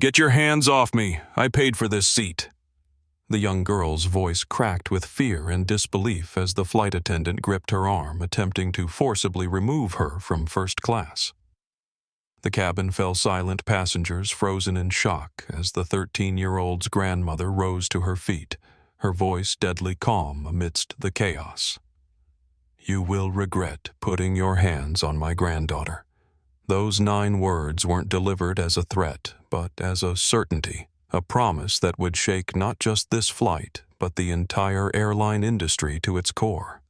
"Get your hands off me. I paid for this seat." The young girl's voice cracked with fear and disbelief as the flight attendant gripped her arm, attempting to forcibly remove her from first class. The cabin fell silent, passengers frozen in shock as the 13-year-old's grandmother rose to her feet, her voice deadly calm amidst the chaos. "You will regret putting your hands on my granddaughter." Those 9 words weren't delivered as a threat, but as a certainty, a promise that would shake not just this flight, but the entire airline industry to its core.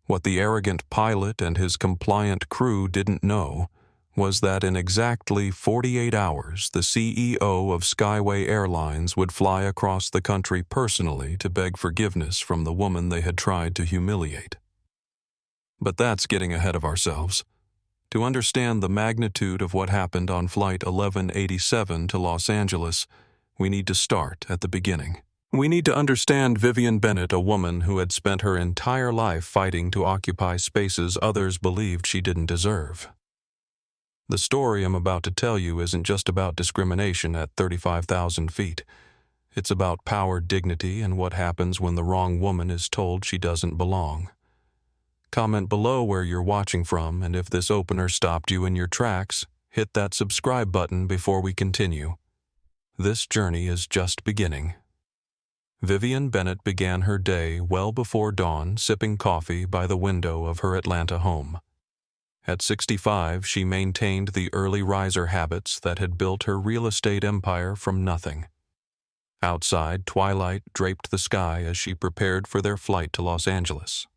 What the arrogant pilot and his compliant crew didn't know was that in exactly 48 hours, the CEO of Skyway Airlines would fly across the country personally to beg forgiveness from the woman they had tried to humiliate. But that's getting ahead of ourselves. To understand the magnitude of what happened on Flight 1187 to Los Angeles, we need to start at the beginning. We need to understand Vivian Bennett, a woman who had spent her entire life fighting to occupy spaces others believed she didn't deserve. The story I'm about to tell you isn't just about discrimination at 35,000 feet. It's about power, dignity, and what happens when the wrong woman is told she doesn't belong. Comment below where you're watching from, and if this opener stopped you in your tracks, hit that subscribe button before we continue. This journey is just beginning. Vivian Bennett began her day well before dawn, sipping coffee by the window of her Atlanta home. At 65, she maintained the early riser habits that had built her real estate empire from nothing. Outside, twilight draped the sky as she prepared for their flight to Los Angeles.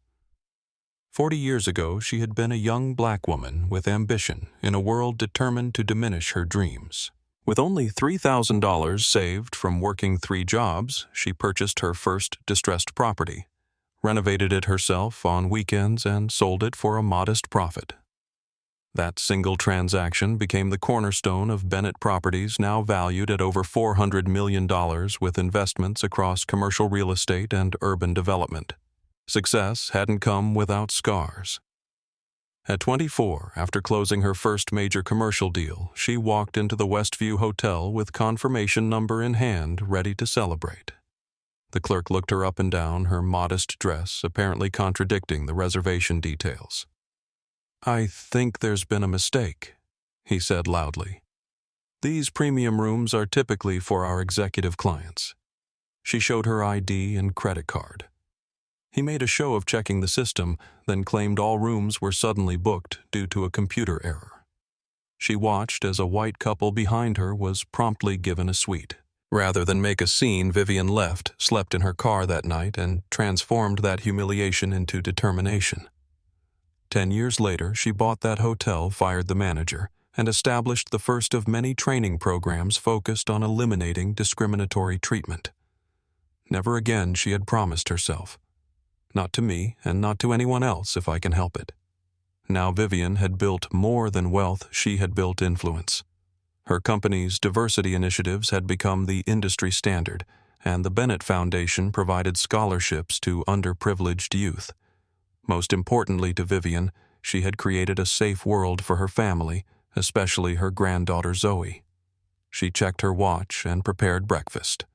40 years ago, she had been a young black woman with ambition in a world determined to diminish her dreams. With only $3,000 saved from working 3 jobs, she purchased her first distressed property, renovated it herself on weekends, and sold it for a modest profit. That single transaction became the cornerstone of Bennett Properties, now valued at over $400 million with investments across commercial real estate and urban development. Success hadn't come without scars. At 24, after closing her first major commercial deal, she walked into the Westview Hotel with confirmation number in hand, ready to celebrate. The clerk looked her up and down, her modest dress apparently contradicting the reservation details. "I think there's been a mistake," he said loudly. "These premium rooms are typically for our executive clients." She showed her ID and credit card. He made a show of checking the system, then claimed all rooms were suddenly booked due to a computer error. She watched as a white couple behind her was promptly given a suite. Rather than make a scene, Vivian left, slept in her car that night, and transformed that humiliation into determination. 10 years later, she bought that hotel, fired the manager, and established the first of many training programs focused on eliminating discriminatory treatment. Never again, she had promised herself. Not to me, and not to anyone else if I can help it. Now Vivian had built more than wealth, she had built influence. Her company's diversity initiatives had become the industry standard, and the Bennett Foundation provided scholarships to underprivileged youth. Most importantly to Vivian, she had created a safe world for her family, especially her granddaughter Zoe. She checked her watch and prepared breakfast.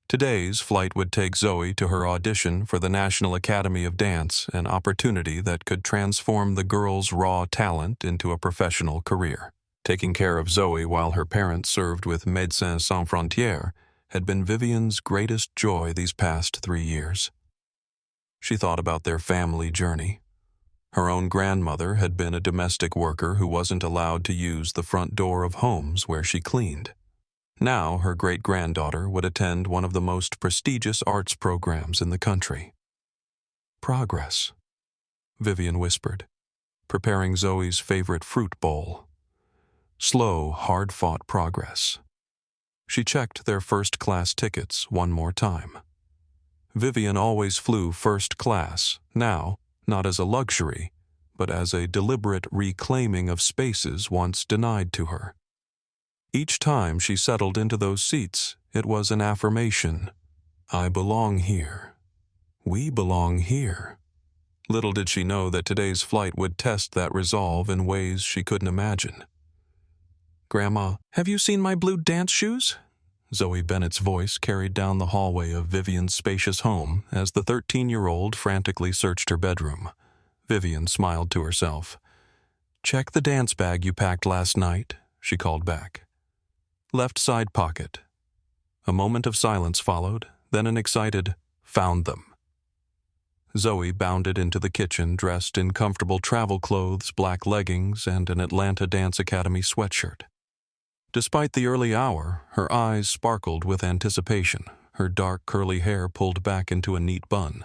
Today's flight would take Zoe to her audition for the National Academy of Dance, an opportunity that could transform the girl's raw talent into a professional career. Taking care of Zoe while her parents served with Médecins Sans Frontières had been Vivian's greatest joy these past 3 years. She thought about their family journey. Her own grandmother had been a domestic worker who wasn't allowed to use the front door of homes where she cleaned. Now her great-granddaughter would attend one of the most prestigious arts programs in the country. "Progress," Vivian whispered, preparing Zoe's favorite fruit bowl. Slow, hard-fought progress. She checked their first-class tickets one more time. Vivian always flew first class, now not as a luxury, but as a deliberate reclaiming of spaces once denied to her. Each time she settled into those seats, it was an affirmation. "I belong here. We belong here." Little did she know that today's flight would test that resolve in ways she couldn't imagine. "Grandma, have you seen my blue dance shoes?" Zoe Bennett's voice carried down the hallway of Vivian's spacious home as the 13-year-old frantically searched her bedroom. Vivian smiled to herself. "Check the dance bag you packed last night," she called back. "Left side pocket." A moment of silence followed, then an excited, "Found them." Zoe bounded into the kitchen dressed in comfortable travel clothes, black leggings, and an Atlanta Dance Academy sweatshirt. Despite the early hour, her eyes sparkled with anticipation, her dark curly hair pulled back into a neat bun.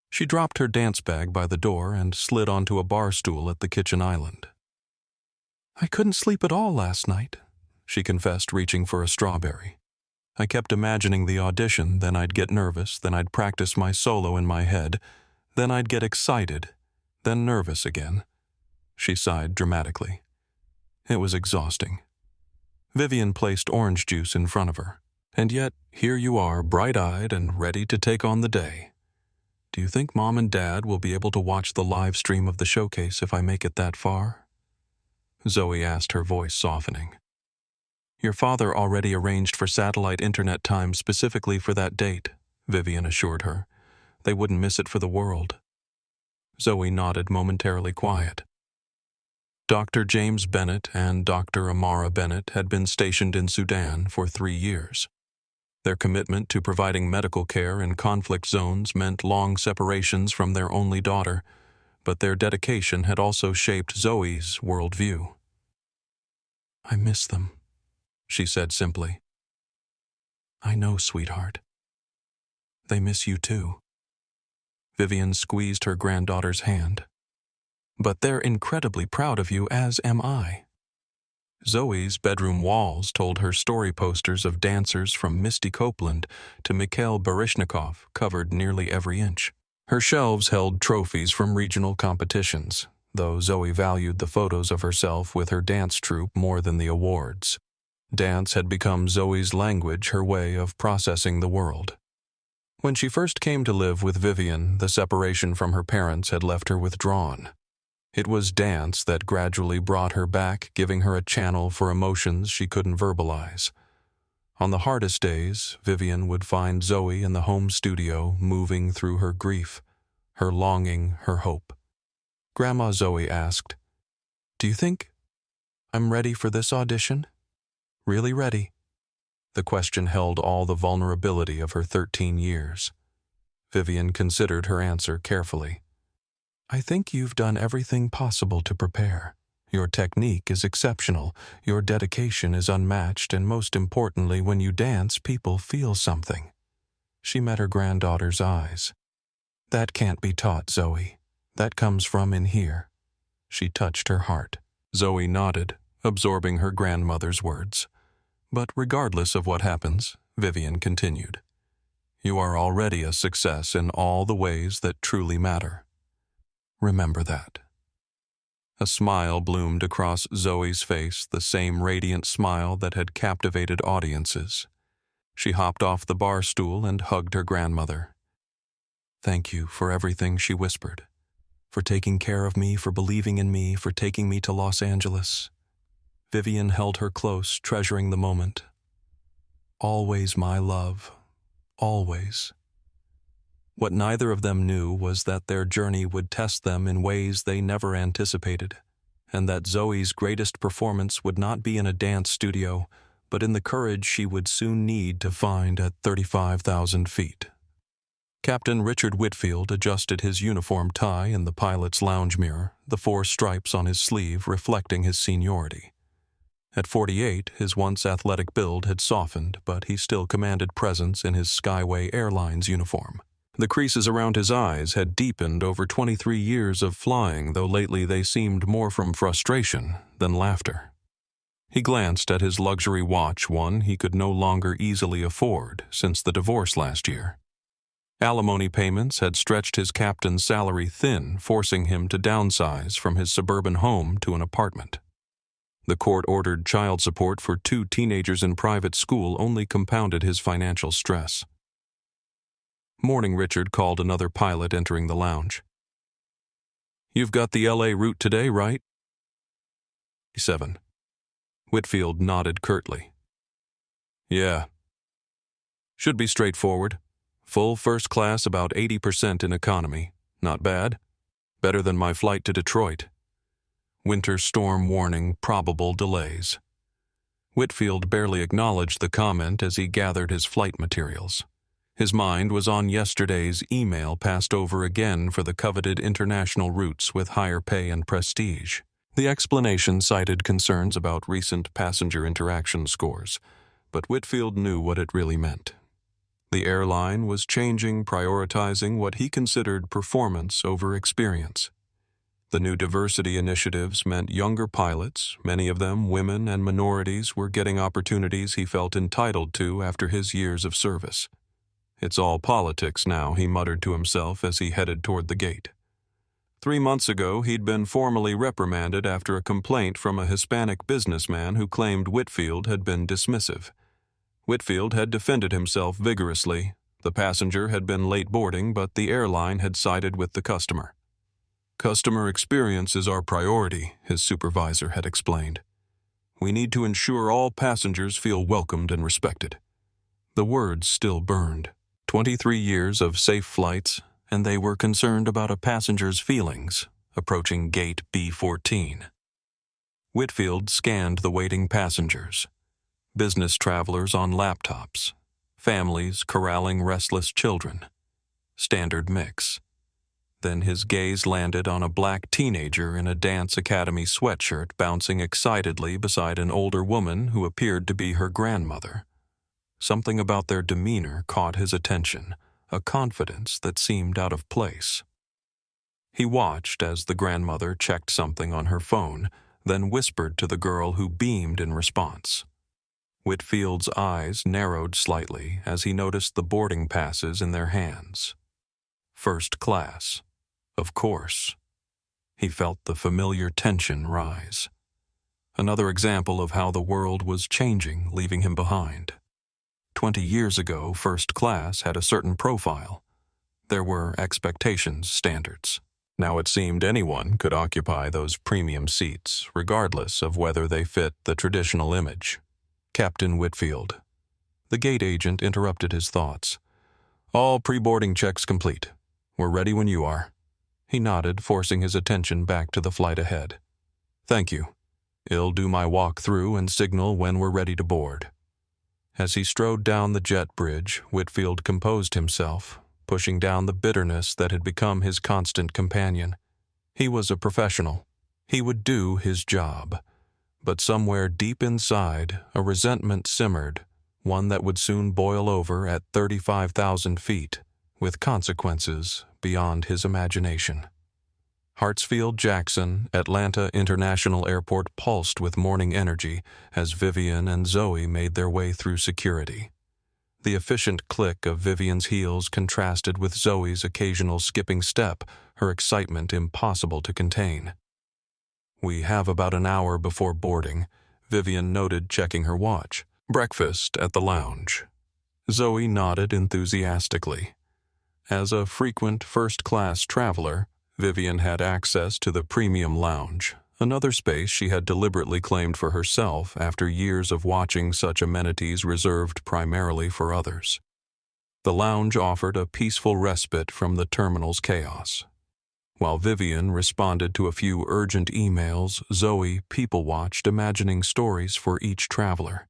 She dropped her dance bag by the door and slid onto a bar stool at the kitchen island. "I couldn't sleep at all last night," she confessed, reaching for a strawberry. "I kept imagining the audition, then I'd get nervous, then I'd practice my solo in my head, then I'd get excited, then nervous again." She sighed dramatically. It was exhausting. Vivian placed orange juice in front of her. "And yet, here you are, bright-eyed and ready to take on the day. Do you think Mom and Dad will be able to watch the live stream of the showcase if I make it that far?" Zoe asked, her voice softening. "Your father already arranged for satellite internet time specifically for that date," Vivian assured her. "They wouldn't miss it for the world." Zoe nodded, momentarily quiet. Dr. James Bennett and Dr. Amara Bennett had been stationed in Sudan for 3 years. Their commitment to providing medical care in conflict zones meant long separations from their only daughter, but their dedication had also shaped Zoe's worldview. "I miss them," she said simply. "I know, sweetheart. They miss you too." Vivian squeezed her granddaughter's hand. "But they're incredibly proud of you, as am I." Zoe's bedroom walls told her story posters of dancers from Misty Copeland to Mikhail Baryshnikov covered nearly every inch. Her shelves held trophies from regional competitions, though Zoe valued the photos of herself with her dance troupe more than the awards. Dance had become Zoe's language, her way of processing the world. When she first came to live with Vivian, the separation from her parents had left her withdrawn. It was dance that gradually brought her back, giving her a channel for emotions she couldn't verbalize. On the hardest days, Vivian would find Zoe in the home studio, moving through her grief, her longing, her hope. Grandma Zoe asked, "Do you think I'm ready for this audition? Really ready?" The question held all the vulnerability of her 13 years. Vivian considered her answer carefully. "I think you've done everything possible to prepare. Your technique is exceptional, your dedication is unmatched, and most importantly, when you dance, people feel something." She met her granddaughter's eyes. "That can't be taught, Zoe. That comes from in here." She touched her heart. Zoe nodded, absorbing her grandmother's words. "But regardless of what happens," Vivian continued, "you are already a success in all the ways that truly matter. Remember that." A smile bloomed across Zoe's face, the same radiant smile that had captivated audiences. She hopped off the bar stool and hugged her grandmother. "Thank you for everything," she whispered. "For taking care of me, for believing in me, for taking me to Los Angeles." Vivian held her close, treasuring the moment. "Always, my love. Always." What neither of them knew was that their journey would test them in ways they never anticipated, and that Zoe's greatest performance would not be in a dance studio, but in the courage she would soon need to find at 35,000 feet. Captain Richard Whitfield adjusted his uniform tie in the pilot's lounge mirror, the 4 stripes on his sleeve reflecting his seniority. At 48, his once athletic build had softened, but he still commanded presence in his Skyway Airlines uniform. The creases around his eyes had deepened over 23 years of flying, though lately they seemed more from frustration than laughter. He glanced at his luxury watch, one he could no longer easily afford since the divorce last year. Alimony payments had stretched his captain's salary thin, forcing him to downsize from his suburban home to an apartment. The court-ordered child support for 2 teenagers in private school only compounded his financial stress. Morning, Richard called another pilot entering the lounge. "You've got the LA route today, right?" 7. Whitfield nodded curtly. Yeah. Should be straightforward. Full first class, about 80% in economy. Not bad. Better than my flight to Detroit. Winter storm warning, probable delays. Whitfield barely acknowledged the comment as he gathered his flight materials. His mind was on yesterday's email passed over again for the coveted international routes with higher pay and prestige. The explanation cited concerns about recent passenger interaction scores, but Whitfield knew what it really meant. The airline was changing, prioritizing what he considered performance over experience. The new diversity initiatives meant younger pilots, many of them women and minorities, were getting opportunities he felt entitled to after his years of service. It's all politics now, he muttered to himself as he headed toward the gate. 3 months ago, he'd been formally reprimanded after a complaint from a Hispanic businessman who claimed Whitfield had been dismissive. Whitfield had defended himself vigorously. The passenger had been late boarding, but the airline had sided with the customer. Customer experience is our priority, his supervisor had explained. We need to ensure all passengers feel welcomed and respected. The words still burned. 23 years of safe flights, and they were concerned about a passenger's feelings, approaching gate B14. Whitfield scanned the waiting passengers. Business travelers on laptops, families corralling restless children. Standard mix. Then his gaze landed on a black teenager in a dance academy sweatshirt bouncing excitedly beside an older woman who appeared to be her grandmother. Something about their demeanor caught his attention, a confidence that seemed out of place. He watched as the grandmother checked something on her phone, then whispered to the girl who beamed in response. Whitfield's eyes narrowed slightly as he noticed the boarding passes in their hands. First class. Of course. He felt the familiar tension rise. Another example of how the world was changing, leaving him behind. 20 years ago, first class had a certain profile. There were expectations, standards. Now it seemed anyone could occupy those premium seats, regardless of whether they fit the traditional image. Captain Whitfield. The gate agent interrupted his thoughts. All pre-boarding checks complete. We're ready when you are. He nodded, forcing his attention back to the flight ahead. Thank you. I'll do my walk through and signal when we're ready to board. As he strode down the jet bridge, Whitfield composed himself, pushing down the bitterness that had become his constant companion. He was a professional. He would do his job. But somewhere deep inside, a resentment simmered, one that would soon boil over at 35,000 feet, with consequences beyond his imagination. Hartsfield-Jackson, Atlanta International Airport pulsed with morning energy as Vivian and Zoe made their way through security. The efficient click of Vivian's heels contrasted with Zoe's occasional skipping step, her excitement impossible to contain. We have about an hour before boarding, Vivian noted, checking her watch. Breakfast at the lounge. Zoe nodded enthusiastically. As a frequent first-class traveler, Vivian had access to the premium lounge, another space she had deliberately claimed for herself after years of watching such amenities reserved primarily for others. The lounge offered a peaceful respite from the terminal's chaos. While Vivian responded to a few urgent emails, Zoe people-watched, imagining stories for each traveler.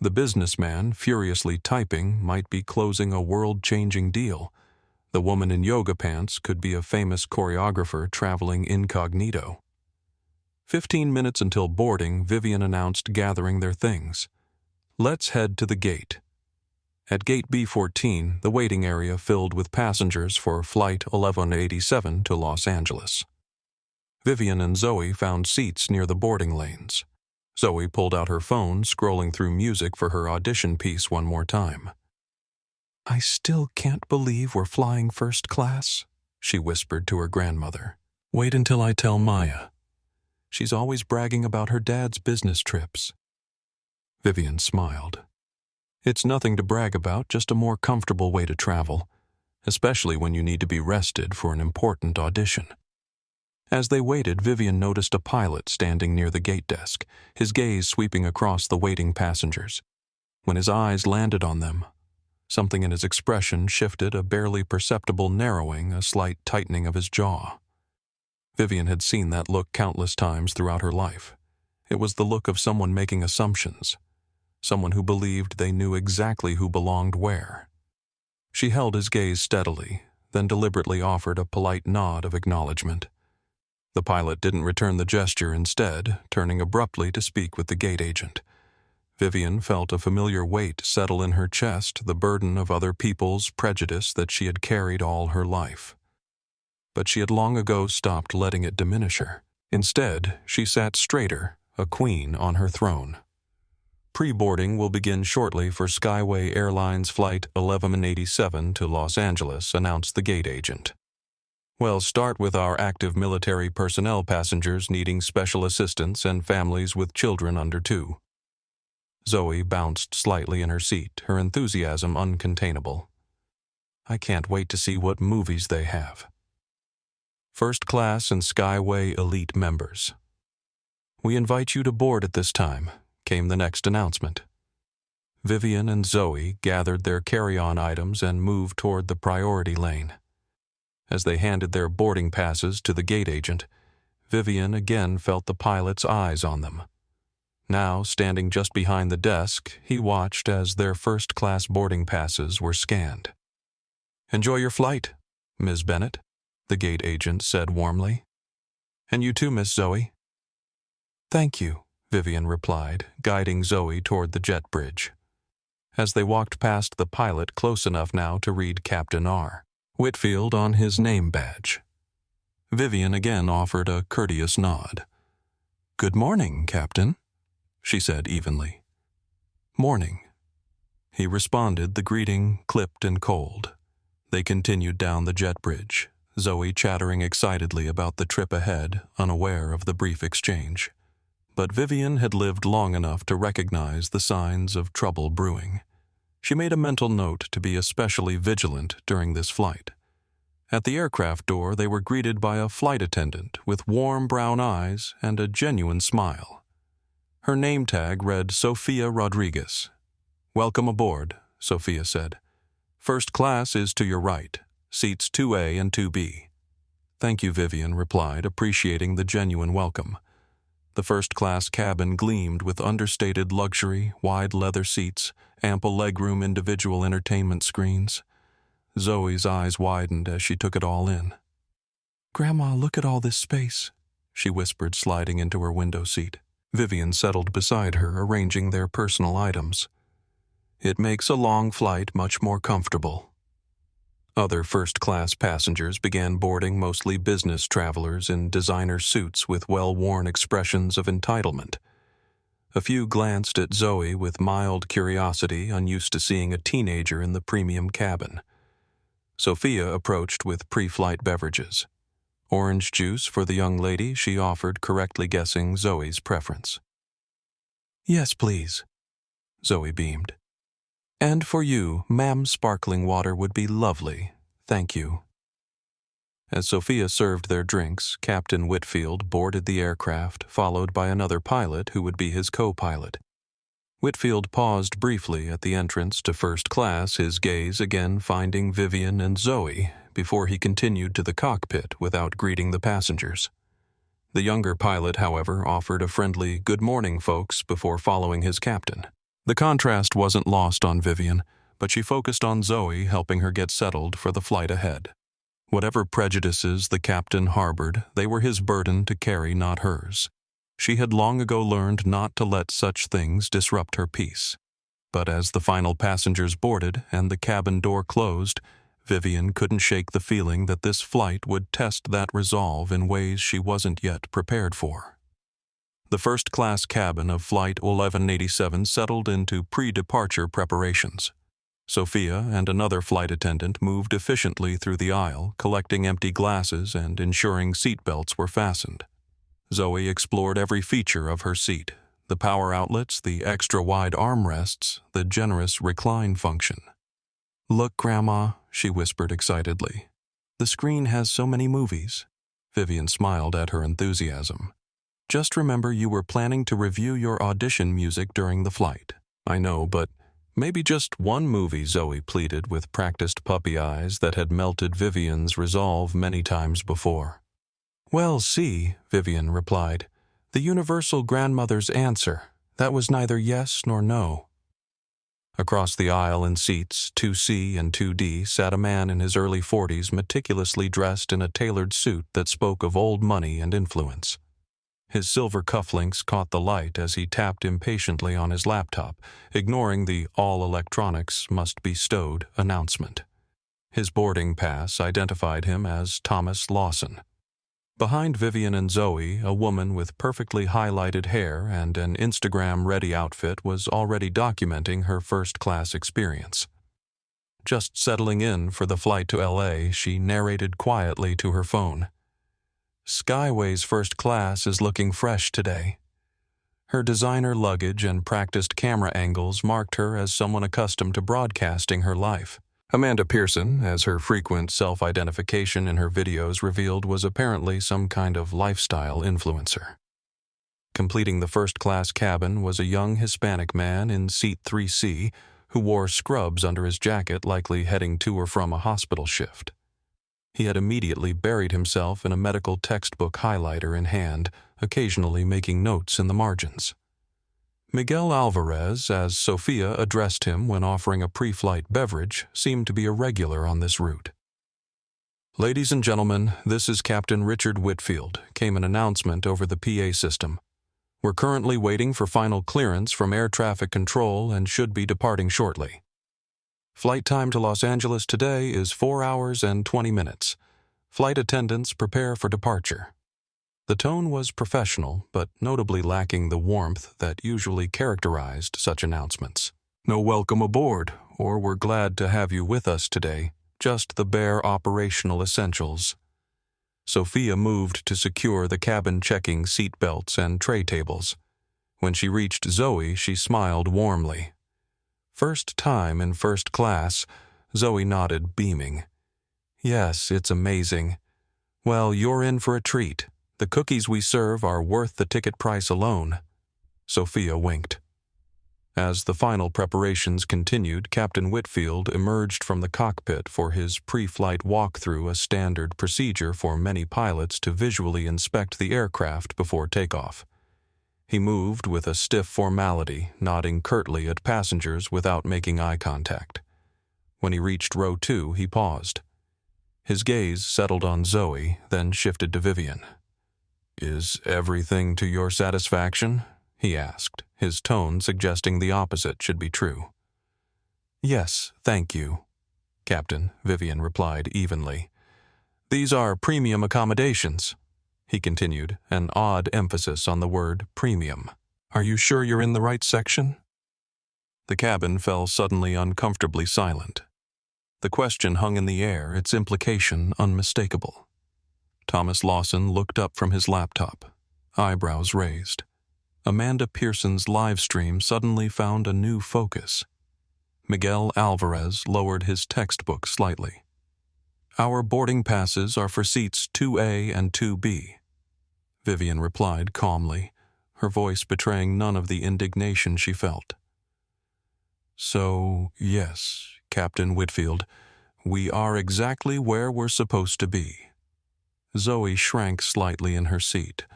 The businessman, furiously typing, might be closing a world-changing deal. The woman in yoga pants could be a famous choreographer traveling incognito. 15 minutes until boarding, Vivian announced, gathering their things. Let's head to the gate. At gate B14, the waiting area filled with passengers for Flight 1187 to Los Angeles. Vivian and Zoe found seats near the boarding lanes. Zoe pulled out her phone, scrolling through music for her audition piece one more time. I still can't believe we're flying first class, she whispered to her grandmother. Wait until I tell Maya. She's always bragging about her dad's business trips. Vivian smiled. It's nothing to brag about, just a more comfortable way to travel, especially when you need to be rested for an important audition. As they waited, Vivian noticed a pilot standing near the gate desk, his gaze sweeping across the waiting passengers. When his eyes landed on them, something in his expression shifted, a barely perceptible narrowing, a slight tightening of his jaw. Vivian had seen that look countless times throughout her life. It was the look of someone making assumptions, someone who believed they knew exactly who belonged where. She held his gaze steadily, then deliberately offered a polite nod of acknowledgement. The pilot didn't return the gesture, instead turning abruptly to speak with the gate agent. Vivian felt a familiar weight settle in her chest, the burden of other people's prejudice that she had carried all her life. But she had long ago stopped letting it diminish her. Instead, she sat straighter, a queen on her throne. Pre-boarding will begin shortly for Skyway Airlines Flight 1187 to Los Angeles, announced the gate agent. We'll start with our active military personnel passengers needing special assistance and families with children under 2. Zoe bounced slightly in her seat, her enthusiasm uncontainable. I can't wait to see what movies they have. First class and Skyway Elite members. We invite you to board at this time, came the next announcement. Vivian and Zoe gathered their carry-on items and moved toward the priority lane. As they handed their boarding passes to the gate agent, Vivian again felt the pilot's eyes on them. Now, standing just behind the desk, he watched as their first-class boarding passes were scanned. "Enjoy your flight, Ms. Bennett," the gate agent said warmly. "And you too, Miss Zoe." "Thank you," Vivian replied, guiding Zoe toward the jet bridge. As they walked past the pilot close enough now to read Captain R. Whitfield on his name badge, Vivian again offered a courteous nod. "Good morning, Captain," she said evenly. "Morning." He responded, the greeting clipped and cold. They continued down the jet bridge, Zoe chattering excitedly about the trip ahead, unaware of the brief exchange. But Vivian had lived long enough to recognize the signs of trouble brewing. She made a mental note to be especially vigilant during this flight. At the aircraft door, they were greeted by a flight attendant with warm brown eyes and a genuine smile. Her name tag read Sophia Rodriguez. "Welcome aboard," Sophia said. "First class is to your right, seats 2A and 2B. "Thank you," Vivian replied, appreciating the genuine welcome. The first-class cabin gleamed with understated luxury, wide leather seats, ample legroom, individual entertainment screens. Zoe's eyes widened as she took it all in. "Grandma, look at all this space," she whispered, sliding into her window seat. Vivian settled beside her, arranging their personal items. "It makes a long flight much more comfortable." Other first-class passengers began boarding, mostly business travelers in designer suits with well-worn expressions of entitlement. A few glanced at Zoe with mild curiosity, unused to seeing a teenager in the premium cabin. Sophia approached with pre-flight beverages. Orange juice for the young lady, she offered, correctly guessing Zoe's preference. "Yes, please," Zoe beamed. "And for you, ma'am, sparkling water would be lovely. Thank you." As Sophia served their drinks, Captain Whitfield boarded the aircraft, followed by another pilot who would be his co-pilot. Whitfield paused briefly at the entrance to first class, his gaze again finding Vivian and Zoe, before he continued to the cockpit without greeting the passengers. The younger pilot, however, offered a friendly "good morning, folks" before following his captain. The contrast wasn't lost on Vivian, but she focused on Zoe, helping her get settled for the flight ahead. Whatever prejudices the captain harbored, they were his burden to carry, not hers. She had long ago learned not to let such things disrupt her peace. But as the final passengers boarded and the cabin door closed, Vivian couldn't shake the feeling that this flight would test that resolve in ways she wasn't yet prepared for. The first-class cabin of Flight 1187 settled into pre-departure preparations. Sophia and another flight attendant moved efficiently through the aisle, collecting empty glasses and ensuring seat belts were fastened. Zoe explored every feature of her seat: the power outlets, the extra-wide armrests, the generous recline function. "Look, Grandma," she whispered excitedly. "The screen has so many movies." Vivian smiled at her enthusiasm. Just remember you were planning to review your audition music during the flight. I know, but maybe just one movie, Zoe pleaded with practiced puppy eyes that had melted Vivian's resolve many times before. Well, see, Vivian replied, the universal grandmother's answer. That was neither yes nor no. Across the aisle in seats 2C and 2D sat a man in his early 40s meticulously dressed in a tailored suit that spoke of old money and influence. His silver cufflinks caught the light as he tapped impatiently on his laptop, ignoring the all electronics must be stowed announcement. His boarding pass identified him as Thomas Lawson. Behind Vivian and Zoe, a woman with perfectly highlighted hair and an Instagram-ready outfit was already documenting her first-class experience. Just settling in for the flight to LA, she narrated quietly to her phone. Skyway's first class is looking fresh today. Her designer luggage and practiced camera angles marked her as someone accustomed to broadcasting her life. Amanda Pearson, as her frequent self-identification in her videos revealed, was apparently some kind of lifestyle influencer. Completing the first-class cabin was a young Hispanic man in seat 3C who wore scrubs under his jacket, likely heading to or from a hospital shift. He had immediately buried himself in a medical textbook highlighter in hand, occasionally making notes in the margins. Miguel Alvarez, as Sophia addressed him when offering a pre-flight beverage, seemed to be a regular on this route. Ladies and gentlemen, this is Captain Richard Whitfield, came an announcement over the PA system. We're currently waiting for final clearance from air traffic control and should be departing shortly. Flight time to Los Angeles today is 4 hours and 20 minutes. Flight attendants prepare for departure. The tone was professional, but notably lacking the warmth that usually characterized such announcements. No welcome aboard, or we're glad to have you with us today, just the bare operational essentials. Sophia moved to secure the cabin-checking seat belts and tray tables. When she reached Zoe, she smiled warmly. First time in first class, Zoe nodded, beaming. Yes, it's amazing. Well, you're in for a treat. The cookies we serve are worth the ticket price alone. Sophia winked. As the final preparations continued, Captain Whitfield emerged from the cockpit for his pre-flight walkthrough, a standard procedure for many pilots to visually inspect the aircraft before takeoff. He moved with a stiff formality, nodding curtly at passengers without making eye contact. When he reached row 2, he paused. His gaze settled on Zoe, then shifted to Vivian. Is everything to your satisfaction? He asked, his tone suggesting the opposite should be true. Yes, thank you, Captain, Vivian replied evenly. These are premium accommodations, he continued, an odd emphasis on the word premium. Are you sure you're in the right section? The cabin fell suddenly uncomfortably silent. The question hung in the air, its implication unmistakable. Thomas Lawson looked up from his laptop, eyebrows raised. Amanda Pearson's live stream suddenly found a new focus. Miguel Alvarez lowered his textbook slightly. Our boarding passes are for seats 2A and 2B. Vivian replied calmly, her voice betraying none of the indignation she felt. So, yes, Captain Whitfield, we are exactly where we're supposed to be. Zoe shrank slightly in her seat,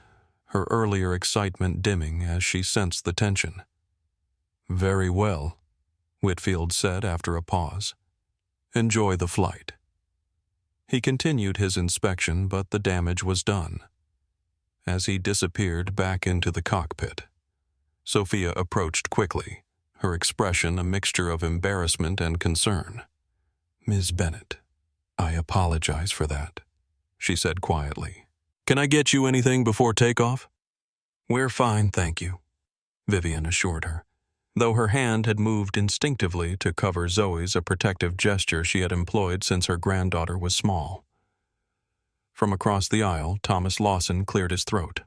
her earlier excitement dimming as she sensed the tension. Very well, Whitfield said after a pause. Enjoy the flight. He continued his inspection, but the damage was done. As he disappeared back into the cockpit, Sophia approached quickly, her expression a mixture of embarrassment and concern. Ms. Bennett, I apologize for that, she said quietly. Can I get you anything before takeoff? We're fine, thank you, Vivian assured her, though her hand had moved instinctively to cover Zoe's, a protective gesture she had employed since her granddaughter was small. From across the aisle, Thomas Lawson cleared his throat.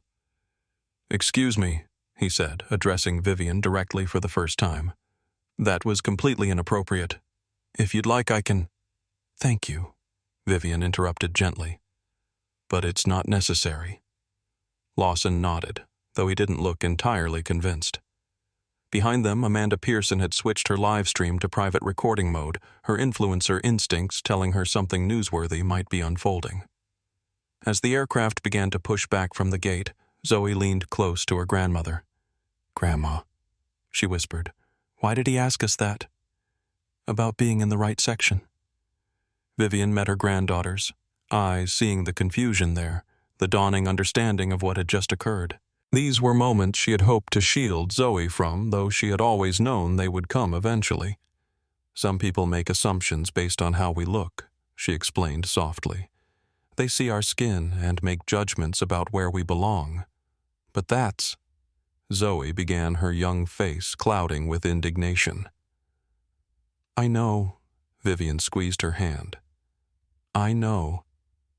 Excuse me, he said, addressing Vivian directly for the first time. That was completely inappropriate. If you'd like, I can... Thank you, Vivian interrupted gently. but it's not necessary." Lawson nodded, though he didn't look entirely convinced. Behind them, Amanda Pearson had switched her live stream to private recording mode, her influencer instincts telling her something newsworthy might be unfolding. As the aircraft began to push back from the gate, Zoe leaned close to her grandmother. "Grandma," she whispered, "why did he ask us that?" "About being in the right section." Vivian met her granddaughters, eyes seeing the confusion there, the dawning understanding of what had just occurred. These were moments she had hoped to shield Zoe from, though she had always known they would come eventually. "Some people make assumptions based on how we look," she explained softly. "They see our skin and make judgments about where we belong. But that's—" Zoe began, her young face clouding with indignation. "I know," Vivian squeezed her hand. "I know,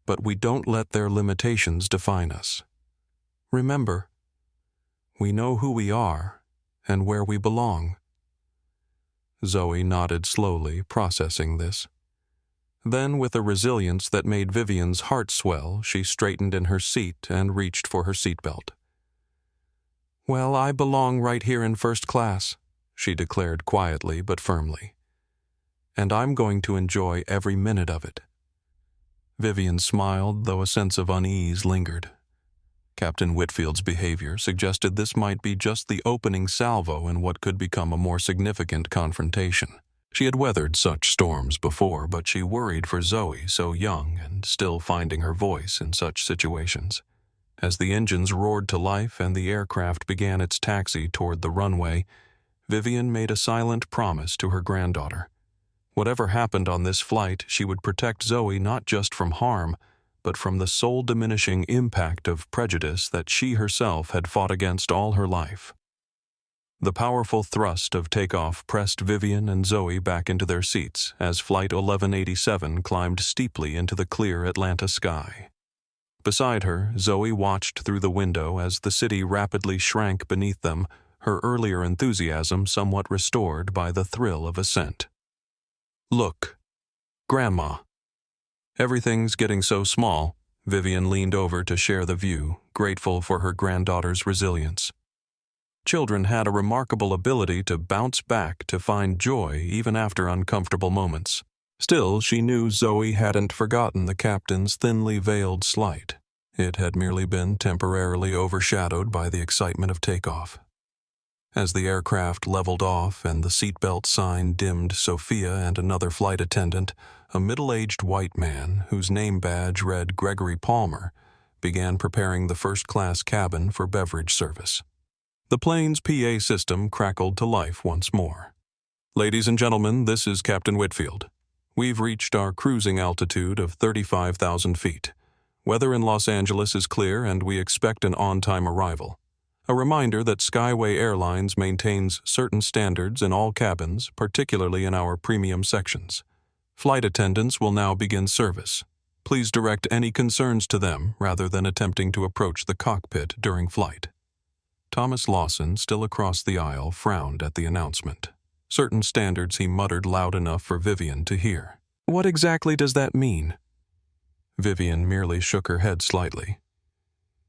but we don't let their limitations define us. Remember, we know who we are and where we belong." Zoe nodded slowly, processing this. Then, with a resilience that made Vivian's heart swell, she straightened in her seat and reached for her seatbelt. "Well, I belong right here in first class," she declared quietly but firmly. "And I'm going to enjoy every minute of it." Vivian smiled, though a sense of unease lingered. Captain Whitfield's behavior suggested this might be just the opening salvo in what could become a more significant confrontation. She had weathered such storms before, but she worried for Zoe, so young and still finding her voice in such situations. As the engines roared to life and the aircraft began its taxi toward the runway, Vivian made a silent promise to her granddaughter. Whatever happened on this flight, she would protect Zoe not just from harm, but from the soul-diminishing impact of prejudice that she herself had fought against all her life. The powerful thrust of takeoff pressed Vivian and Zoe back into their seats as Flight 1187 climbed steeply into the clear Atlanta sky. Beside her, Zoe watched through the window as the city rapidly shrank beneath them, her earlier enthusiasm somewhat restored by the thrill of ascent. "Look, Grandma." "Everything's getting so small." Vivian leaned over to share the view, grateful for her granddaughter's resilience. Children had a remarkable ability to bounce back to find joy even after uncomfortable moments. Still, she knew Zoe hadn't forgotten the captain's thinly veiled slight. It had merely been temporarily overshadowed by the excitement of takeoff. As the aircraft leveled off and the seatbelt sign dimmed Sophia and another flight attendant, a middle-aged white man, whose name badge read Gregory Palmer, began preparing the first-class cabin for beverage service. The plane's PA system crackled to life once more. "Ladies and gentlemen, this is Captain Whitfield. We've reached our cruising altitude of 35,000 feet. Weather in Los Angeles is clear and we expect an on-time arrival. A reminder that Skyway Airlines maintains certain standards in all cabins, particularly in our premium sections. Flight attendants will now begin service. Please direct any concerns to them rather than attempting to approach the cockpit during flight." Thomas Lawson, still across the aisle, frowned at the announcement. Certain standards he muttered loud enough for Vivian to hear. "What exactly does that mean?" Vivian merely shook her head slightly.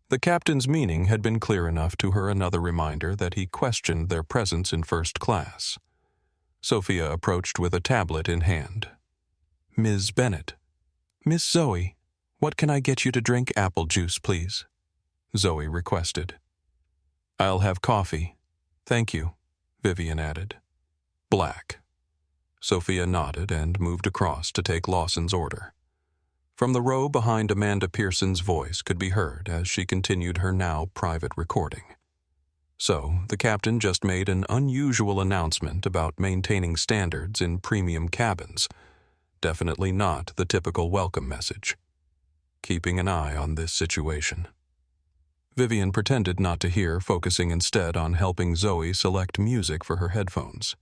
The captain's meaning had been clear enough to her, another reminder that he questioned their presence in first class. Sophia approached with a tablet in hand. "Ms. Bennett." "Miss Zoe, what can I get you to drink? Apple juice, please," Zoe requested. "I'll have coffee. Thank you," Vivian added. "Black." Sophia nodded and moved across to take Lawson's order. From the row behind, Amanda Pearson's voice could be heard as she continued her now private recording. So, the captain just made an unusual announcement about maintaining standards in premium cabins. Definitely not the typical welcome message. Keeping an eye on this situation. Vivian pretended not to hear, focusing instead on helping Zoe select music for her headphones.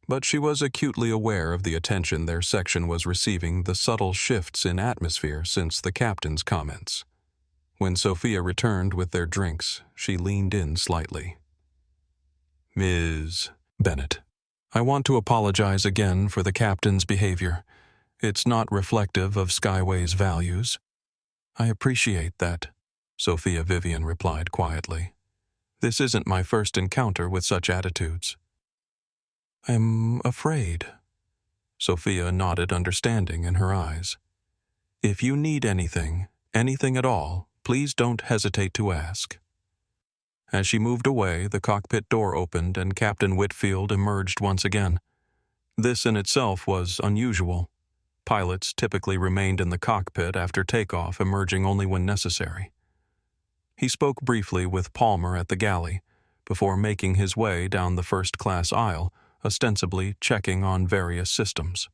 But she was acutely aware of the attention their section was receiving, the subtle shifts in atmosphere since the captain's comments. When Sophia returned with their drinks, she leaned in slightly. "Ms. Bennett, I want to apologize again for the captain's behavior. It's not reflective of Skyway's values. I appreciate that, Sophia Vivian replied quietly. This isn't my first encounter with such attitudes. I'm afraid. Sophia nodded understanding in her eyes. If you need anything at all, please don't hesitate to ask. As she moved away, the cockpit door opened and Captain Whitfield emerged once again. This in itself was unusual. Pilots typically remained in the cockpit after takeoff, emerging only when necessary. He spoke briefly with Palmer at the galley, before making his way down the first-class aisle, ostensibly checking on various systems.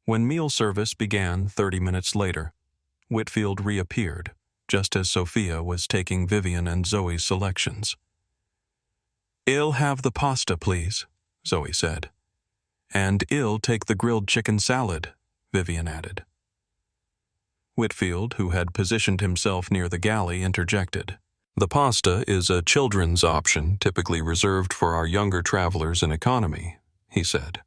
When meal service began 30 minutes later, Whitfield reappeared, just as Sophia was taking Vivian and Zoe's selections. "I'll have the pasta, please," Zoe said. "And I'll take the grilled chicken salad," Vivian added. Whitfield, who had positioned himself near the galley, interjected. "The pasta is a children's option typically reserved for our younger travelers in economy," he said.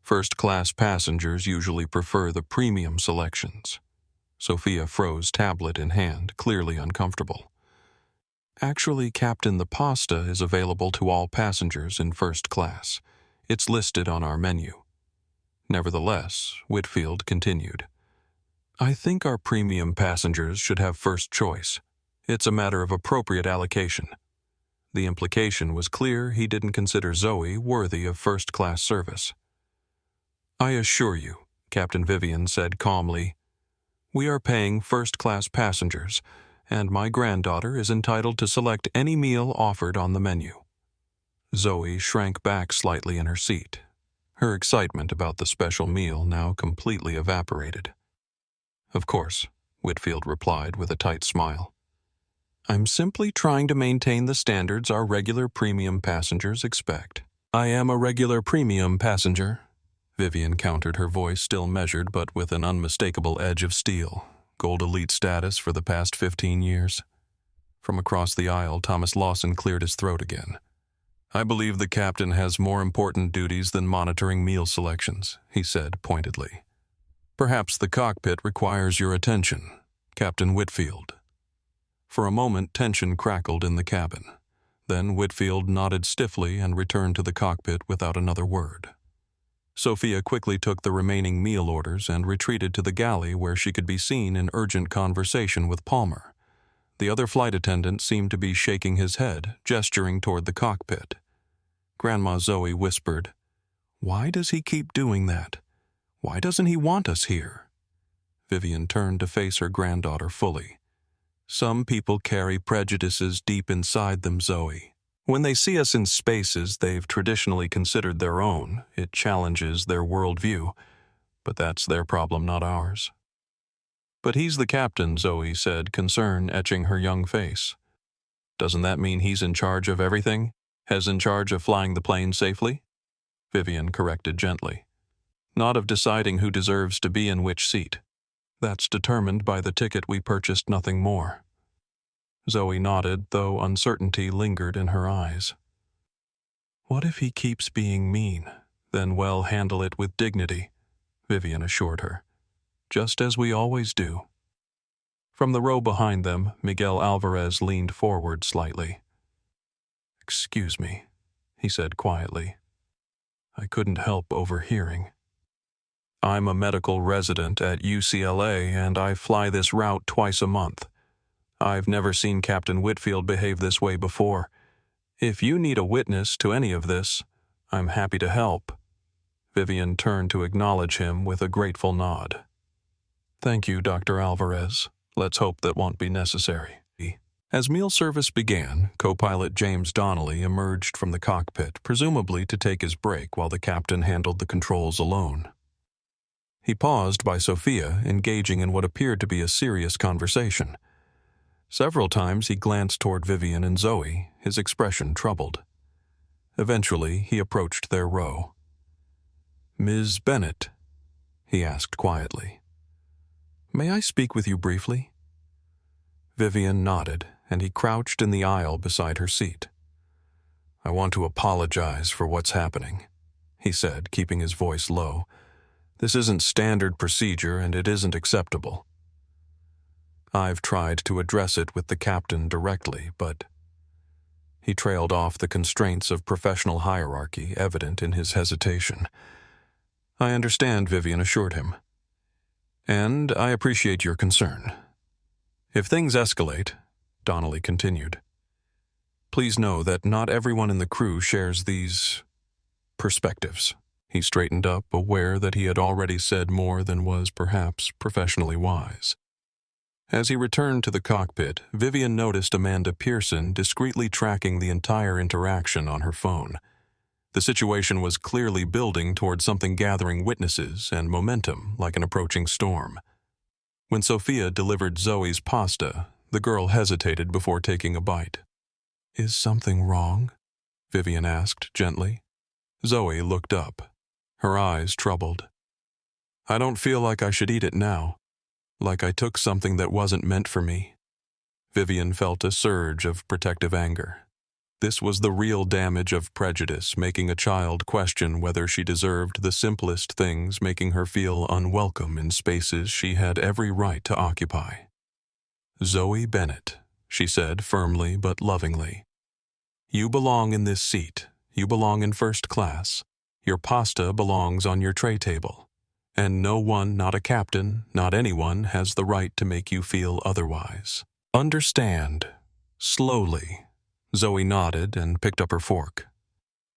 "First-class passengers usually prefer the premium selections." Sophia froze, tablet in hand, clearly uncomfortable. "Actually, Captain, the pasta is available to all passengers in first class. It's listed on our menu." Nevertheless, Whitfield continued. "I think our premium passengers should have first choice. It's a matter of appropriate allocation." The implication was clear. He didn't consider Zoe worthy of first-class service. "I assure you," Captain Vivian said calmly, "we are paying first-class passengers, and my granddaughter is entitled to select any meal offered on the menu." Zoe shrank back slightly in her seat. Her excitement about the special meal now completely evaporated. "Of course," Whitfield replied with a tight smile. "I'm simply trying to maintain the standards our regular premium passengers expect." "I am a regular premium passenger," Vivian countered, her voice still measured but with an unmistakable edge of steel. "Gold Elite status for the past 15 years. From across the aisle, Thomas Lawson cleared his throat again. "I believe the captain has more important duties than monitoring meal selections," he said pointedly. "Perhaps the cockpit requires your attention, Captain Whitfield." For a moment, tension crackled in the cabin. Then Whitfield nodded stiffly and returned to the cockpit without another word. Sophia quickly took the remaining meal orders and retreated to the galley where she could be seen in urgent conversation with Palmer. The other flight attendant seemed to be shaking his head, gesturing toward the cockpit. Grandma Zoe whispered, "Why does he keep doing that? Why doesn't he want us here?" Vivian turned to face her granddaughter fully. "Some people carry prejudices deep inside them, Zoe. When they see us in spaces they've traditionally considered their own, it challenges their worldview. But that's their problem, not ours." "But he's the captain," Zoe said, concern etching her young face. "Doesn't that mean he's in charge of everything? Has in charge of flying the plane safely?" Vivian corrected gently. "Not of deciding who deserves to be in which seat. That's determined by the ticket we purchased, nothing more." Zoe nodded, though uncertainty lingered in her eyes. "What if he keeps being mean? Then we'll handle it with dignity," Vivian assured her. "Just as we always do." From the row behind them, Miguel Alvarez leaned forward slightly. "Excuse me," he said quietly. "I couldn't help overhearing. I'm a medical resident at UCLA and I fly this route twice a month. I've never seen Captain Whitfield behave this way before. If you need a witness to any of this, I'm happy to help." Vivian turned to acknowledge him with a grateful nod. "Thank you, Dr. Alvarez. Let's hope that won't be necessary." As meal service began, co-pilot James Donnelly emerged from the cockpit, presumably to take his break while the captain handled the controls alone. He paused by Sophia, engaging in what appeared to be a serious conversation. Several times he glanced toward Vivian and Zoe, his expression troubled. Eventually, he approached their row. "Ms. Bennett," he asked quietly, "may I speak with you briefly?" Vivian nodded, and he crouched in the aisle beside her seat. "I want to apologize for what's happening," he said, keeping his voice low. "This isn't standard procedure, and it isn't acceptable." I've tried to address it with the captain directly, but—" He trailed off, the constraints of professional hierarchy evident in his hesitation. "I understand," Vivian assured him. "And I appreciate your concern. If things escalate," Donnelly continued, "please know that not everyone in the crew shares these perspectives." He straightened up, aware that he had already said more than was perhaps professionally wise. As he returned to the cockpit, Vivian noticed Amanda Pearson discreetly tracking the entire interaction on her phone. The situation was clearly building toward something, gathering witnesses and momentum like an approaching storm. When Sophia delivered Zoe's pasta, the girl hesitated before taking a bite. "Is something wrong?" Vivian asked gently. Zoe looked up, her eyes troubled. "I don't feel like I should eat it now. Like I took something that wasn't meant for me." Vivian felt a surge of protective anger. This was the real damage of prejudice, making a child question whether she deserved the simplest things, making her feel unwelcome in spaces she had every right to occupy. "Zoe Bennett," she said firmly but lovingly. "You belong in this seat. You belong in first class. Your pasta belongs on your tray table. And no one, not a captain, not anyone, has the right to make you feel otherwise. Understand." Slowly, Zoe nodded and picked up her fork.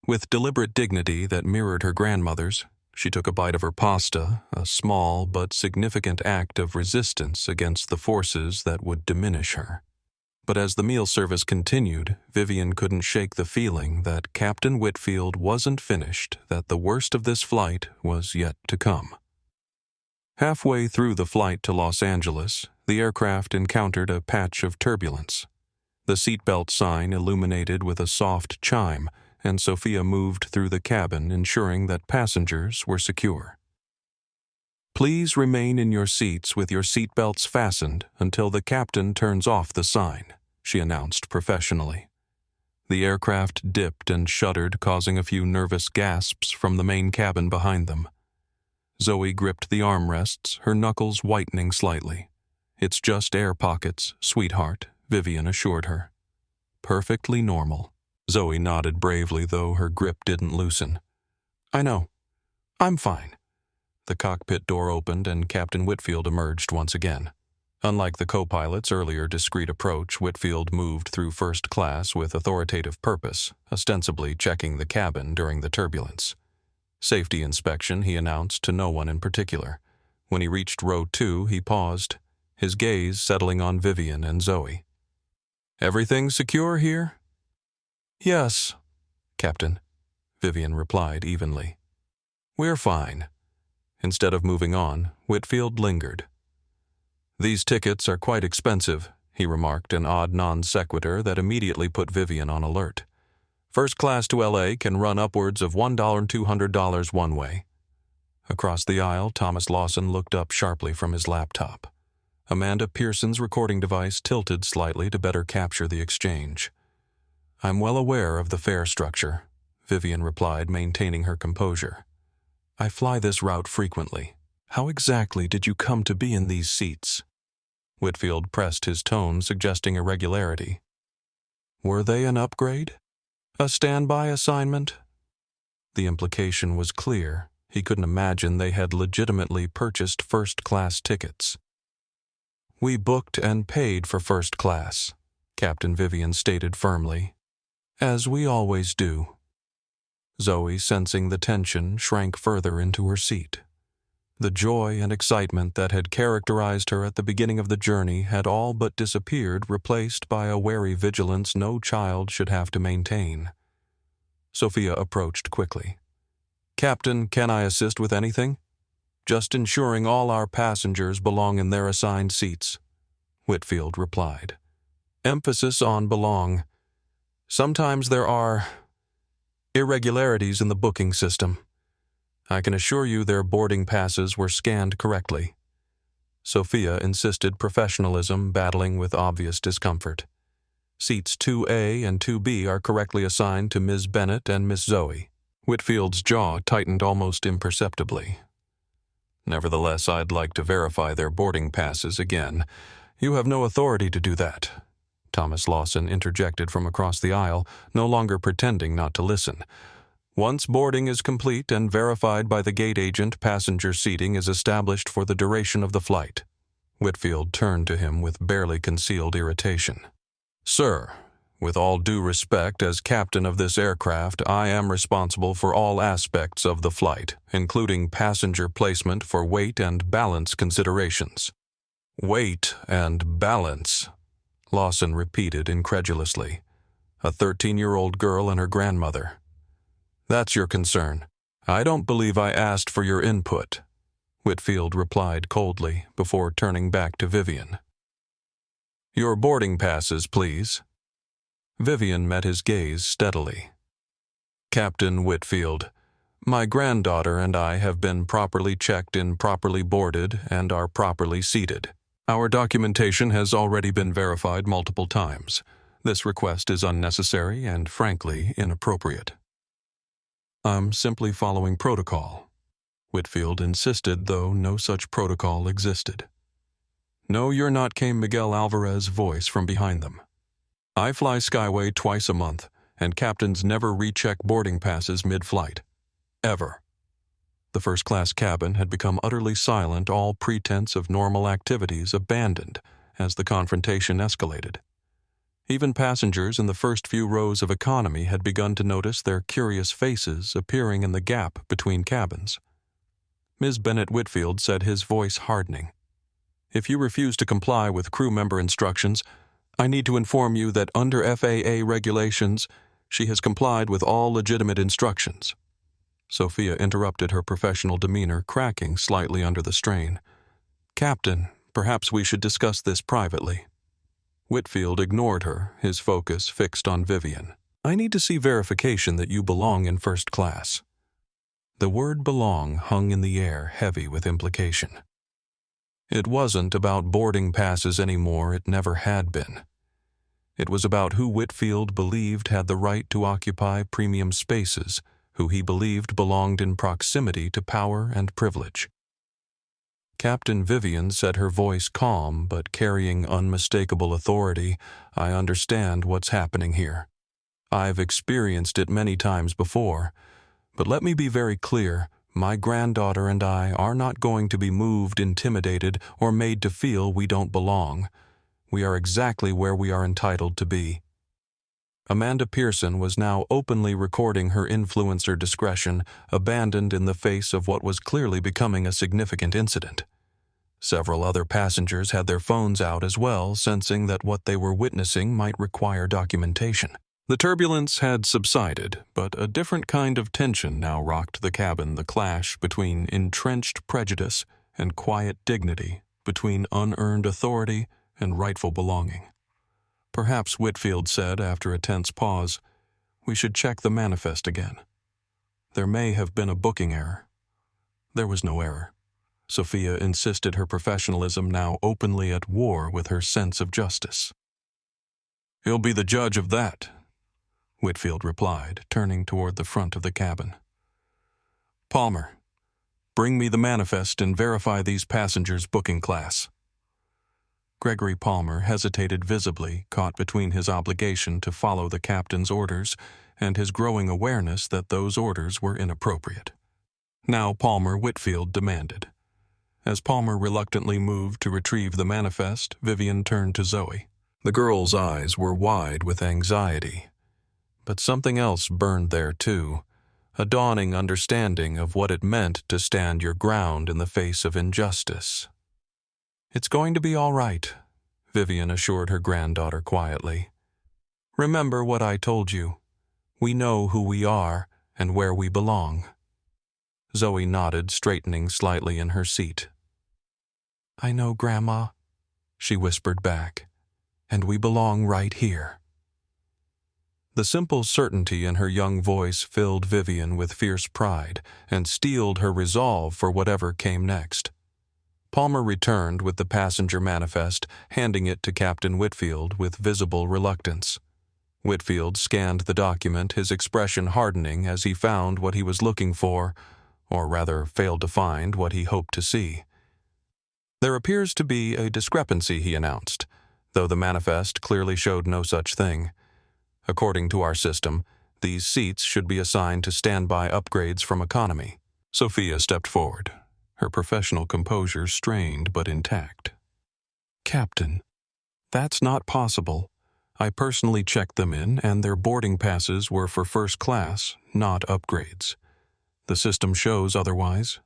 With deliberate dignity that mirrored her grandmother's, she took a bite of her pasta, a small but significant act of resistance against the forces that would diminish her. But as the meal service continued, Vivian couldn't shake the feeling that Captain Whitfield wasn't finished, that the worst of this flight was yet to come. Halfway through the flight to Los Angeles, the aircraft encountered a patch of turbulence. The seatbelt sign illuminated with a soft chime, and Sophia moved through the cabin, ensuring that passengers were secure. "Please remain in your seats with your seatbelts fastened until the captain turns off the sign," she announced professionally. The aircraft dipped and shuddered, causing a few nervous gasps from the main cabin behind them. Zoe gripped the armrests, her knuckles whitening slightly. "It's just air pockets, sweetheart," Vivian assured her. "Perfectly normal." Zoe nodded bravely, though her grip didn't loosen. "I know. I'm fine." The cockpit door opened and Captain Whitfield emerged once again. Unlike the co-pilot's earlier discreet approach, Whitfield moved through first class with authoritative purpose, ostensibly checking the cabin during the turbulence. "Safety inspection," he announced to no one in particular. When he reached row 2, he paused, his gaze settling on Vivian and Zoe. "Everything secure here?" "Yes, Captain," Vivian replied evenly. "We're fine." Instead of moving on, Whitfield lingered. "These tickets are quite expensive," he remarked, an odd non sequitur that immediately put Vivian on alert. "First class to L.A. can run upwards of $1,200 one way." Across the aisle, Thomas Lawson looked up sharply from his laptop. Amanda Pearson's recording device tilted slightly to better capture the exchange. "I'm well aware of the fare structure," Vivian replied, maintaining her composure. "I fly this route frequently. How exactly did you come to be in these seats?" Whitfield pressed his tone, suggesting irregularity. "Were they an upgrade? A standby assignment?" The implication was clear. He couldn't imagine they had legitimately purchased first-class tickets. "We booked and paid for first class," Captain Vivian stated firmly. "As we always do." Zoe, sensing the tension, shrank further into her seat. The joy and excitement that had characterized her at the beginning of the journey had all but disappeared, replaced by a wary vigilance no child should have to maintain. Sophia approached quickly. "Captain, can I assist with anything?" "Just ensuring all our passengers belong in their assigned seats," Whitfield replied. Emphasis on belong. "Sometimes there are irregularities in the booking system. I can assure you their boarding passes were scanned correctly." Sophia insisted professionalism, battling with obvious discomfort. "Seats 2A and 2B are correctly assigned to Ms. Bennett and Miss Zoe." Whitfield's jaw tightened almost imperceptibly. "Nevertheless, I'd like to verify their boarding passes again. You have no authority to do that, Thomas Lawson interjected from across the aisle, no longer pretending not to listen. Once boarding is complete and verified by the gate agent, passenger seating is established for the duration of the flight. Whitfield turned to him with barely concealed irritation. Sir, with all due respect, as captain of this aircraft, I am responsible for all aspects of the flight, including passenger placement for weight and balance considerations. Weight and balance, Lawson repeated incredulously. A 13-year-old girl and her grandmother. That's your concern. I don't believe I asked for your input, Whitfield replied coldly before turning back to Vivian. Your boarding passes, please. Vivian met his gaze steadily. Captain Whitfield, my granddaughter and I have been properly checked in, properly boarded, and are properly seated. Our documentation has already been verified multiple times. This request is unnecessary and, frankly, inappropriate. I'm simply following protocol, Whitfield insisted, though no such protocol existed. No, you're not, came Miguel Alvarez's voice from behind them. I fly Skyway twice a month, and captains never recheck boarding passes mid-flight. Ever. The first-class cabin had become utterly silent, all pretense of normal activities abandoned as the confrontation escalated. Even passengers in the first few rows of economy had begun to notice their curious faces appearing in the gap between cabins. Ms. Bennett Whitfield said, his voice hardening. If you refuse to comply with crew member instructions, I need to inform you that under FAA regulations, she has complied with all legitimate instructions. Sophia interrupted, her professional demeanor cracking slightly under the strain. Captain, perhaps we should discuss this privately. Whitfield ignored her, his focus fixed on Vivian. I need to see verification that you belong in first class. The word belong hung in the air, heavy with implication. It wasn't about boarding passes anymore, it never had been. It was about who Whitfield believed had the right to occupy premium spaces, who he believed belonged in proximity to power and privilege. Captain Vivian said, her voice calm but carrying unmistakable authority, I understand what's happening here. I've experienced it many times before, but let me be very clear, my granddaughter and I are not going to be moved, intimidated, or made to feel we don't belong. We are exactly where we are entitled to be. Amanda Pearson was now openly recording her influencer discretion, abandoned in the face of what was clearly becoming a significant incident. Several other passengers had their phones out as well, sensing that what they were witnessing might require documentation. The turbulence had subsided, but a different kind of tension now rocked the cabin, the clash between entrenched prejudice and quiet dignity, between unearned authority and rightful belonging. Perhaps, Whitfield said after a tense pause, we should check the manifest again. There may have been a booking error. There was no error. Sophia insisted, her professionalism now openly at war with her sense of justice. He'll be the judge of that, Whitfield replied, turning toward the front of the cabin. Palmer, bring me the manifest and verify these passengers' booking class. Gregory Palmer hesitated visibly, caught between his obligation to follow the captain's orders and his growing awareness that those orders were inappropriate. Now Palmer, Whitfield demanded. As Palmer reluctantly moved to retrieve the manifest, Vivian turned to Zoe. The girl's eyes were wide with anxiety. But something else burned there too, a dawning understanding of what it meant to stand your ground in the face of injustice. It's going to be all right, Vivian assured her granddaughter quietly. Remember what I told you. We know who we are and where we belong. Zoe nodded, straightening slightly in her seat. I know, Grandma, she whispered back, and we belong right here. The simple certainty in her young voice filled Vivian with fierce pride and steeled her resolve for whatever came next. Palmer returned with the passenger manifest, handing it to Captain Whitfield with visible reluctance. Whitfield scanned the document, his expression hardening as he found what he was looking for, or rather failed to find what he hoped to see. There appears to be a discrepancy, he announced, though the manifest clearly showed no such thing. According to our system, these seats should be assigned to standby upgrades from economy. Sophia stepped forward, her professional composure strained but intact. Captain, that's not possible. I personally checked them in, and their boarding passes were for first class, not upgrades. The system shows otherwise.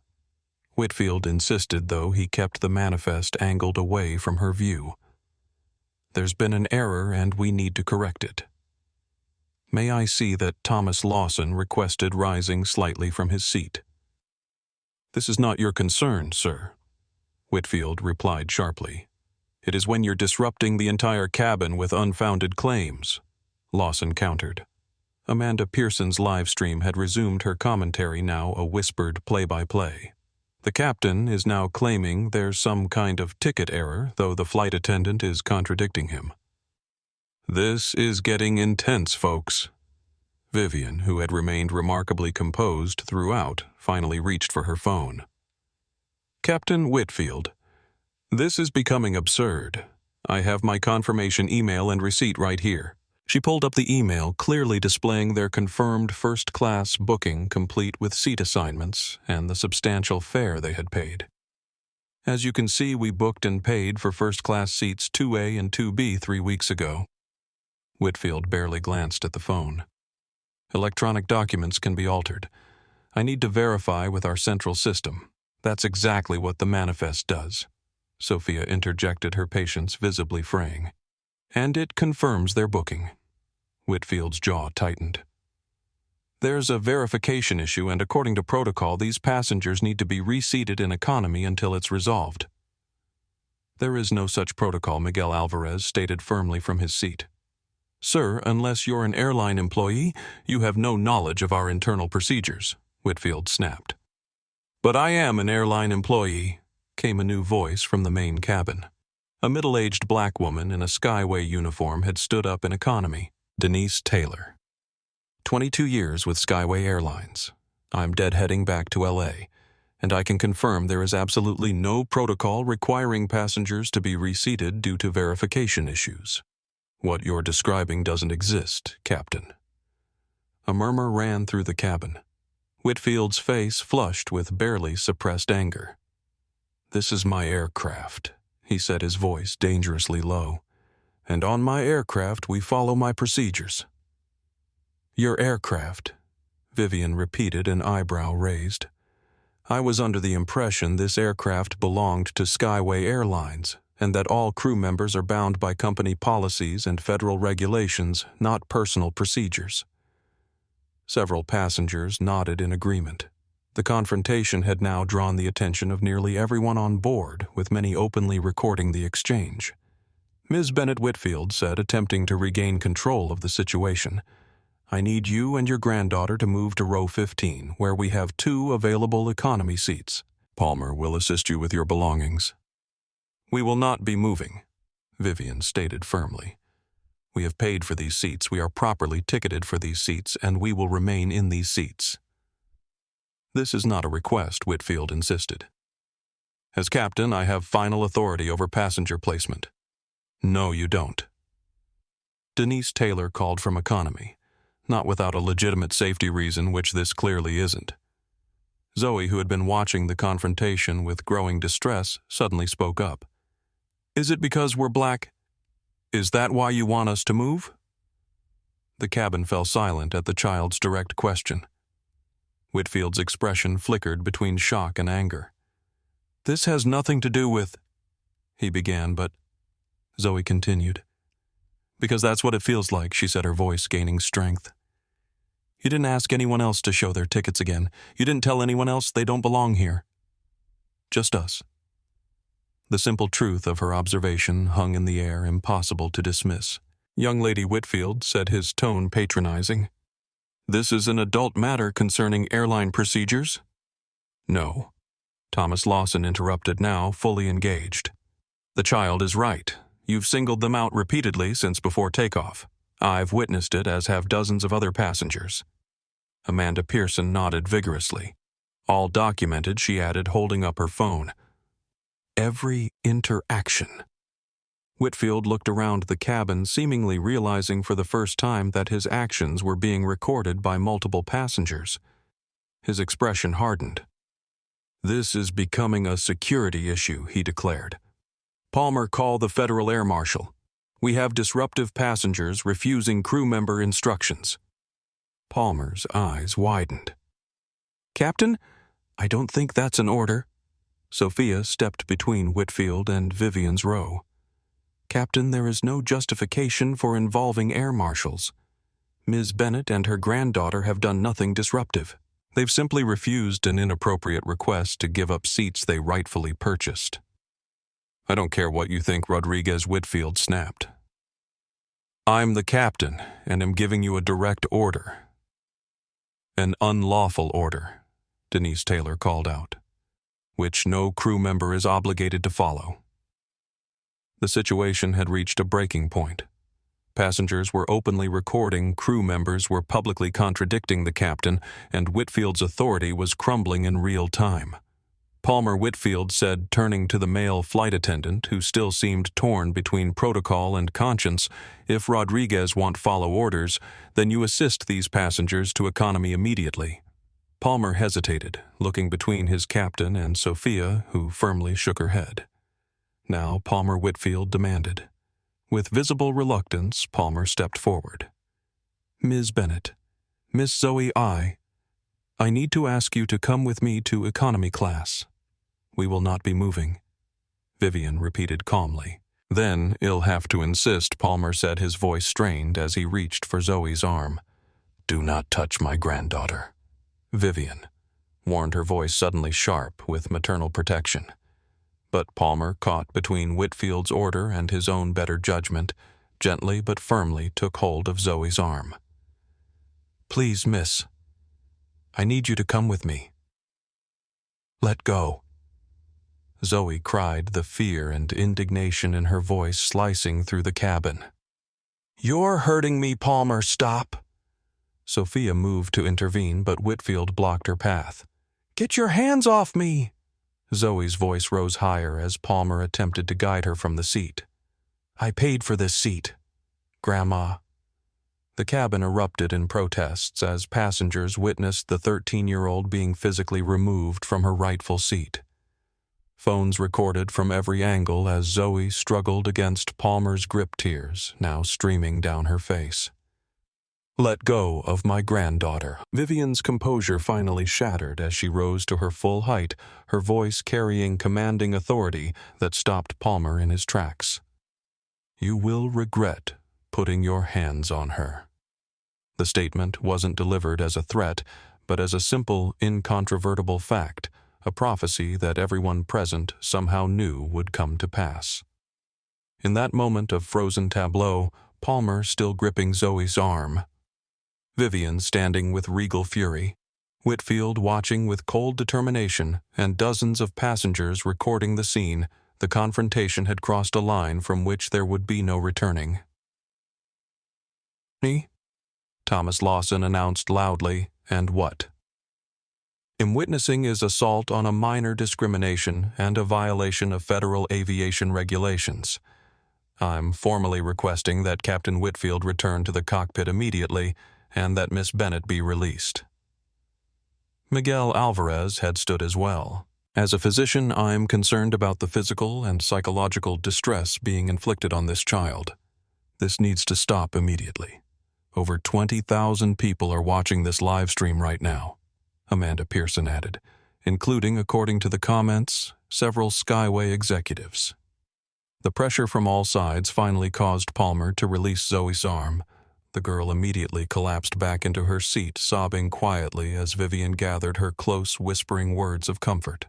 Whitfield insisted, though he kept the manifest angled away from her view. There's been an error, and we need to correct it. May I see that Thomas Lawson requested rising slightly from his seat? This is not your concern, sir, Whitfield replied sharply. It is when you're disrupting the entire cabin with unfounded claims, Lawson countered. Amanda Pearson's live stream had resumed her commentary, now a whispered play-by-play. The captain is now claiming there's some kind of ticket error, though the flight attendant is contradicting him. This is getting intense, folks. Vivian, who had remained remarkably composed throughout, finally reached for her phone. Captain Whitfield, this is becoming absurd. I have my confirmation email and receipt right here. She pulled up the email, clearly displaying their confirmed first-class booking complete with seat assignments and the substantial fare they had paid. As you can see, we booked and paid for first-class seats 2A and 2B 3 weeks ago. Whitfield barely glanced at the phone. Electronic documents can be altered. I need to verify with our central system. That's exactly what the manifest does. Sophia interjected, her patience visibly fraying. And it confirms their booking. Whitfield's jaw tightened. There's a verification issue, and according to protocol, these passengers need to be reseated in economy until it's resolved. There is no such protocol, Miguel Alvarez stated firmly from his seat. Sir, unless you're an airline employee, you have no knowledge of our internal procedures, Whitfield snapped. But I am an airline employee, came a new voice from the main cabin. A middle-aged black woman in a Skyway uniform had stood up in economy, Denise Taylor. 22 years with Skyway Airlines. I'm deadheading back to L.A., and I can confirm there is absolutely no protocol requiring passengers to be reseated due to verification issues. What you're describing doesn't exist, Captain. A murmur ran through the cabin. Whitfield's face flushed with barely suppressed anger. This is my aircraft, he said, his voice dangerously low. And on my aircraft we follow my procedures. Your aircraft, Vivian repeated, an eyebrow raised. I was under the impression this aircraft belonged to Skyway Airlines, and that all crew members are bound by company policies and federal regulations, not personal procedures. Several passengers nodded in agreement. The confrontation had now drawn the attention of nearly everyone on board, with many openly recording the exchange. Ms. Bennett Whitfield said, attempting to regain control of the situation, I need you and your granddaughter to move to row 15, where we have 2 available economy seats. Palmer will assist you with your belongings. We will not be moving, Vivian stated firmly. We have paid for these seats, we are properly ticketed for these seats, and we will remain in these seats. This is not a request, Whitfield insisted. As captain, I have final authority over passenger placement. No, you don't. Denise Taylor called from economy, not without a legitimate safety reason, which this clearly isn't. Zoe, who had been watching the confrontation with growing distress, suddenly spoke up. Is it because we're black? Is that why you want us to move? The cabin fell silent at the child's direct question. Whitfield's expression flickered between shock and anger. This has nothing to do with... he began, but... Zoe continued. Because that's what it feels like, she said, her voice gaining strength. You didn't ask anyone else to show their tickets again. You didn't tell anyone else they don't belong here. Just us. The simple truth of her observation hung in the air, impossible to dismiss. Young Lady Whitfield said, his tone patronizing. This is an adult matter concerning airline procedures? No. Thomas Lawson interrupted, now fully engaged. The child is right. You've singled them out repeatedly since before takeoff. I've witnessed it, as have dozens of other passengers. Amanda Pearson nodded vigorously. All documented, she added, holding up her phone. Every interaction. Whitfield looked around the cabin, seemingly realizing for the first time that his actions were being recorded by multiple passengers. His expression hardened. "This is becoming a security issue," he declared. "Palmer, call the Federal Air Marshal. We have disruptive passengers refusing crew member instructions." Palmer's eyes widened. "Captain, I don't think that's an order." Sophia stepped between Whitfield and Vivian's row. "Captain, there is no justification for involving air marshals. Ms. Bennett and her granddaughter have done nothing disruptive. They've simply refused an inappropriate request to give up seats they rightfully purchased." "I don't care what you think," Rodriguez Whitfield snapped. "I'm the captain, and am giving you a direct order." "An unlawful order," Denise Taylor called out, "which no crew member is obligated to follow." The situation had reached a breaking point. Passengers were openly recording, crew members were publicly contradicting the captain, and Whitfield's authority was crumbling in real time. Palmer Whitfield said, turning to the male flight attendant, who still seemed torn between protocol and conscience, "If Rodriguez won't follow orders, then you assist these passengers to economy immediately." Palmer hesitated, looking between his captain and Sophia, who firmly shook her head. Now Palmer Whitfield demanded. With visible reluctance, Palmer stepped forward. "Ms. Bennett, Miss Zoe, I need to ask you to come with me to economy class. We will not be moving," Vivian repeated calmly. "Then you'll have to insist," Palmer said, his voice strained as he reached for Zoe's arm. "Do not touch my granddaughter." "Vivian," warned, her voice suddenly sharp with maternal protection. But Palmer, caught between Whitfield's order and his own better judgment, gently but firmly took hold of Zoe's arm. "Please, miss, I need you to come with me." "Let go." Zoe cried, the fear and indignation in her voice slicing through the cabin. "You're hurting me, Palmer, stop." Sophia moved to intervene, but Whitfield blocked her path. "Get your hands off me!" Zoe's voice rose higher as Palmer attempted to guide her from the seat. "I paid for this seat, Grandma." The cabin erupted in protests as passengers witnessed the 13-year-old being physically removed from her rightful seat. Phones recorded from every angle as Zoe struggled against Palmer's grip, tears now streaming down her face. "Let go of my granddaughter." Vivian's composure finally shattered as she rose to her full height, her voice carrying commanding authority that stopped Palmer in his tracks. "You will regret putting your hands on her." The statement wasn't delivered as a threat, but as a simple, incontrovertible fact, a prophecy that everyone present somehow knew would come to pass. In that moment of frozen tableau, Palmer still gripping Zoe's arm, Vivian standing with regal fury, Whitfield watching with cold determination, and dozens of passengers recording the scene, the confrontation had crossed a line from which there would be no returning. Thomas Lawson announced loudly, and what? "In witnessing is assault on a minor discrimination and a violation of federal aviation regulations. I'm formally requesting that Captain Whitfield return to the cockpit immediately and that Miss Bennett be released." Miguel Alvarez had stood as well. "As a physician, I'm concerned about the physical and psychological distress being inflicted on this child. This needs to stop immediately. Over 20,000 people are watching this live stream right now," Amanda Pearson added, including, according to the comments, several Skyway executives. The pressure from all sides finally caused Palmer to release Zoe's arm. The girl immediately collapsed back into her seat, sobbing quietly as Vivian gathered her close, whispering words of comfort.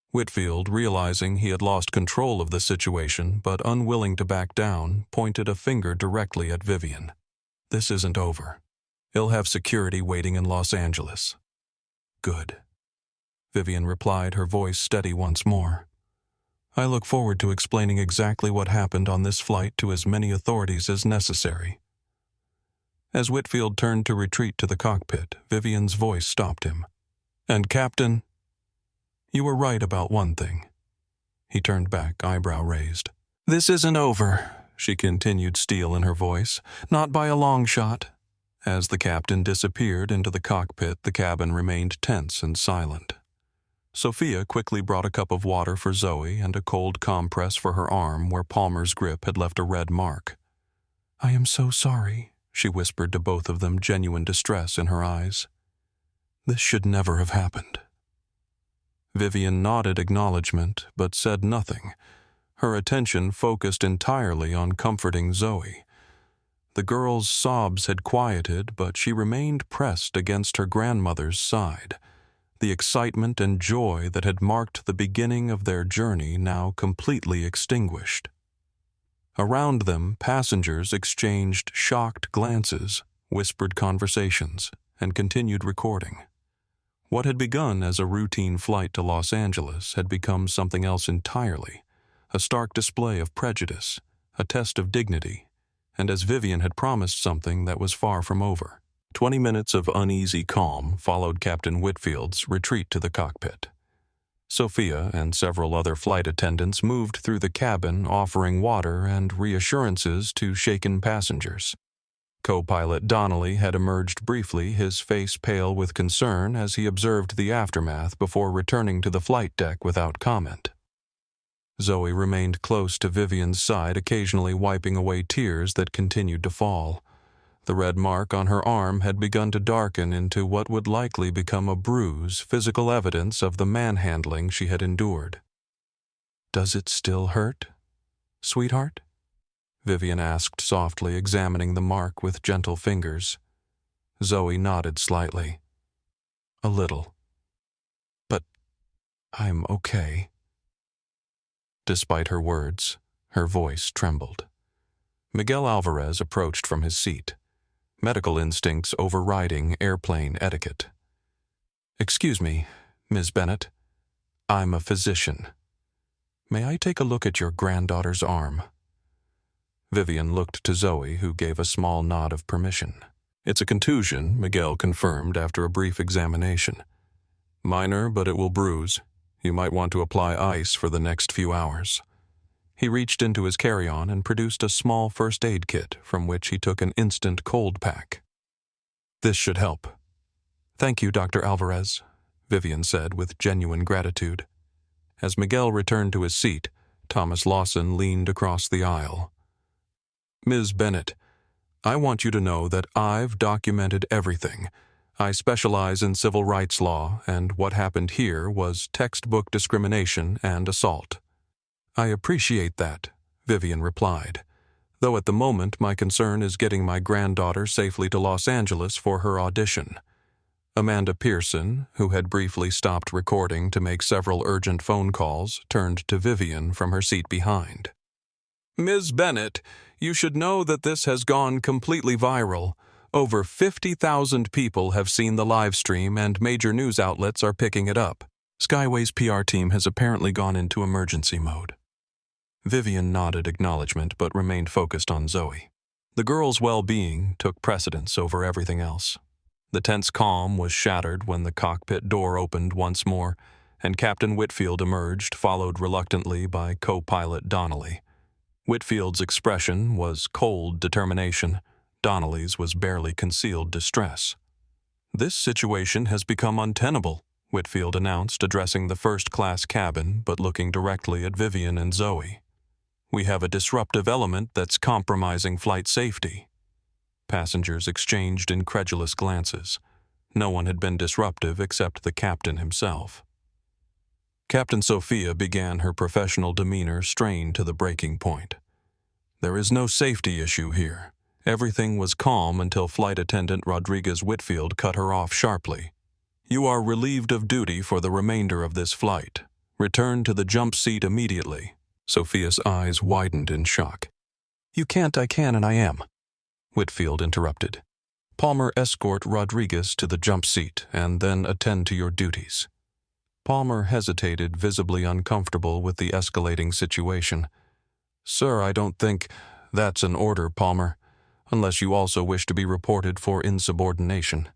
Whitfield, realizing he had lost control of the situation but unwilling to back down, pointed a finger directly at Vivian. "This isn't over. He'll have security waiting in Los Angeles." "Good," Vivian replied, her voice steady once more. "I look forward to explaining exactly what happened on this flight to as many authorities as necessary." As Whitfield turned to retreat to the cockpit, Vivian's voice stopped him. "And Captain, you were right about one thing. He turned back, eyebrow raised. "This isn't over," she continued, steel in her voice. "Not by a long shot." As the captain disappeared into the cockpit, the cabin remained tense and silent. Sophia quickly brought a cup of water for Zoe and a cold compress for her arm where Palmer's grip had left a red mark. "I am so sorry," she whispered to both of them, genuine distress in her eyes. "This should never have happened." Vivian nodded acknowledgement, but said nothing. Her attention focused entirely on comforting Zoe. The girl's sobs had quieted, but she remained pressed against her grandmother's side. The excitement and joy that had marked the beginning of their journey now completely extinguished. Around them, passengers exchanged shocked glances, whispered conversations, and continued recording. What had begun as a routine flight to Los Angeles had become something else entirely, a stark display of prejudice, a test of dignity, and as Vivian had promised, something that was far from over. 20 minutes of uneasy calm followed Captain Whitfield's retreat to the cockpit. Sophia and several other flight attendants moved through the cabin, offering water and reassurances to shaken passengers. Co-pilot Donnelly had emerged briefly, his face pale with concern as he observed the aftermath before returning to the flight deck without comment. Zoe remained close to Vivian's side, occasionally wiping away tears that continued to fall. The red mark on her arm had begun to darken into what would likely become a bruise, physical evidence of the manhandling she had endured. "Does it still hurt, sweetheart?" Vivian asked softly, examining the mark with gentle fingers. Zoe nodded slightly. "A little. But I'm okay." Despite her words, her voice trembled. Miguel Alvarez approached from his seat, medical instincts overriding airplane etiquette. "Excuse me, Ms. Bennett. I'm a physician. May I take a look at your granddaughter's arm?" Vivian looked to Zoe, who gave a small nod of permission. "It's a contusion," Miguel confirmed after a brief examination. "Minor, but it will bruise. You might want to apply ice for the next few hours." He reached into his carry-on and produced a small first aid kit from which he took an instant cold pack. "This should help." "Thank you, Dr. Alvarez," Vivian said with genuine gratitude. As Miguel returned to his seat, Thomas Lawson leaned across the aisle. "Ms. Bennett, I want you to know that I've documented everything. I specialize in civil rights law, and what happened here was textbook discrimination and assault." "I appreciate that," Vivian replied, "though at the moment my concern is getting my granddaughter safely to Los Angeles for her audition." Amanda Pearson, who had briefly stopped recording to make several urgent phone calls, turned to Vivian from her seat behind. "Ms. Bennett, you should know that this has gone completely viral. Over 50,000 people have seen the live stream and major news outlets are picking it up. Skyway's PR team has apparently gone into emergency mode." Vivian nodded acknowledgement but remained focused on Zoe. The girl's well-being took precedence over everything else. The tense calm was shattered when the cockpit door opened once more, and Captain Whitfield emerged, followed reluctantly by co-pilot Donnelly. Whitfield's expression was cold determination. Donnelly's was barely concealed distress. "This situation has become untenable," Whitfield announced, addressing the first-class cabin but looking directly at Vivian and Zoe. "We have a disruptive element that's compromising flight safety." Passengers exchanged incredulous glances. No one had been disruptive except the captain himself. Captain Sophia began, her professional demeanor strained to the breaking point. "There is no safety issue here. Everything was calm until Flight Attendant Rodriguez Whitfield cut her off sharply. You are relieved of duty for the remainder of this flight. Return to the jump seat immediately." Sophia's eyes widened in shock. "You can't, I can, and I am," Whitfield interrupted. "Palmer, escort Rodriguez to the jump seat and then attend to your duties." Palmer hesitated, visibly uncomfortable with the escalating situation. "Sir, I don't think that's an order, Palmer, unless you also wish to be reported for insubordination."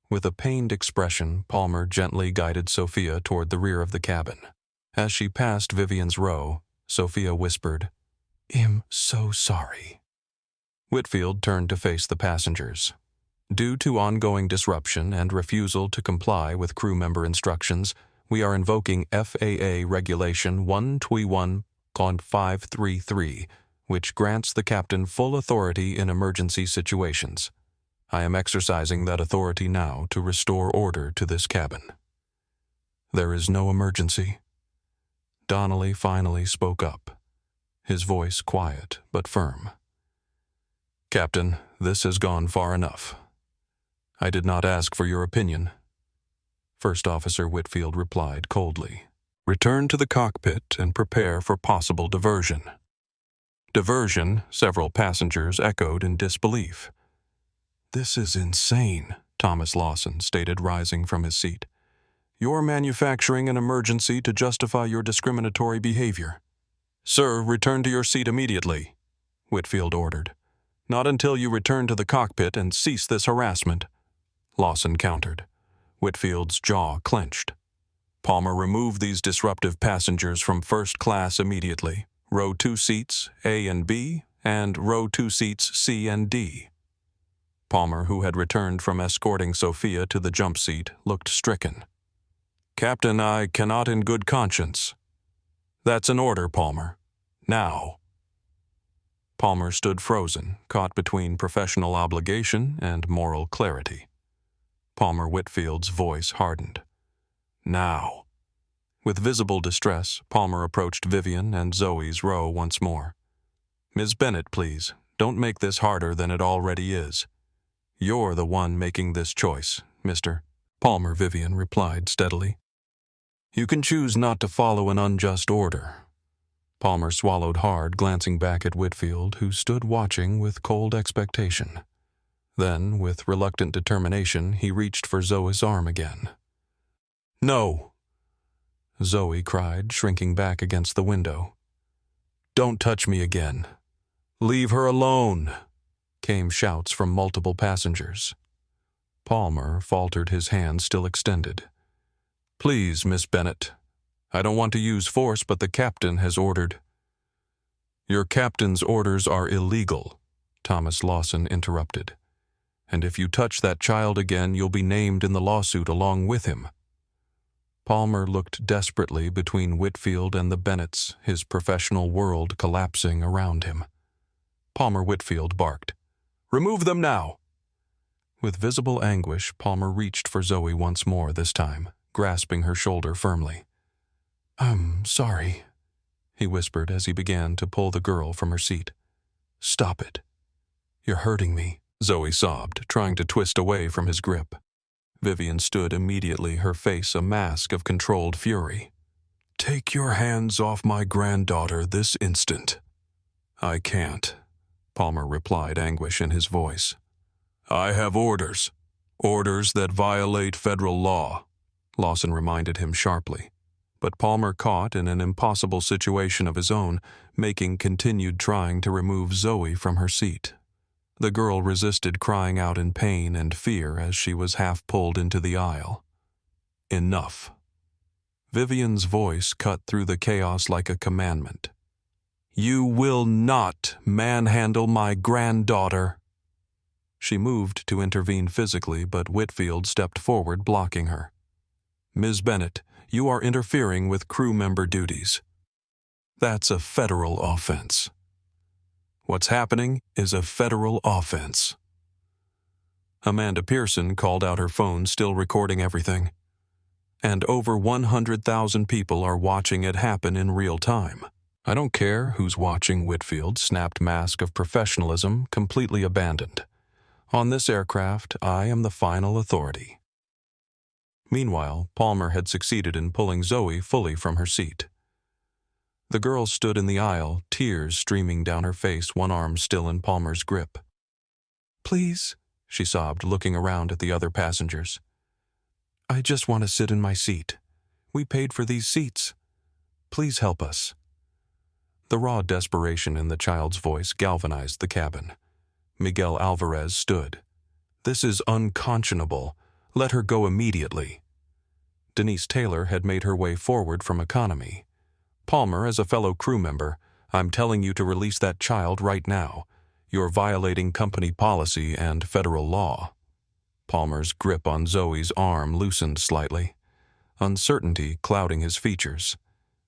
With a pained expression, Palmer gently guided Sophia toward the rear of the cabin. As she passed Vivian's row, Sophia whispered, "I'm so sorry." Whitfield turned to face the passengers. Due to ongoing disruption and refusal to comply with crew member instructions, we are invoking FAA Regulation 121.533, which grants the captain full authority in emergency situations. I am exercising that authority now to restore order to this cabin. There is no emergency. Donnelly finally spoke up, his voice quiet but firm. Captain, this has gone far enough. I did not ask for your opinion. First Officer Whitfield replied coldly. Return to the cockpit and prepare for possible diversion. Diversion, several passengers echoed in disbelief. This is insane, Thomas Lawson stated, rising from his seat. You're manufacturing an emergency to justify your discriminatory behavior. Sir, return to your seat immediately, Whitfield ordered. Not until you return to the cockpit and cease this harassment, Lawson countered. Whitfield's jaw clenched. Palmer, remove these disruptive passengers from first class immediately. Row 2 seats, A and B, and row 2 seats, C and D. Palmer, who had returned from escorting Sophia to the jump seat, looked stricken. Captain, I cannot in good conscience. That's an order, Palmer. Now. Palmer stood frozen, caught between professional obligation and moral clarity. Palmer Whitfield's voice hardened. Now. With visible distress, Palmer approached Vivian and Zoe's row once more. Ms. Bennett, please, don't make this harder than it already is. You're the one making this choice, Mr. Palmer, Vivian replied steadily. You can choose not to follow an unjust order. Palmer swallowed hard, glancing back at Whitfield, who stood watching with cold expectation. Then, with reluctant determination, he reached for Zoe's arm again. No! Zoe cried, shrinking back against the window. Don't touch me again. Leave her alone, came shouts from multiple passengers. Palmer faltered, his hand still extended. Please, Miss Bennett. I don't want to use force, but the captain has ordered. Your captain's orders are illegal, Thomas Lawson interrupted. And if you touch that child again, you'll be named in the lawsuit along with him. Palmer looked desperately between Whitfield and the Bennetts, his professional world collapsing around him. Palmer Whitfield barked, Remove them now! With visible anguish, Palmer reached for Zoe once more this time, grasping her shoulder firmly. I'm sorry, he whispered as he began to pull the girl from her seat. Stop it. You're hurting me, Zoe sobbed, trying to twist away from his grip. Vivian stood immediately, her face a mask of controlled fury. Take your hands off my granddaughter this instant. I can't, Palmer replied, anguish in his voice. I have orders. Orders that violate federal law, Lawson reminded him sharply. But Palmer, caught in an impossible situation of his own, continued trying to remove Zoe from her seat. The girl resisted, crying out in pain and fear as she was half pulled into the aisle. Enough. Vivian's voice cut through the chaos like a commandment. You will not manhandle my granddaughter. She moved to intervene physically, but Whitfield stepped forward, blocking her. Ms. Bennett, you are interfering with crew member duties. That's a federal offense. What's happening is a federal offense. Amanda Pearson called out her phone, still recording everything. And over 100,000 people are watching it happen in real time. I don't care who's watching, Whitfield's snapped mask of professionalism completely abandoned. On this aircraft, I am the final authority. Meanwhile, Palmer had succeeded in pulling Zoe fully from her seat. The girl stood in the aisle, tears streaming down her face, one arm still in Palmer's grip. Please, she sobbed, looking around at the other passengers. I just want to sit in my seat. We paid for these seats. Please help us. The raw desperation in the child's voice galvanized the cabin. Miguel Alvarez stood. This is unconscionable. Let her go immediately. Denise Taylor had made her way forward from economy. "Palmer, as a fellow crew member, I'm telling you to release that child right now. You're violating company policy and federal law." Palmer's grip on Zoe's arm loosened slightly, uncertainty clouding his features.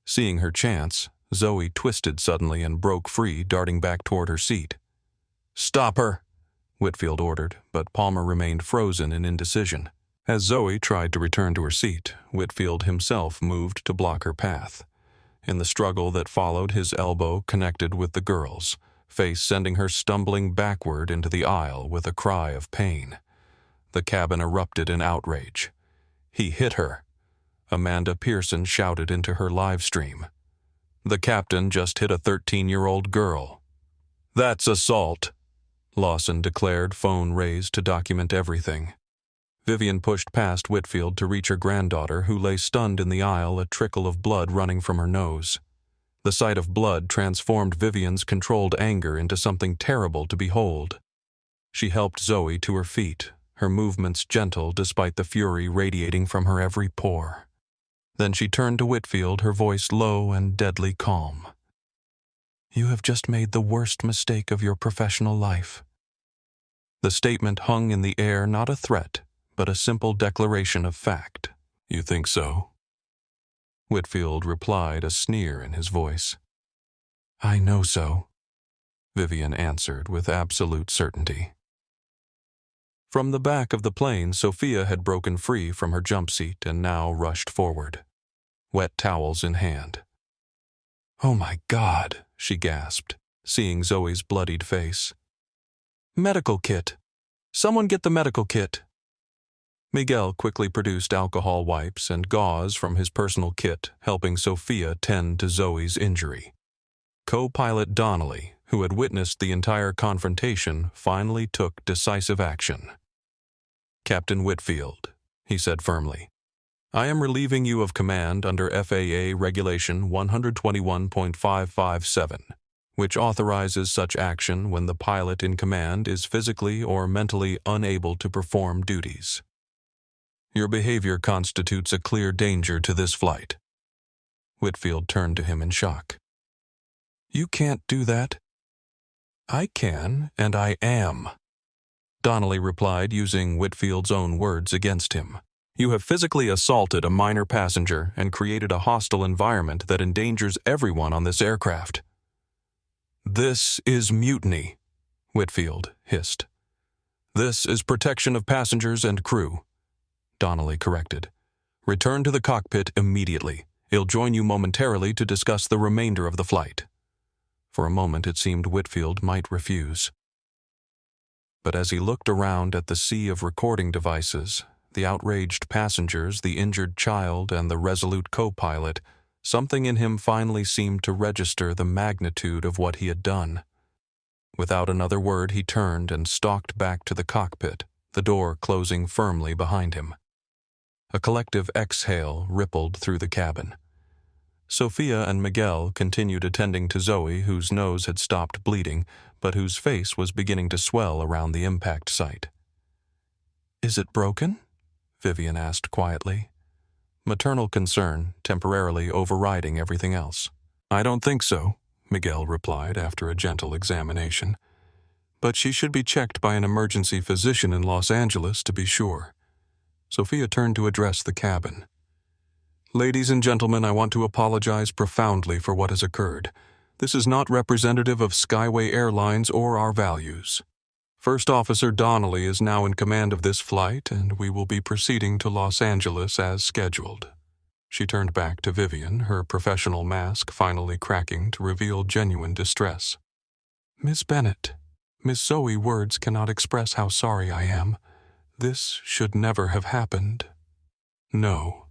Seeing her chance, Zoe twisted suddenly and broke free, darting back toward her seat. "Stop her," Whitfield ordered, but Palmer remained frozen in indecision. As Zoe tried to return to her seat, Whitfield himself moved to block her path. In the struggle that followed, his elbow connected with the girl's, face sending her stumbling backward into the aisle with a cry of pain. The cabin erupted in outrage. "He hit her," Amanda Pearson shouted into her live stream. "The captain just hit a 13-year-old girl." "That's assault," Lawson declared, phone raised to document everything. Vivian pushed past Whitfield to reach her granddaughter, who lay stunned in the aisle, a trickle of blood running from her nose. The sight of blood transformed Vivian's controlled anger into something terrible to behold. She helped Zoe to her feet, her movements gentle despite the fury radiating from her every pore. Then she turned to Whitfield, her voice low and deadly calm. "You have just made the worst mistake of your professional life." The statement hung in the air, not a threat, but a simple declaration of fact. "You think so?" Whitfield replied, a sneer in his voice. "I know so," Vivian answered with absolute certainty. From the back of the plane, Sophia had broken free from her jump seat and now rushed forward, wet towels in hand. "Oh my God," she gasped, seeing Zoe's bloodied face. "Medical kit! Someone get the medical kit!" Miguel quickly produced alcohol wipes and gauze from his personal kit, helping Sophia tend to Zoe's injury. Co-pilot Donnelly, who had witnessed the entire confrontation, finally took decisive action. "Captain Whitfield," he said firmly, "I am relieving you of command under FAA Regulation 121.557, which authorizes such action when the pilot in command is physically or mentally unable to perform duties. Your behavior constitutes a clear danger to this flight." Whitfield turned to him in shock. "You can't do that." "I can, and I am," Donnelly replied, using Whitfield's own words against him. "You have physically assaulted a minor passenger and created a hostile environment that endangers everyone on this aircraft." "This is mutiny," Whitfield hissed. "This is protection of passengers and crew," Donnelly corrected. "Return to the cockpit immediately. He'll join you momentarily to discuss the remainder of the flight." For a moment it seemed Whitfield might refuse. But as he looked around at the sea of recording devices, the outraged passengers, the injured child, and the resolute co-pilot, something in him finally seemed to register the magnitude of what he had done. Without another word, he turned and stalked back to the cockpit, the door closing firmly behind him. A collective exhale rippled through the cabin. Sophia and Miguel continued attending to Zoe, whose nose had stopped bleeding, but whose face was beginning to swell around the impact site. "Is it broken?" Vivian asked quietly, maternal concern temporarily overriding everything else. "I don't think so," Miguel replied after a gentle examination. "But she should be checked by an emergency physician in Los Angeles to be sure." Sophia turned to address the cabin. "Ladies and gentlemen, I want to apologize profoundly for what has occurred. This is not representative of Skyway Airlines or our values. First Officer Donnelly is now in command of this flight, and we will be proceeding to Los Angeles as scheduled." She turned back to Vivian, her professional mask finally cracking to reveal genuine distress. "Miss Bennett, Miss Zoe, words cannot express how sorry I am. This should never have happened." "No,"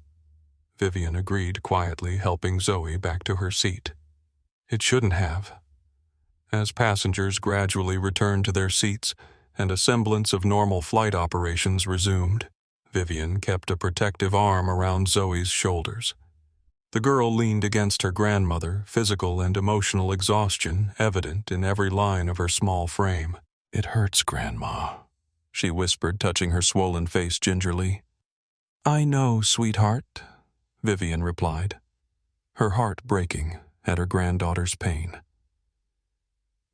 Vivian agreed quietly, helping Zoe back to her seat. "It shouldn't have." As passengers gradually returned to their seats and a semblance of normal flight operations resumed, Vivian kept a protective arm around Zoe's shoulders. The girl leaned against her grandmother, physical and emotional exhaustion evident in every line of her small frame. "It hurts, Grandma," she whispered, touching her swollen face gingerly. "I know, sweetheart," Vivian replied, her heart breaking at her granddaughter's pain.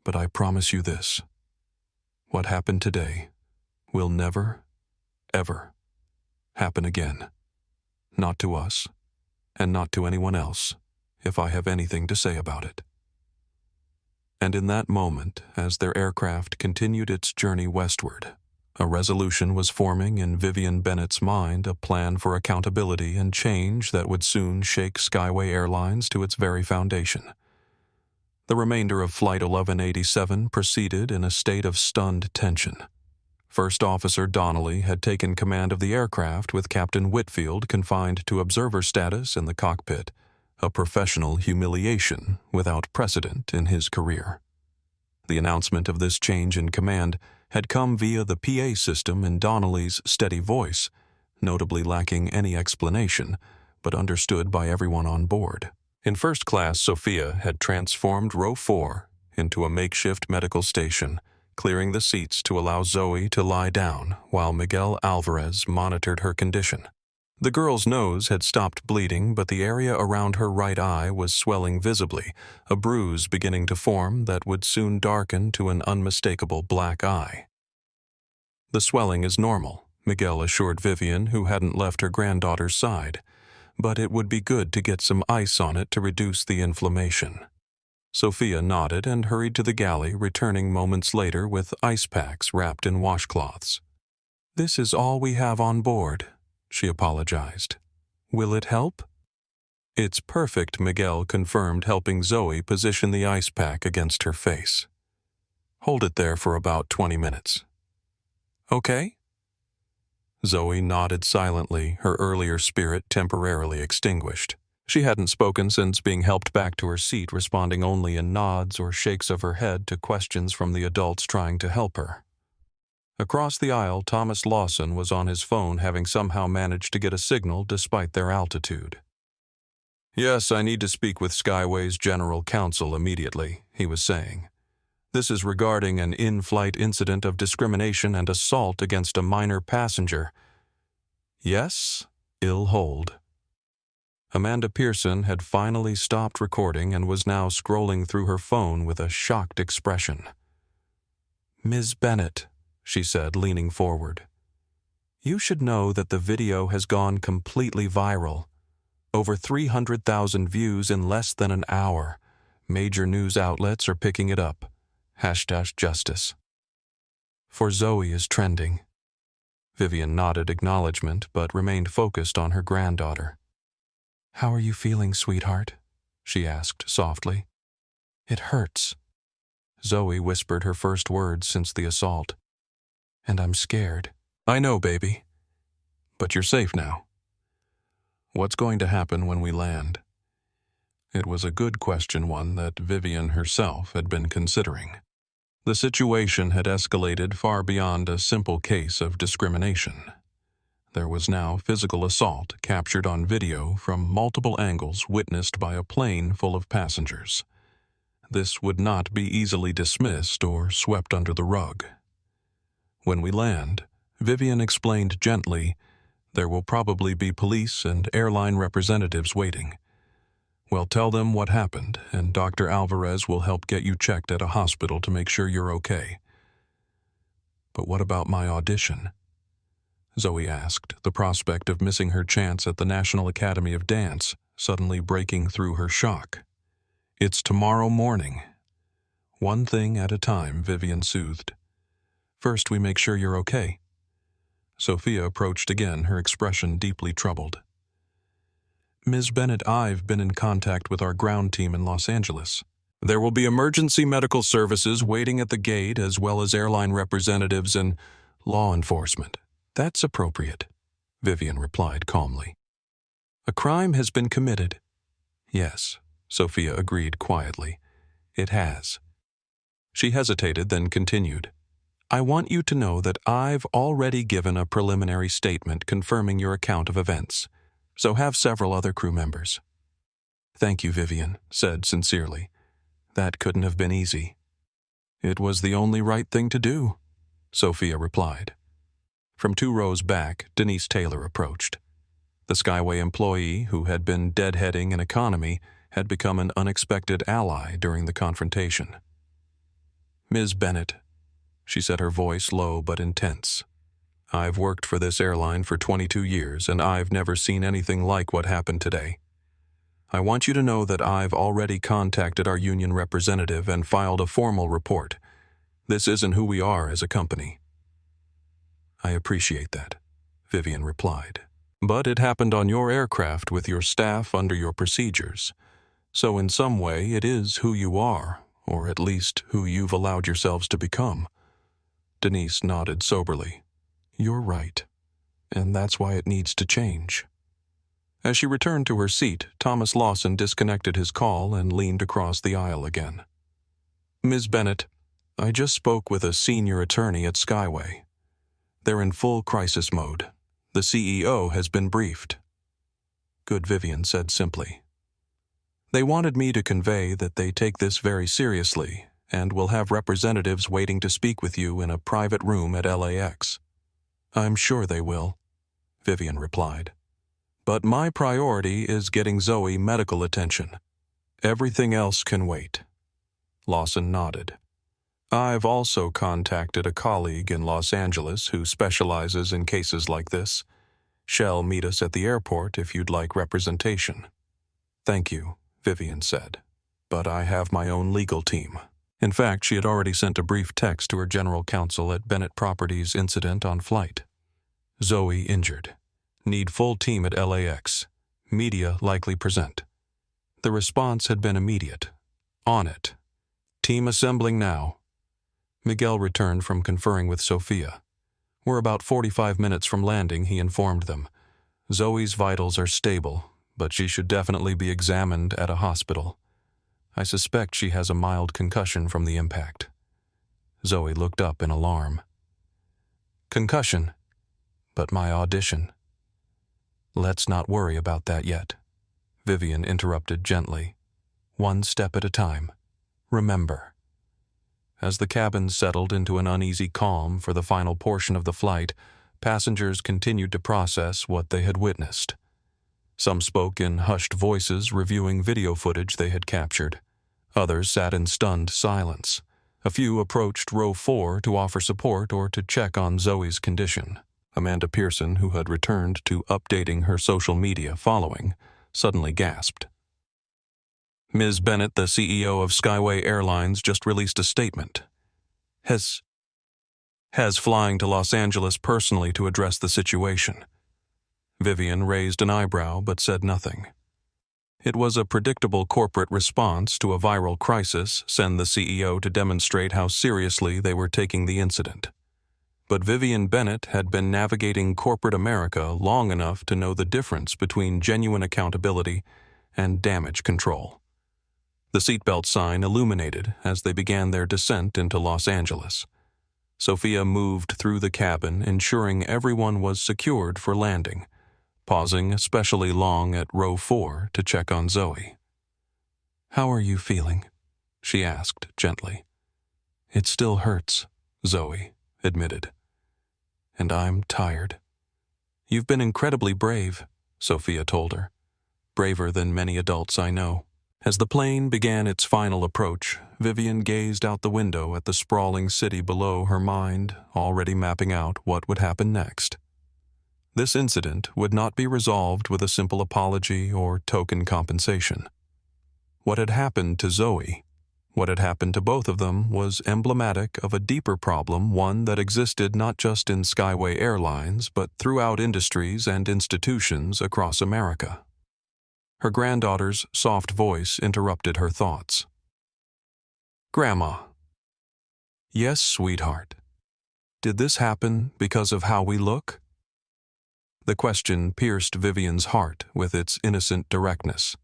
"But I promise you this. What happened today will never, ever happen again. Not to us, and not to anyone else, if I have anything to say about it." And in that moment, as their aircraft continued its journey westward, a resolution was forming in Vivian Bennett's mind, a plan for accountability and change that would soon shake Skyway Airlines to its very foundation. The remainder of Flight 1187 proceeded in a state of stunned tension. First Officer Donnelly had taken command of the aircraft with Captain Whitfield confined to observer status in the cockpit, a professional humiliation without precedent in his career. The announcement of this change in command had come via the PA system in Donnelly's steady voice, notably lacking any explanation, but understood by everyone on board. In first class, Sophia had transformed row 4 into a makeshift medical station, clearing the seats to allow Zoe to lie down while Miguel Alvarez monitored her condition. The girl's nose had stopped bleeding, but the area around her right eye was swelling visibly, a bruise beginning to form that would soon darken to an unmistakable black eye. "The swelling is normal," Miguel assured Vivian, who hadn't left her granddaughter's side, "but it would be good to get some ice on it to reduce the inflammation." Sophia nodded and hurried to the galley, returning moments later with ice packs wrapped in washcloths. "This is all we have on board," she apologized. "Will it help?" "It's perfect," Miguel confirmed, helping Zoe position the ice pack against her face. "Hold it there for about 20 minutes. Okay?" Zoe nodded silently, her earlier spirit temporarily extinguished. She hadn't spoken since being helped back to her seat, responding only in nods or shakes of her head to questions from the adults trying to help her. Across the aisle, Thomas Lawson was on his phone, having somehow managed to get a signal despite their altitude. "Yes, I need to speak with Skyway's general counsel immediately," he was saying. "This is regarding an in-flight incident of discrimination and assault against a minor passenger." "Yes, ill hold." Amanda Pearson had finally stopped recording and was now scrolling through her phone with a shocked expression. "Ms. Bennett," she said, leaning forward, "you should know that the video has gone completely viral. Over 300,000 views in less than an hour. Major news outlets are picking it up. #justice. For Zoe is trending." Vivian nodded acknowledgement but remained focused on her granddaughter. "How are you feeling, sweetheart?" she asked softly. "It hurts." Zoe whispered her first words since the assault. "And I'm scared." "I know, baby. But you're safe now. What's going to happen when we land?" It was a good question, one that Vivian herself had been considering. The situation had escalated far beyond a simple case of discrimination. There was now physical assault captured on video from multiple angles witnessed by a plane full of passengers. This would not be easily dismissed or swept under the rug. "When we land," Vivian explained gently, "there will probably be police and airline representatives waiting. Well, tell them what happened, and Dr. Alvarez will help get you checked at a hospital to make sure you're okay." "But what about my audition?" Zoe asked, the prospect of missing her chance at the National Academy of Dance suddenly breaking through her shock. "It's tomorrow morning." "One thing at a time," Vivian soothed. "First, we make sure you're okay." Sophia approached again, her expression deeply troubled. "Ms. Bennett, I've been in contact with our ground team in Los Angeles. There will be emergency medical services waiting at the gate, as well as airline representatives and law enforcement." "That's appropriate," Vivian replied calmly. "A crime has been committed." "Yes," Sophia agreed quietly. "It has." She hesitated, then continued. "I want you to know that I've already given a preliminary statement confirming your account of events, so have several other crew members." "Thank you," Vivian said sincerely. "That couldn't have been easy." "It was the only right thing to do," Sophia replied. From 2 rows back, Denise Taylor approached. The Skyway employee, who had been deadheading an economy, had become an unexpected ally during the confrontation. "Ms. Bennett," she said, her voice low but intense. "I've worked for this airline for 22 years, and I've never seen anything like what happened today. I want you to know that I've already contacted our union representative and filed a formal report. This isn't who we are as a company." "I appreciate that," Vivian replied. "But it happened on your aircraft with your staff under your procedures. So in some way it is who you are, or at least who you've allowed yourselves to become." Denise nodded soberly. "You're right, and that's why it needs to change." As she returned to her seat, Thomas Lawson disconnected his call and leaned across the aisle again. "Ms. Bennett, I just spoke with a senior attorney at Skyway. They're in full crisis mode. The CEO has been briefed." "Good," Vivian said simply. "They wanted me to convey that they take this very seriously and will have representatives waiting to speak with you in a private room at LAX. "I'm sure they will," Vivian replied. "But my priority is getting Zoe medical attention. Everything else can wait." Lawson nodded. "I've also contacted a colleague in Los Angeles who specializes in cases like this. She'll meet us at the airport if you'd like representation." "Thank you," Vivian said, "but I have my own legal team." In fact, she had already sent a brief text to her general counsel at Bennett Properties incident on flight. "Zoe injured. Need full team at LAX. Media likely present." The response had been immediate. "On it. Team assembling now." Miguel returned from conferring with Sophia. "We're about 45 minutes from landing," he informed them. "Zoe's vitals are stable, but she should definitely be examined at a hospital. I suspect she has a mild concussion from the impact." Zoe looked up in alarm. "Concussion? But my audition." "Let's not worry about that yet," Vivian interrupted gently. "One step at a time. Remember." As the cabin settled into an uneasy calm for the final portion of the flight, passengers continued to process what they had witnessed. Some spoke in hushed voices, reviewing video footage they had captured. Others sat in stunned silence. A few approached row 4 to offer support or to check on Zoe's condition. Amanda Pearson, who had returned to updating her social media following, suddenly gasped. "Ms. Bennett, the CEO of Skyway Airlines, just released a statement. Has flying to Los Angeles personally to address the situation." Vivian raised an eyebrow but said nothing. It was a predictable corporate response to a viral crisis, send the CEO to demonstrate how seriously they were taking the incident. But Vivian Bennett had been navigating corporate America long enough to know the difference between genuine accountability and damage control. The seatbelt sign illuminated as they began their descent into Los Angeles. Sophia moved through the cabin, ensuring everyone was secured for landing, pausing especially long at row 4 to check on Zoe. "How are you feeling?" she asked gently. "It still hurts," Zoe admitted. "And I'm tired." "You've been incredibly brave," Sophia told her. "Braver than many adults I know." As the plane began its final approach, Vivian gazed out the window at the sprawling city below, her mind already mapping out what would happen next. This incident would not be resolved with a simple apology or token compensation. What had happened to Zoe, what had happened to both of them, was emblematic of a deeper problem, one that existed not just in Skyway Airlines, but throughout industries and institutions across America. Her granddaughter's soft voice interrupted her thoughts. "Grandma." "Yes, sweetheart. Did this happen because of how we look?" The question pierced Vivian's heart with its innocent directness.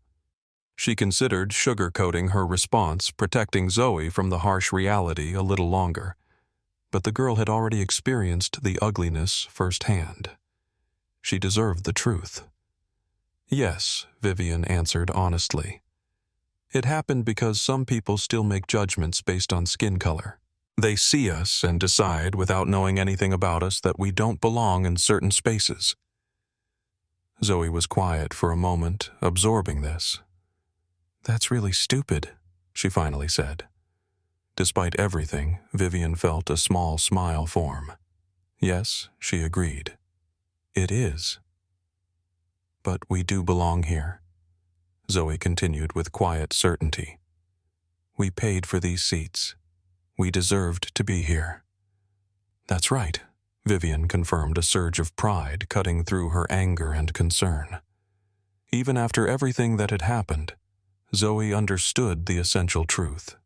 She considered sugarcoating her response, protecting Zoe from the harsh reality a little longer. But the girl had already experienced the ugliness firsthand. She deserved the truth. "Yes," Vivian answered honestly. "It happened because some people still make judgments based on skin color. They see us and decide, without knowing anything about us, that we don't belong in certain spaces." Zoe was quiet for a moment, absorbing this. "That's really stupid," she finally said. Despite everything, Vivian felt a small smile form. "Yes," she agreed. "It is. But we do belong here," Zoe continued with quiet certainty. "We paid for these seats. We deserved to be here." "That's right," Vivian confirmed, a surge of pride cutting through her anger and concern. Even after everything that had happened, Zoe understood the essential truth.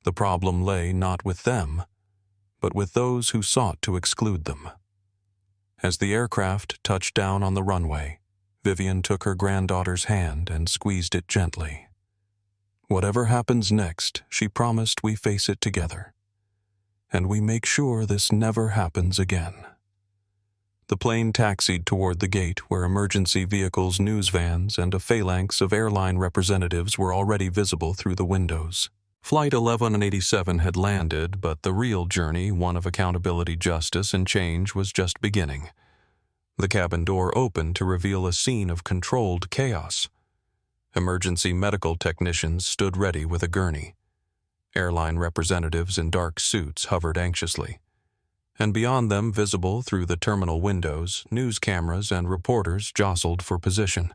The problem lay not with them, but with those who sought to exclude them. As the aircraft touched down on the runway, Vivian took her granddaughter's hand and squeezed it gently. "Whatever happens next," she promised, "we face it together. And we make sure this never happens again." The plane taxied toward the gate where emergency vehicles, news vans, and a phalanx of airline representatives were already visible through the windows. Flight 1187 had landed, but the real journey, one of accountability, justice, and change, was just beginning. The cabin door opened to reveal a scene of controlled chaos. Emergency medical technicians stood ready with a gurney. Airline representatives in dark suits hovered anxiously. And beyond them, visible through the terminal windows, news cameras and reporters jostled for position.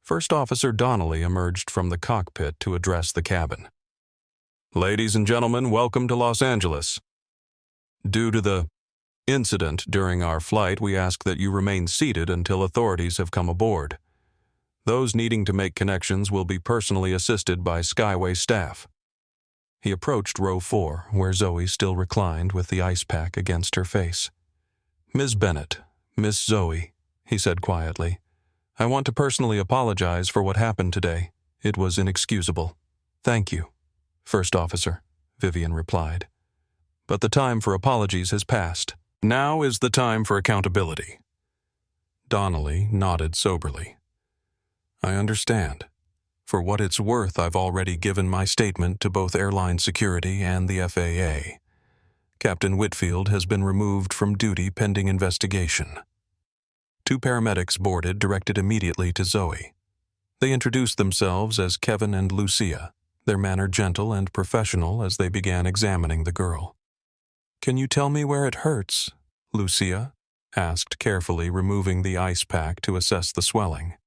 First Officer Donnelly emerged from the cockpit to address the cabin. "Ladies and gentlemen, welcome to Los Angeles. Due to the incident during our flight, we ask that you remain seated until authorities have come aboard. Those needing to make connections will be personally assisted by Skyway staff." He approached row 4, where Zoe still reclined with the ice pack against her face. "Ms. Bennett, Miss Zoe," he said quietly, "I want to personally apologize for what happened today. It was inexcusable." "Thank you, First Officer," Vivian replied. "But the time for apologies has passed. Now is the time for accountability." Donnelly nodded soberly. "I understand. For what it's worth, I've already given my statement to both airline security and the FAA. Captain Whitfield has been removed from duty pending investigation." 2 paramedics boarded, directed immediately to Zoe. They introduced themselves as Kevin and Lucia, their manner gentle and professional as they began examining the girl. "Can you tell me where it hurts?" Lucia asked, carefully removing the ice pack to assess the swelling.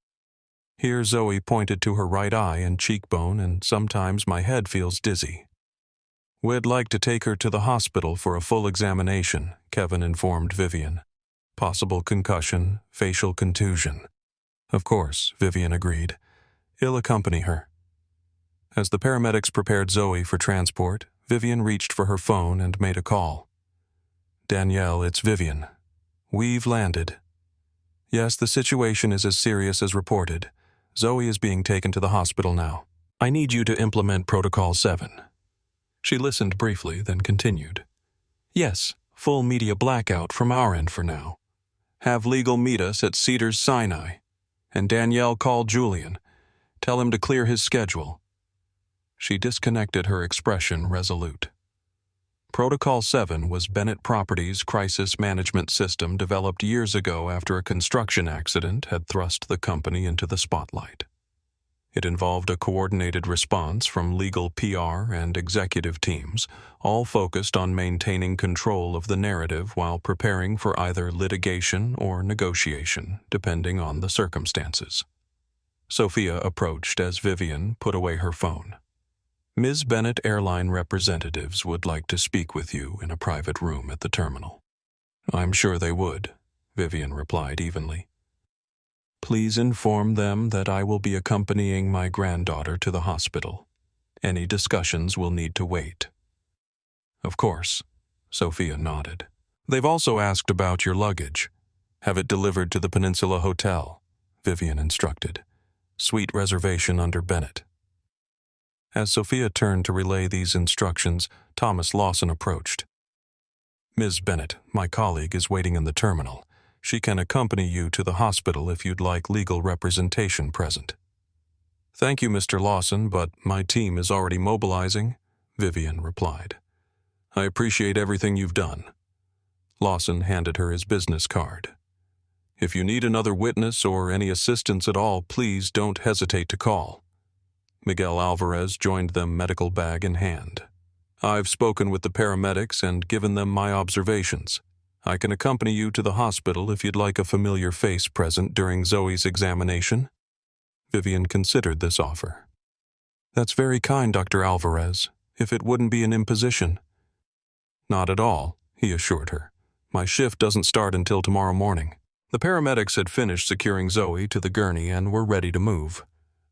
Here Zoe pointed to her right eye and cheekbone, and "Sometimes my head feels dizzy." "We'd like to take her to the hospital for a full examination," Kevin informed Vivian. "Possible concussion, facial contusion." "Of course," Vivian agreed. "I'll accompany her." As the paramedics prepared Zoe for transport, Vivian reached for her phone and made a call. "Danielle, it's Vivian. We've landed. Yes, the situation is as serious as reported. Zoe is being taken to the hospital now. I need you to implement Protocol 7. She listened briefly, then continued. "Yes, full media blackout from our end for now. Have legal meet us at Cedars-Sinai. And Danielle, call Julian. Tell him to clear his schedule." She disconnected, her expression resolute. Protocol 7 was Bennett Properties' crisis management system developed years ago after a construction accident had thrust the company into the spotlight. It involved a coordinated response from legal, PR, and executive teams, all focused on maintaining control of the narrative while preparing for either litigation or negotiation, depending on the circumstances. Sophia approached as Vivian put away her phone. "Ms. Bennett, airline representatives would like to speak with you in a private room at the terminal." "I'm sure they would," Vivian replied evenly. "Please inform them that I will be accompanying my granddaughter to the hospital. Any discussions will need to wait." "Of course," Sophia nodded. "They've also asked about your luggage. Have it delivered to the Peninsula Hotel," Vivian instructed. "Suite reservation under Bennett." As Sophia turned to relay these instructions, Thomas Lawson approached. "Ms. Bennett, my colleague, is waiting in the terminal. She can accompany you to the hospital if you'd like legal representation present." "Thank you, Mr. Lawson, but my team is already mobilizing," Vivian replied. "I appreciate everything you've done." Lawson handed her his business card. If you need another witness or any assistance at all, please don't hesitate to call. Miguel Alvarez joined them, medical bag in hand. I've spoken with the paramedics and given them my observations. I can accompany you to the hospital if you'd like a familiar face present during Zoe's examination. Vivian considered this offer. That's very kind, Dr. Alvarez, if it wouldn't be an imposition. Not at all, he assured her. My shift doesn't start until tomorrow morning. The paramedics had finished securing Zoe to the gurney and were ready to move.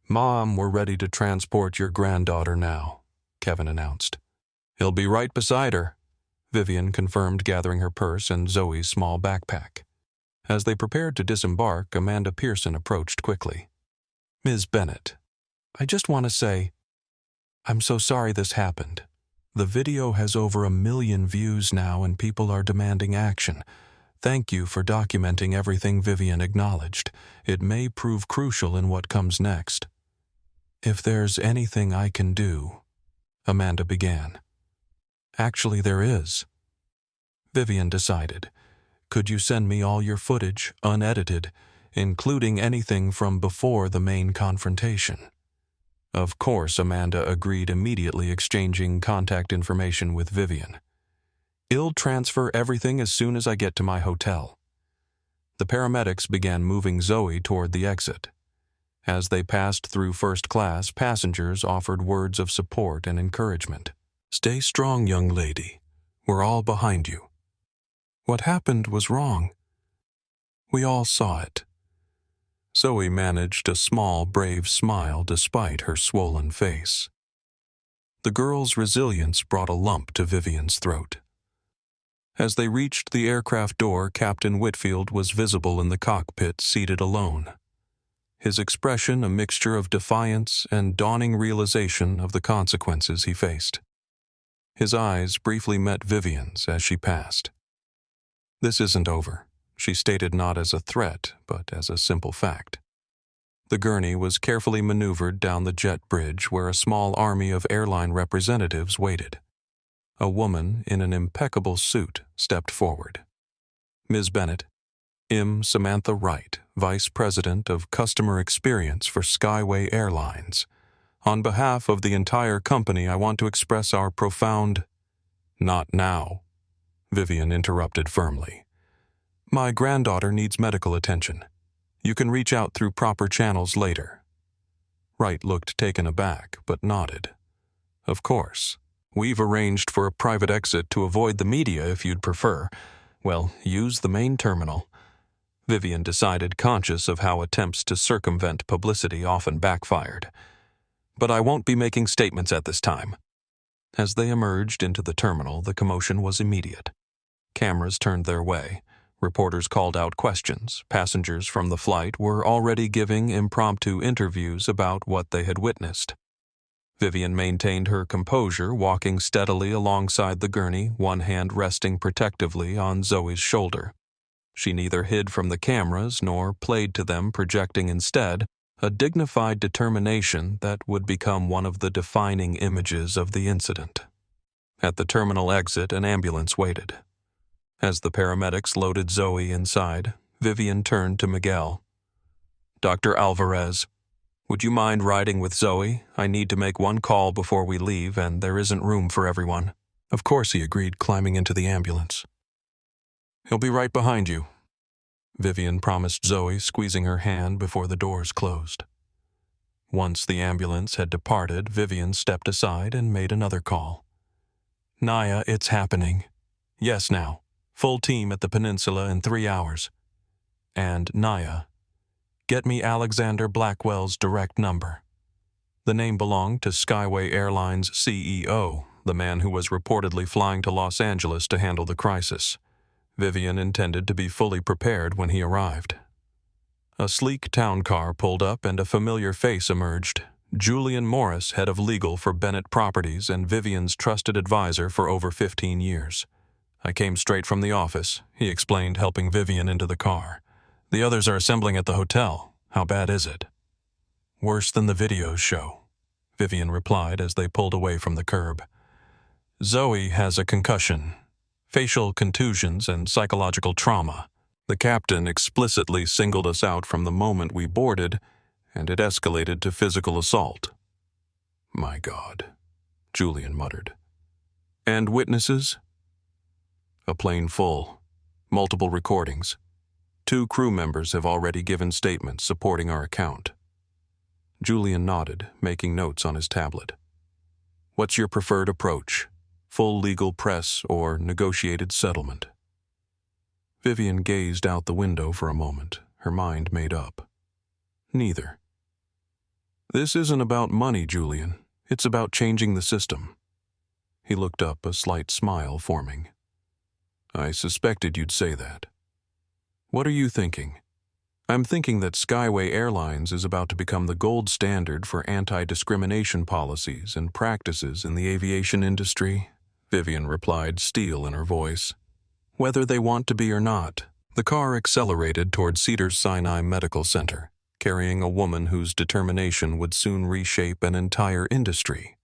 Mom, we're ready to transport your granddaughter now, Kevin announced. He'll be right beside her, Vivian confirmed, gathering her purse and Zoe's small backpack. As they prepared to disembark, Amanda Pearson approached quickly. Ms. Bennett, I just want to say, I'm so sorry this happened. The video has over 1 million views now and people are demanding action. Thank you for documenting everything Vivian acknowledged. It may prove crucial in what comes next. If there's anything I can do, Amanda began. Actually, there is. Vivian decided. Could you send me all your footage, unedited, including anything from before the main confrontation? Of course, Amanda agreed, immediately exchanging contact information with Vivian. I'll transfer everything as soon as I get to my hotel. The paramedics began moving Zoe toward the exit. As they passed through first class, passengers offered words of support and encouragement. Stay strong, young lady. We're all behind you. What happened was wrong. We all saw it. Zoe managed a small, brave smile despite her swollen face. The girl's resilience brought a lump to Vivian's throat. As they reached the aircraft door, Captain Whitfield was visible in the cockpit, seated alone. His expression a mixture of defiance and dawning realization of the consequences he faced. His eyes briefly met Vivian's as she passed. This isn't over, she stated, not as a threat, but as a simple fact. The gurney was carefully maneuvered down the jet bridge where a small army of airline representatives waited. A woman in an impeccable suit stepped forward. Ms. Bennett, M. Samantha Wright, Vice President of Customer Experience for Skyway Airlines. On behalf of the entire company, I want to express our profound— Not now, Vivian interrupted firmly. My granddaughter needs medical attention. You can reach out through proper channels later. Wright looked taken aback, but nodded. Of course. We've arranged for a private exit to avoid the media if you'd prefer. Well, use the main terminal. Vivian decided, conscious of how attempts to circumvent publicity often backfired. But I won't be making statements at this time. As they emerged into the terminal, the commotion was immediate. Cameras turned their way. Reporters called out questions. Passengers from the flight were already giving impromptu interviews about what they had witnessed. Vivian maintained her composure, walking steadily alongside the gurney, one hand resting protectively on Zoe's shoulder. She neither hid from the cameras nor played to them, projecting instead a dignified determination that would become one of the defining images of the incident. At the terminal exit, an ambulance waited. As the paramedics loaded Zoe inside, Vivian turned to Miguel. Dr. Alvarez, would you mind riding with Zoe? I need to make one call before we leave, and there isn't room for everyone. Of course, he agreed, climbing into the ambulance. He'll be right behind you, Vivian promised Zoe, squeezing her hand before the doors closed. Once the ambulance had departed, Vivian stepped aside and made another call. Naya, it's happening. Yes, now. Full team at the peninsula in 3 hours. And Naya, get me Alexander Blackwell's direct number. The name belonged to Skyway Airlines' CEO, the man who was reportedly flying to Los Angeles to handle the crisis. Vivian intended to be fully prepared when he arrived. A sleek town car pulled up and a familiar face emerged. Julian Morris, head of legal for Bennett Properties and Vivian's trusted advisor for over 15 years. I came straight from the office, he explained, helping Vivian into the car. The others are assembling at the hotel. How bad is it? Worse than the videos show, Vivian replied as they pulled away from the curb. Zoe has a concussion, facial contusions, and psychological trauma. The captain explicitly singled us out from the moment we boarded, and it escalated to physical assault. My God, Julian muttered. And witnesses? A plane full, multiple recordings. 2 crew members have already given statements supporting our account. Julian nodded, making notes on his tablet. What's your preferred approach? Full legal press or negotiated settlement? Vivian gazed out the window for a moment, her mind made up. Neither. This isn't about money, Julian. It's about changing the system. He looked up, a slight smile forming. I suspected you'd say that. What are you thinking? I'm thinking that Skyway Airlines is about to become the gold standard for anti-discrimination policies and practices in the aviation industry, Vivian replied, steel in her voice. Whether they want to be or not. The car accelerated toward Cedars-Sinai Medical Center, carrying a woman whose determination would soon reshape an entire industry.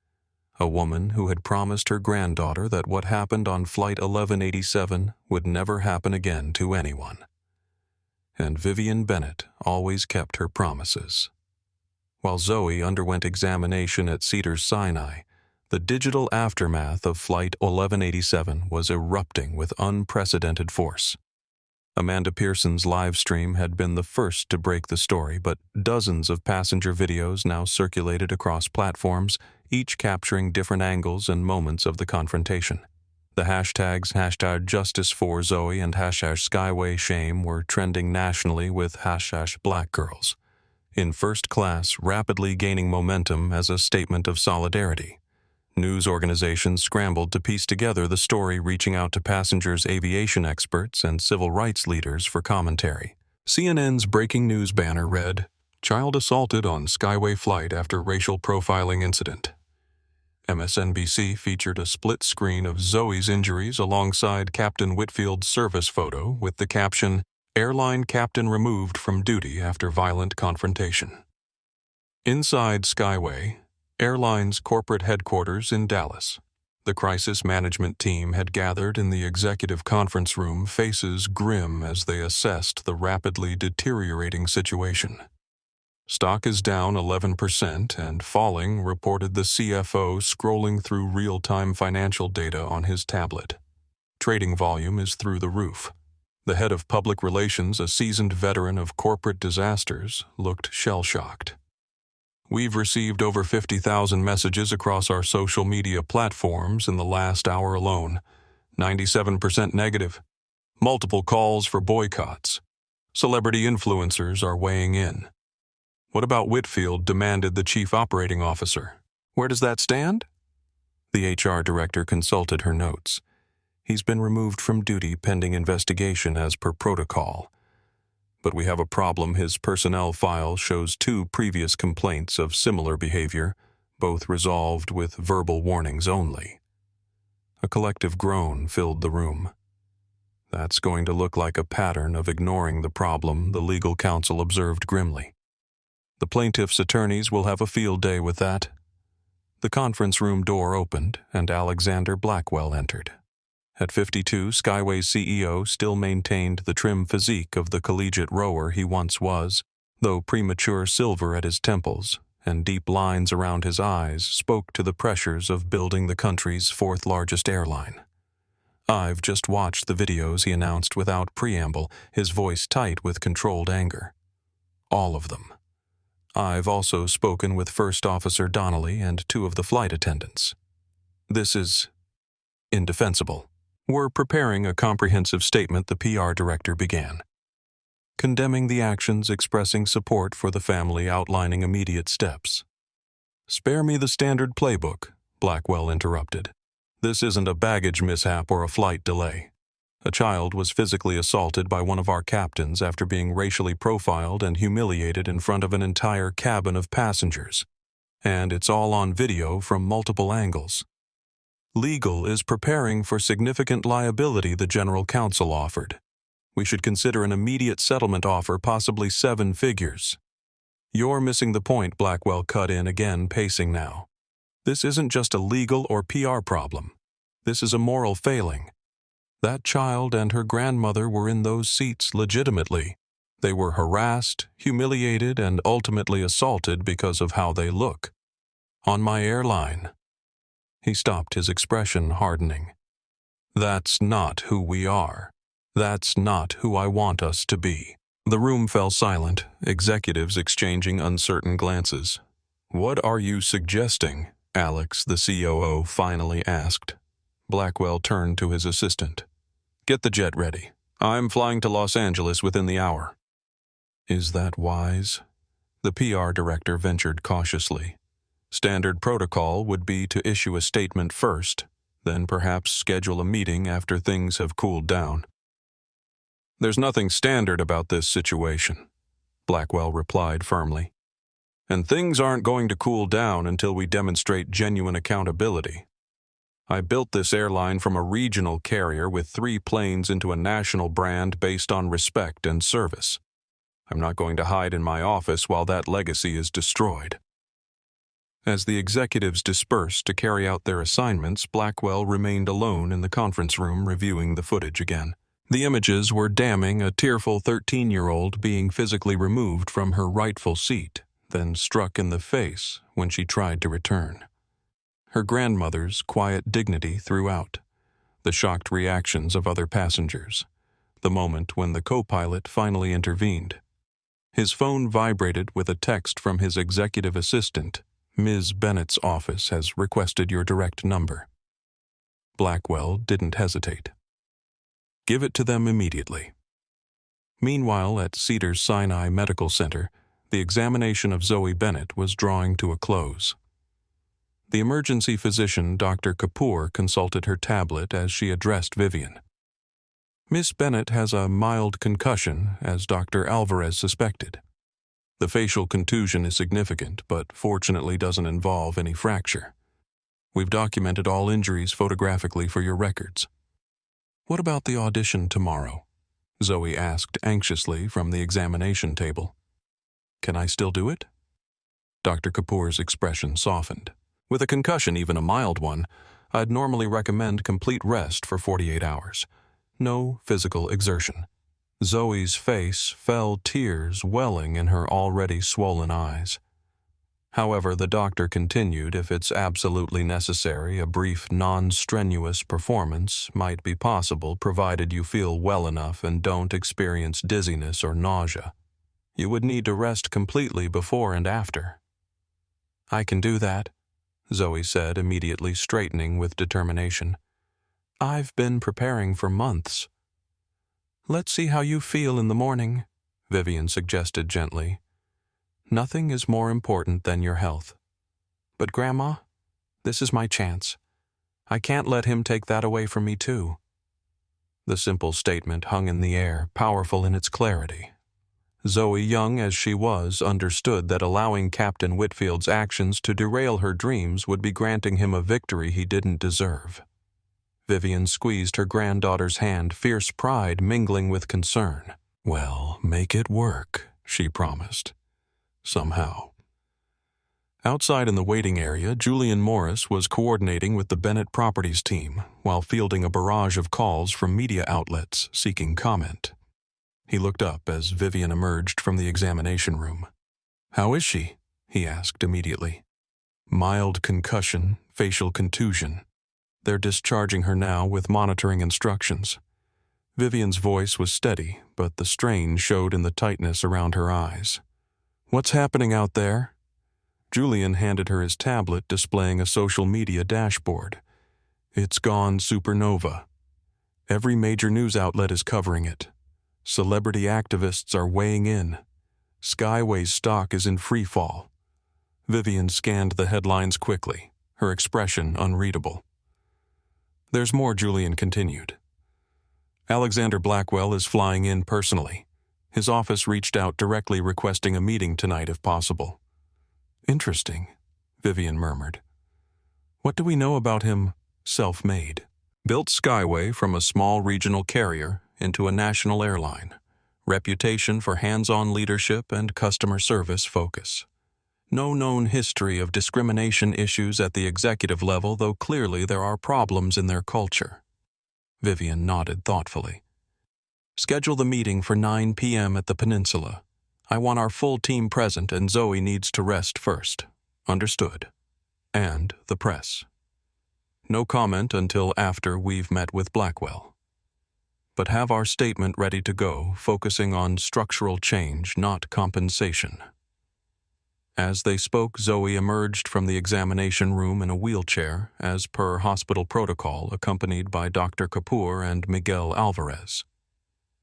A woman who had promised her granddaughter that what happened on Flight 1187 would never happen again to anyone. And Vivian Bennett always kept her promises. While Zoe underwent examination at Cedars-Sinai, the digital aftermath of Flight 1187 was erupting with unprecedented force. Amanda Pearson's live stream had been the first to break the story, but dozens of passenger videos now circulated across platforms, each capturing different angles and moments of the confrontation. The hashtags #JusticeForZoe and #SkywayShame were trending nationally with #BlackGirls, in first class rapidly gaining momentum as a statement of solidarity. News organizations scrambled to piece together the story, reaching out to passengers, aviation experts, and civil rights leaders for commentary. CNN's breaking news banner read, Child assaulted on Skyway flight after racial profiling incident. MSNBC featured a split screen of Zoe's injuries alongside Captain Whitfield's service photo with the caption, Airline captain removed from duty after violent confrontation. Inside Skyway, Airline's corporate headquarters in Dallas, the crisis management team had gathered in the executive conference room, faces grim as they assessed the rapidly deteriorating situation. Stock is down 11% and falling, reported the CFO, scrolling through real-time financial data on his tablet. Trading volume is through the roof. The head of public relations, a seasoned veteran of corporate disasters, looked shell-shocked. We've received over 50,000 messages across our social media platforms in the last hour alone. 97% negative. Multiple calls for boycotts. Celebrity influencers are weighing in. What about Whitfield? Demanded the chief operating officer. Where does that stand? The HR director consulted her notes. He's been removed from duty pending investigation as per protocol. But we have a problem. His personnel file shows 2 previous complaints of similar behavior, both resolved with verbal warnings only. A collective groan filled the room. That's going to look like a pattern of ignoring the problem, the legal counsel observed grimly. The plaintiff's attorneys will have a field day with that. The conference room door opened, and Alexander Blackwell entered. At 52, Skyway's CEO still maintained the trim physique of the collegiate rower he once was, though premature silver at his temples and deep lines around his eyes spoke to the pressures of building the country's 4th-largest airline. I've just watched the videos, he announced without preamble, his voice tight with controlled anger. All of them. I've also spoken with First Officer Donnelly and 2 of the flight attendants. This is indefensible. We're preparing a comprehensive statement, the PR director began. Condemning the actions, expressing support for the family, outlining immediate steps. Spare me the standard playbook, Blackwell interrupted. This isn't a baggage mishap or a flight delay. A child was physically assaulted by one of our captains after being racially profiled and humiliated in front of an entire cabin of passengers. And it's all on video from multiple angles. Legal is preparing for significant liability, the general counsel offered. We should consider an immediate settlement offer, possibly 7 figures. You're missing the point, Blackwell cut in again, pacing now. This isn't just a legal or PR problem. This is a moral failing. That child and her grandmother were in those seats legitimately. They were harassed, humiliated, and ultimately assaulted because of how they look. On my airline. He stopped, his expression hardening. That's not who we are. That's not who I want us to be. The room fell silent, executives exchanging uncertain glances. What are you suggesting? Alex, the COO, finally asked. Blackwell turned to his assistant. Get the jet ready. I'm flying to Los Angeles within the hour. Is that wise? The PR director ventured cautiously. Standard protocol would be to issue a statement first, then perhaps schedule a meeting after things have cooled down. There's nothing standard about this situation, Blackwell replied firmly. And things aren't going to cool down until we demonstrate genuine accountability. I built this airline from a regional carrier with 3 planes into a national brand based on respect and service. I'm not going to hide in my office while that legacy is destroyed. As the executives dispersed to carry out their assignments, Blackwell remained alone in the conference room reviewing the footage again. The images were damning, a tearful 13-year-old being physically removed from her rightful seat, then struck in the face when she tried to return. Her grandmother's quiet dignity throughout, the shocked reactions of other passengers, the moment when the co-pilot finally intervened. His phone vibrated with a text from his executive assistant. Ms. Bennett's office has requested your direct number. Blackwell didn't hesitate. Give it to them immediately. Meanwhile, at Cedars-Sinai Medical Center, the examination of Zoe Bennett was drawing to a close. The emergency physician, Dr. Kapoor, consulted her tablet as she addressed Vivian. Miss Bennett has a mild concussion, as Dr. Alvarez suspected. The facial contusion is significant, but fortunately doesn't involve any fracture. We've documented all injuries photographically for your records. What about the audition tomorrow? Zoe asked anxiously from the examination table. Can I still do it? Dr. Kapoor's expression softened. With a concussion, even a mild one, I'd normally recommend complete rest for 48 hours. No physical exertion. Zoe's face fell, tears welling in her already swollen eyes. However, the doctor continued, if it's absolutely necessary, a brief non-strenuous performance might be possible provided you feel well enough and don't experience dizziness or nausea. You would need to rest completely before and after. I can do that, Zoe said, immediately straightening with determination. I've been preparing for months. Let's see how you feel in the morning, Vivian suggested gently. Nothing is more important than your health. But Grandma, this is my chance. I can't let him take that away from me too. The simple statement hung in the air, powerful in its clarity. Zoe, young as she was, understood that allowing Captain Whitfield's actions to derail her dreams would be granting him a victory he didn't deserve. Vivian squeezed her granddaughter's hand, fierce pride mingling with concern. Well, make it work, she promised. Somehow. Outside in the waiting area, Julian Morris was coordinating with the Bennett Properties team while fielding a barrage of calls from media outlets seeking comment. He looked up as Vivian emerged from the examination room. How is she? He asked immediately. Mild concussion, facial contusion. They're discharging her now with monitoring instructions. Vivian's voice was steady, but the strain showed in the tightness around her eyes. What's happening out there? Julian handed her his tablet displaying a social media dashboard. It's gone supernova. Every major news outlet is covering it. Celebrity activists are weighing in. Skyway's stock is in free fall. Vivian scanned the headlines quickly, her expression unreadable. There's more, Julian continued. Alexander Blackwell is flying in personally. His office reached out directly requesting a meeting tonight if possible. Interesting, Vivian murmured. What do we know about him, self-made? Built Skyway from a small regional carrier into a national airline. Reputation for hands-on leadership and customer service focus. No known history of discrimination issues at the executive level, though clearly there are problems in their culture. Vivian nodded thoughtfully. Schedule the meeting for 9 p.m. at the Peninsula. I want our full team present and Zoe needs to rest first. Understood. And the press. No comment until after we've met with Blackwell. But have our statement ready to go, focusing on structural change, not compensation. As they spoke, Zoe emerged from the examination room in a wheelchair, as per hospital protocol, accompanied by Dr. Kapoor and Miguel Alvarez.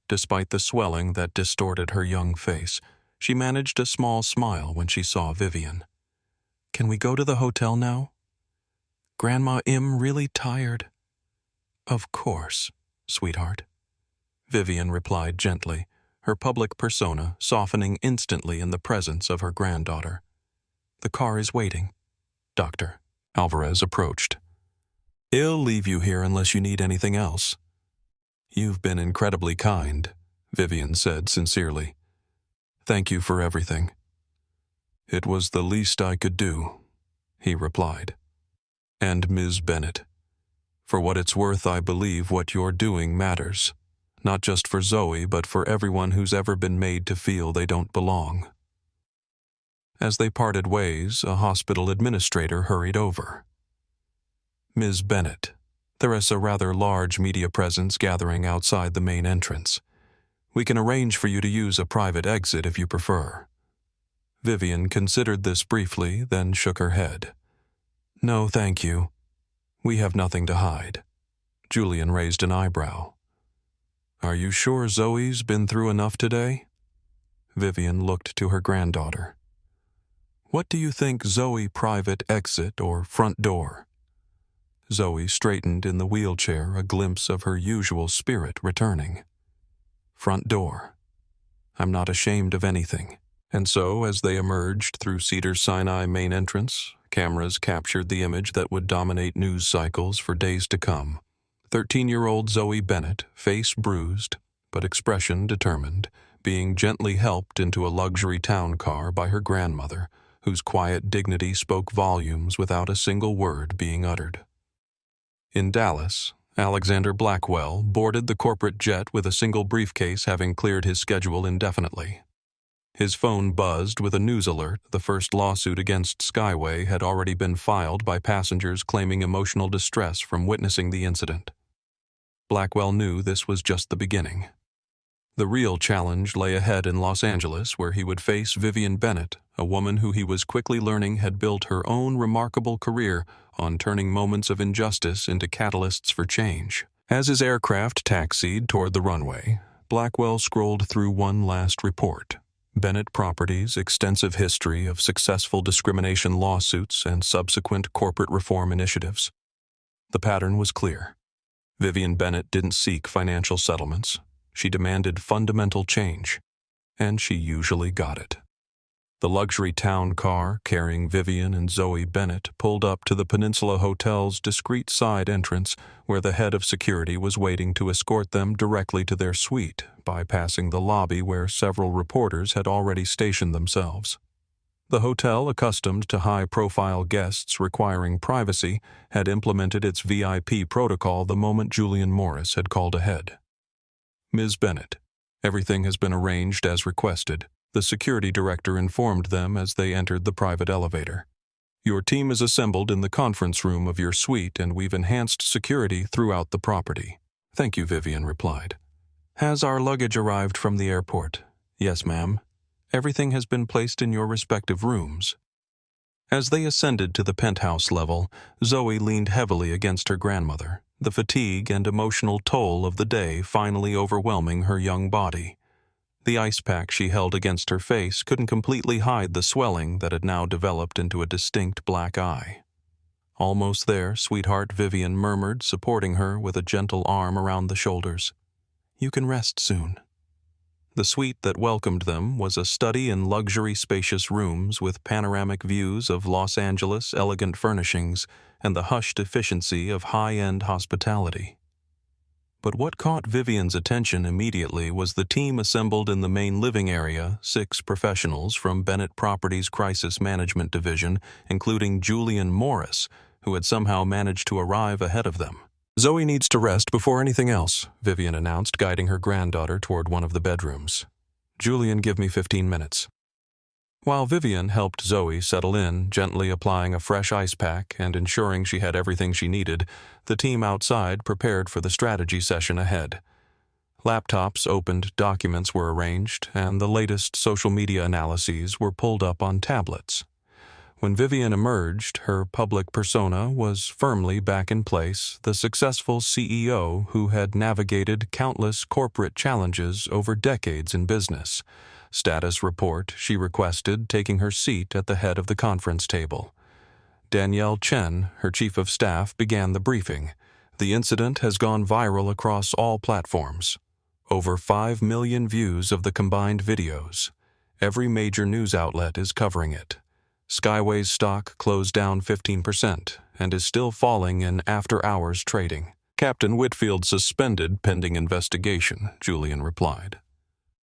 Despite the swelling that distorted her young face, she managed a small smile when she saw Vivian. Can we go to the hotel now? Grandma Im really tired. Of course, sweetheart. Vivian replied gently, her public persona softening instantly in the presence of her granddaughter. The car is waiting. Doctor. Alvarez approached. I'll leave you here unless you need anything else. You've been incredibly kind, Vivian said sincerely. Thank you for everything. It was the least I could do, he replied. And Ms. Bennett, for what it's worth, I believe what you're doing matters. Not just for Zoe, but for everyone who's ever been made to feel they don't belong. As they parted ways, a hospital administrator hurried over. Ms. Bennett, there is a rather large media presence gathering outside the main entrance. We can arrange for you to use a private exit if you prefer. Vivian considered this briefly, then shook her head. No, thank you. We have nothing to hide. Julian raised an eyebrow. Are you sure Zoe's been through enough today? Vivian looked to her granddaughter. What do you think Zoe private exit or front door? Zoe straightened in the wheelchair, a glimpse of her usual spirit returning. Front door. I'm not ashamed of anything. And so, as they emerged through Cedars-Sinai main entrance, cameras captured the image that would dominate news cycles for days to come. 13-year-old Zoe Bennett, face bruised, but expression determined, being gently helped into a luxury town car by her grandmother, whose quiet dignity spoke volumes without a single word being uttered. In Dallas, Alexander Blackwell boarded the corporate jet with a single briefcase, having cleared his schedule indefinitely. His phone buzzed with a news alert. The first lawsuit against Skyway had already been filed by passengers claiming emotional distress from witnessing the incident. Blackwell knew this was just the beginning. The real challenge lay ahead in Los Angeles, where he would face Vivian Bennett, a woman who he was quickly learning had built her own remarkable career on turning moments of injustice into catalysts for change. As his aircraft taxied toward the runway, Blackwell scrolled through one last report. Bennett Properties' extensive history of successful discrimination lawsuits and subsequent corporate reform initiatives. The pattern was clear. Vivian Bennett didn't seek financial settlements. She demanded fundamental change, and she usually got it. The luxury town car carrying Vivian and Zoe Bennett pulled up to the Peninsula Hotel's discreet side entrance, where the head of security was waiting to escort them directly to their suite, bypassing the lobby where several reporters had already stationed themselves. The hotel, accustomed to high-profile guests requiring privacy, had implemented its VIP protocol the moment Julian Morris had called ahead. Ms. Bennett, everything has been arranged as requested, the security director informed them as they entered the private elevator. Your team is assembled in the conference room of your suite, and we've enhanced security throughout the property. Thank you, Vivian replied. Has our luggage arrived from the airport? Yes, ma'am. Everything has been placed in your respective rooms. As they ascended to the penthouse level, Zoe leaned heavily against her grandmother, the fatigue and emotional toll of the day finally overwhelming her young body. The ice pack she held against her face couldn't completely hide the swelling that had now developed into a distinct black eye. Almost there, sweetheart, Vivian murmured, supporting her with a gentle arm around the shoulders. You can rest soon. The suite that welcomed them was a study in luxury spacious rooms with panoramic views of Los Angeles' elegant furnishings and the hushed efficiency of high-end hospitality. But what caught Vivian's attention immediately was the team assembled in the main living area, 6 professionals from Bennett Properties' Crisis Management Division, including Julian Morris, who had somehow managed to arrive ahead of them. Zoe needs to rest before anything else, Vivian announced, guiding her granddaughter toward one of the bedrooms. Julian, give me 15 minutes. While Vivian helped Zoe settle in, gently applying a fresh ice pack and ensuring she had everything she needed, the team outside prepared for the strategy session ahead. Laptops opened, documents were arranged, and the latest social media analyses were pulled up on tablets. When Vivian emerged, her public persona was firmly back in place, the successful CEO who had navigated countless corporate challenges over decades in business. Status report, she requested, taking her seat at the head of the conference table. Danielle Chen, her chief of staff, began the briefing. The incident has gone viral across all platforms. Over 5 million views of the combined videos. Every major news outlet is covering it. Skyway's stock closed down 15% and is still falling in after-hours trading. Captain Whitfield suspended pending investigation, Julian replied.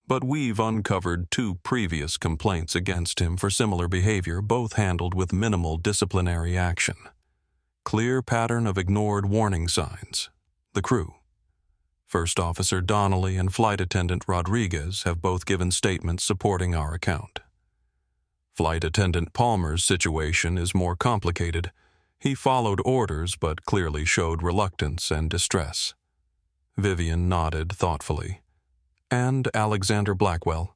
But we've uncovered 2 previous complaints against him for similar behavior, both handled with minimal disciplinary action. Clear pattern of ignored warning signs. The crew. First Officer Donnelly and Flight Attendant Rodriguez have both given statements supporting our account. Flight Attendant Palmer's situation is more complicated. He followed orders but clearly showed reluctance and distress. Vivian nodded thoughtfully. And Alexander Blackwell.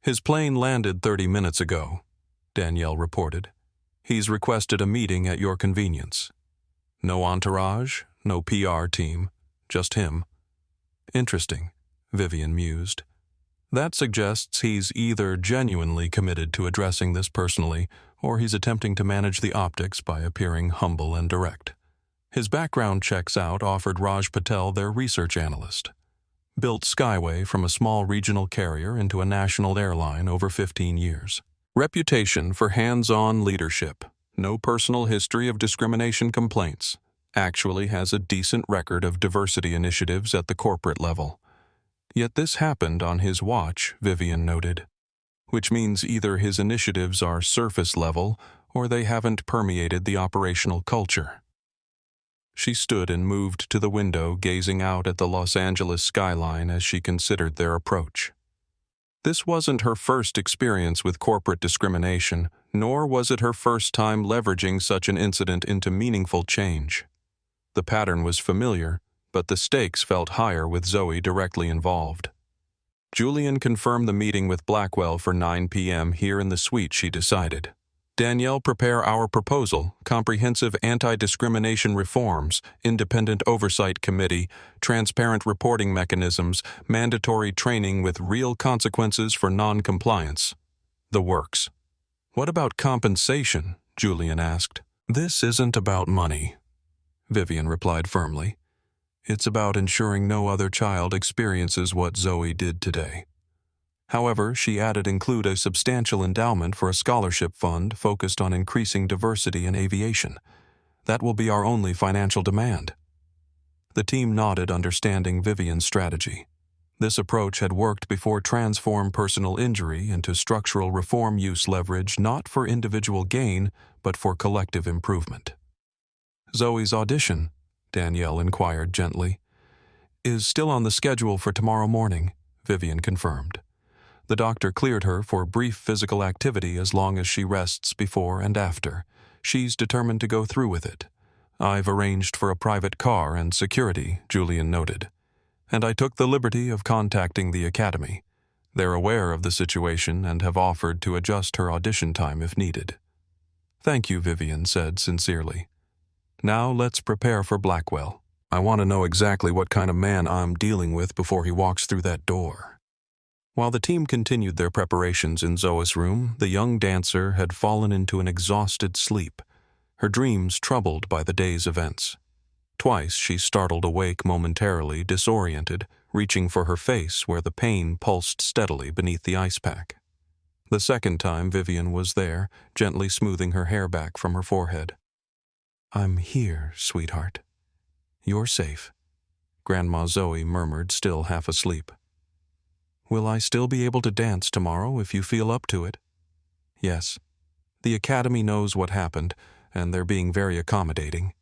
His plane landed 30 minutes ago, Danielle reported. He's requested a meeting at your convenience. No entourage, no PR team, just him. Interesting, Vivian mused. That suggests he's either genuinely committed to addressing this personally, or he's attempting to manage the optics by appearing humble and direct. His background checks out, offered Raj Patel, their research analyst. Built Skyway from a small regional carrier into a national airline over 15 years. Reputation for hands-on leadership. No personal history of discrimination complaints. Actually has a decent record of diversity initiatives at the corporate level. Yet this happened on his watch, Vivian noted, which means either his initiatives are surface level or they haven't permeated the operational culture. She stood and moved to the window, gazing out at the Los Angeles skyline as she considered their approach. This wasn't her first experience with corporate discrimination, nor was it her first time leveraging such an incident into meaningful change. The pattern was familiar, but the stakes felt higher with Zoe directly involved. Julian confirmed the meeting with Blackwell for 9 p.m. here in the suite, she decided. Danielle, prepare our proposal, comprehensive anti-discrimination reforms, independent oversight committee, transparent reporting mechanisms, mandatory training with real consequences for non-compliance. The works. What about compensation? Julian asked. This isn't about money, Vivian replied firmly. It's about ensuring no other child experiences what Zoe did today. However, she added, include a substantial endowment for a scholarship fund focused on increasing diversity in aviation. That will be our only financial demand. The team nodded, understanding Vivian's strategy. This approach had worked before. Transform personal injury into structural reform, use leverage not for individual gain, but for collective improvement. Zoe's audition, Danielle inquired gently, is still on the schedule for tomorrow morning, Vivian confirmed. The doctor cleared her for brief physical activity as long as she rests before and after. She's determined to go through with it. I've arranged for a private car and security, Julian noted. And I took the liberty of contacting the academy. They're aware of the situation and have offered to adjust her audition time if needed. Thank you, Vivian said sincerely. Now let's prepare for Blackwell. I want to know exactly what kind of man I'm dealing with before he walks through that door. While the team continued their preparations in Zoe's room, the young dancer had fallen into an exhausted sleep, her dreams troubled by the day's events. Twice she startled awake momentarily, disoriented, reaching for her face where the pain pulsed steadily beneath the ice pack. The second time Vivian was there, gently smoothing her hair back from her forehead. I'm here, sweetheart. You're safe, Grandma Zoe murmured, still half asleep. Will I still be able to dance tomorrow if you feel up to it? Yes. The academy knows what happened, and they're being very accommodating.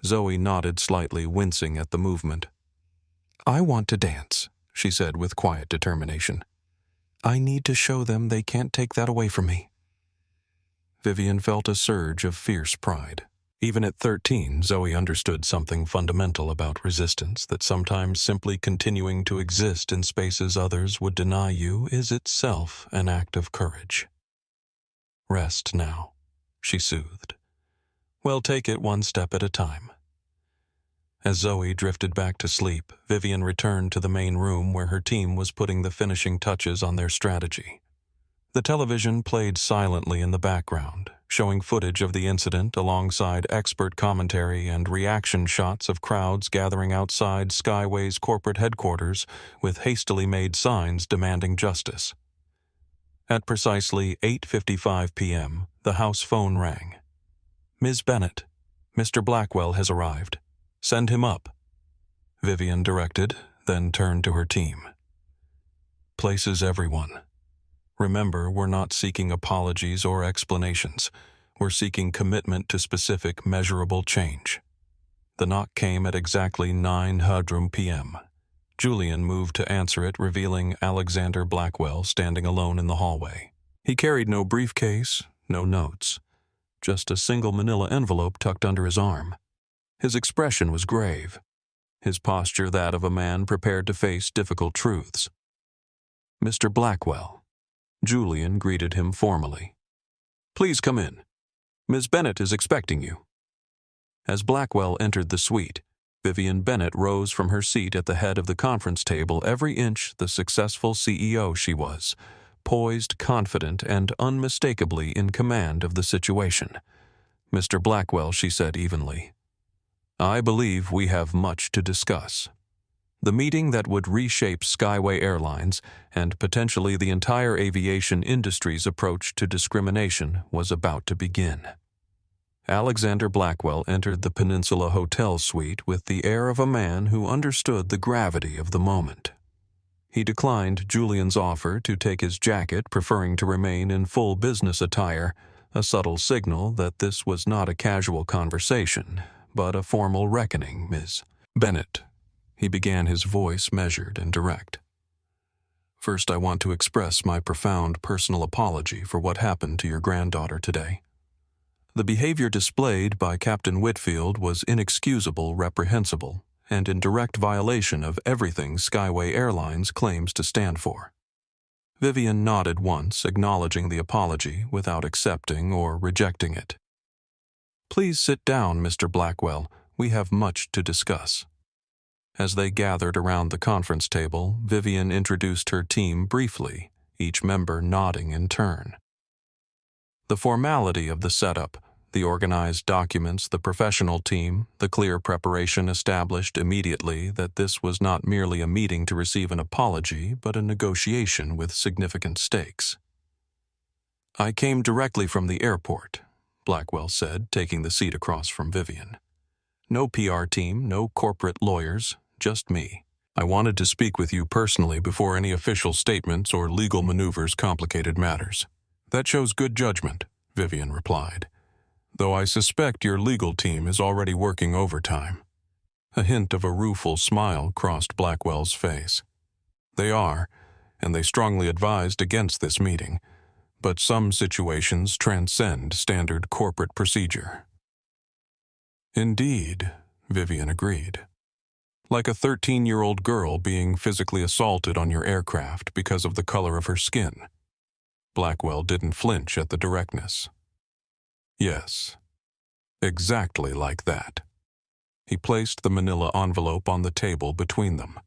Zoe nodded slightly, wincing at the movement. "I want to dance," she said with quiet determination. "I need to show them they can't take that away from me." Vivian felt a surge of fierce pride. Even at 13, Zoe understood something fundamental about resistance, that sometimes simply continuing to exist in spaces others would deny you is itself an act of courage. "Rest now," she soothed. "We'll take it one step at a time." As Zoe drifted back to sleep, Vivian returned to the main room where her team was putting the finishing touches on their strategy. The television played silently in the background, showing footage of the incident alongside expert commentary and reaction shots of crowds gathering outside Skyway's corporate headquarters with hastily made signs demanding justice. At precisely 8:55 p.m., the house phone rang. "Ms. Bennett, Mr. Blackwell has arrived. Send him up," Vivian directed, then turned to her team. "Places everyone. Remember, we're not seeking apologies or explanations. We're seeking commitment to specific, measurable change." The knock came at exactly 9:00 p.m. Julian moved to answer it, revealing Alexander Blackwell standing alone in the hallway. He carried no briefcase, no notes, just a single manila envelope tucked under his arm. His expression was grave, his posture that of a man prepared to face difficult truths. "Mr. Blackwell," Julian greeted him formally. "Please come in. Ms. Bennett is expecting you." As Blackwell entered the suite, Vivian Bennett rose from her seat at the head of the conference table, every inch the successful CEO she was, poised, confident, and unmistakably in command of the situation. "Mr. Blackwell," she said evenly, "I believe we have much to discuss. The meeting that would reshape Skyway Airlines and potentially the entire aviation industry's approach to discrimination was about to begin." Alexander Blackwell entered the Peninsula Hotel suite with the air of a man who understood the gravity of the moment. He declined Julian's offer to take his jacket, preferring to remain in full business attire, a subtle signal that this was not a casual conversation, but a formal reckoning. "Ms. Bennett," he began, his voice measured and direct. "First, I want to express my profound personal apology for what happened to your granddaughter today. The behavior displayed by Captain Whitfield was inexcusable, reprehensible, and in direct violation of everything Skyway Airlines claims to stand for." Vivian nodded once, acknowledging the apology without accepting or rejecting it. "Please sit down, Mr. Blackwell. We have much to discuss." As they gathered around the conference table, Vivian introduced her team briefly, each member nodding in turn. The formality of the setup, the organized documents, the professional team, the clear preparation established immediately that this was not merely a meeting to receive an apology, but a negotiation with significant stakes. "I came directly from the airport," Blackwell said, taking the seat across from Vivian. "No PR team, no corporate lawyers, just me. I wanted to speak with you personally before any official statements or legal maneuvers complicated matters." "That shows good judgment," Vivian replied, "though I suspect your legal team is already working overtime." A hint of a rueful smile crossed Blackwell's face. "They are, and they strongly advised against this meeting, but some situations transcend standard corporate procedure." "Indeed," Vivian agreed. "Like a 13-year-old girl being physically assaulted on your aircraft because of the color of her skin." Blackwell didn't flinch at the directness. "Yes, exactly like that." He placed the manila envelope on the table between them.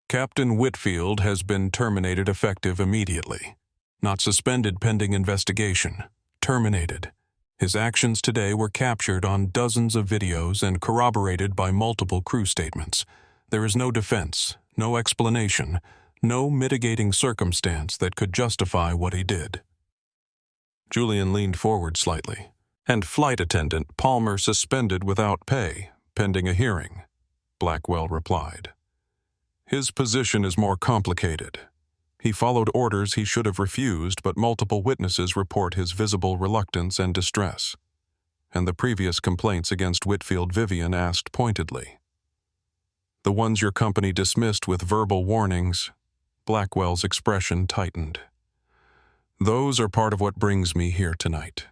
"Captain Whitfield has been terminated effective immediately. Not suspended pending investigation. Terminated. His actions today were captured on dozens of videos and corroborated by multiple crew statements. There is no defense, no explanation, no mitigating circumstance that could justify what he did." Julian leaned forward slightly. "And flight attendant Palmer suspended without pay, pending a hearing," Blackwell replied. "His position is more complicated. He followed orders he should have refused, but multiple witnesses report his visible reluctance and distress." and the previous complaints against Whitfield Vivian asked pointedly. The ones your company dismissed with verbal warnings, Blackwell's expression tightened. Those are part of what brings me here tonight.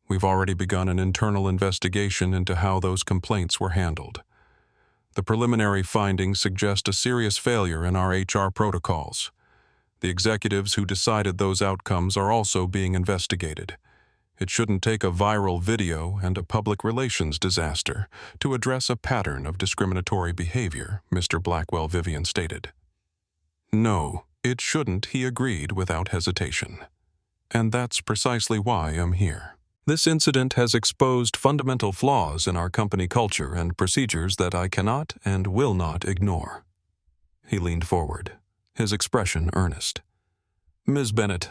We've already begun an internal investigation into how those complaints were handled. The preliminary findings suggest a serious failure in our HR protocols. The executives who decided those outcomes are also being investigated. It shouldn't take a viral video and a public relations disaster to address a pattern of discriminatory behavior, Mr. Blackwell Vivian stated. No, it shouldn't, he agreed without hesitation. And that's precisely why I'm here. This incident has exposed fundamental flaws in our company culture and procedures that I cannot and will not ignore. He leaned forward, his expression earnest. Ms. Bennett,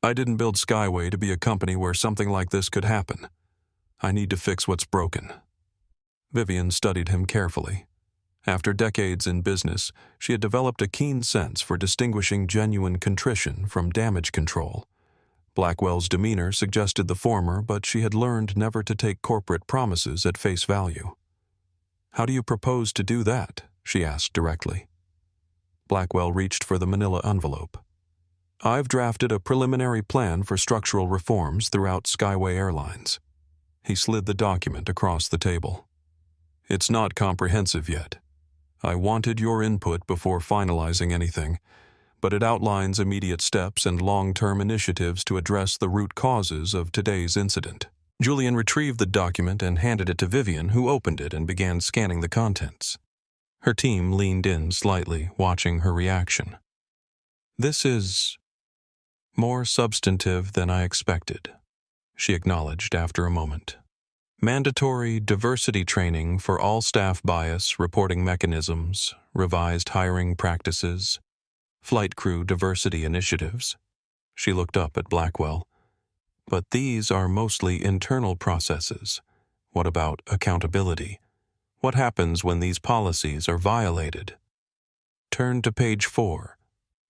I didn't build Skyway to be a company where something like this could happen. I need to fix what's broken. Vivian studied him carefully. After decades in business, she had developed a keen sense for distinguishing genuine contrition from damage control. Blackwell's demeanor suggested the former, but she had learned never to take corporate promises at face value. How do you propose to do that? She asked directly. Blackwell reached for the manila envelope. I've drafted a preliminary plan for structural reforms throughout Skyway Airlines. He slid the document across the table. It's not comprehensive yet. I wanted your input before finalizing anything, but it outlines immediate steps and long-term initiatives to address the root causes of today's incident. Julian retrieved the document and handed it to Vivian, who opened it and began scanning the contents. Her team leaned in slightly, watching her reaction. This is more substantive than I expected, she acknowledged after a moment. Mandatory diversity training for all staff bias reporting mechanisms, revised hiring practices, flight crew diversity initiatives. She looked up at Blackwell. But these are mostly internal processes. What about accountability? What happens when these policies are violated? Turn to page 4,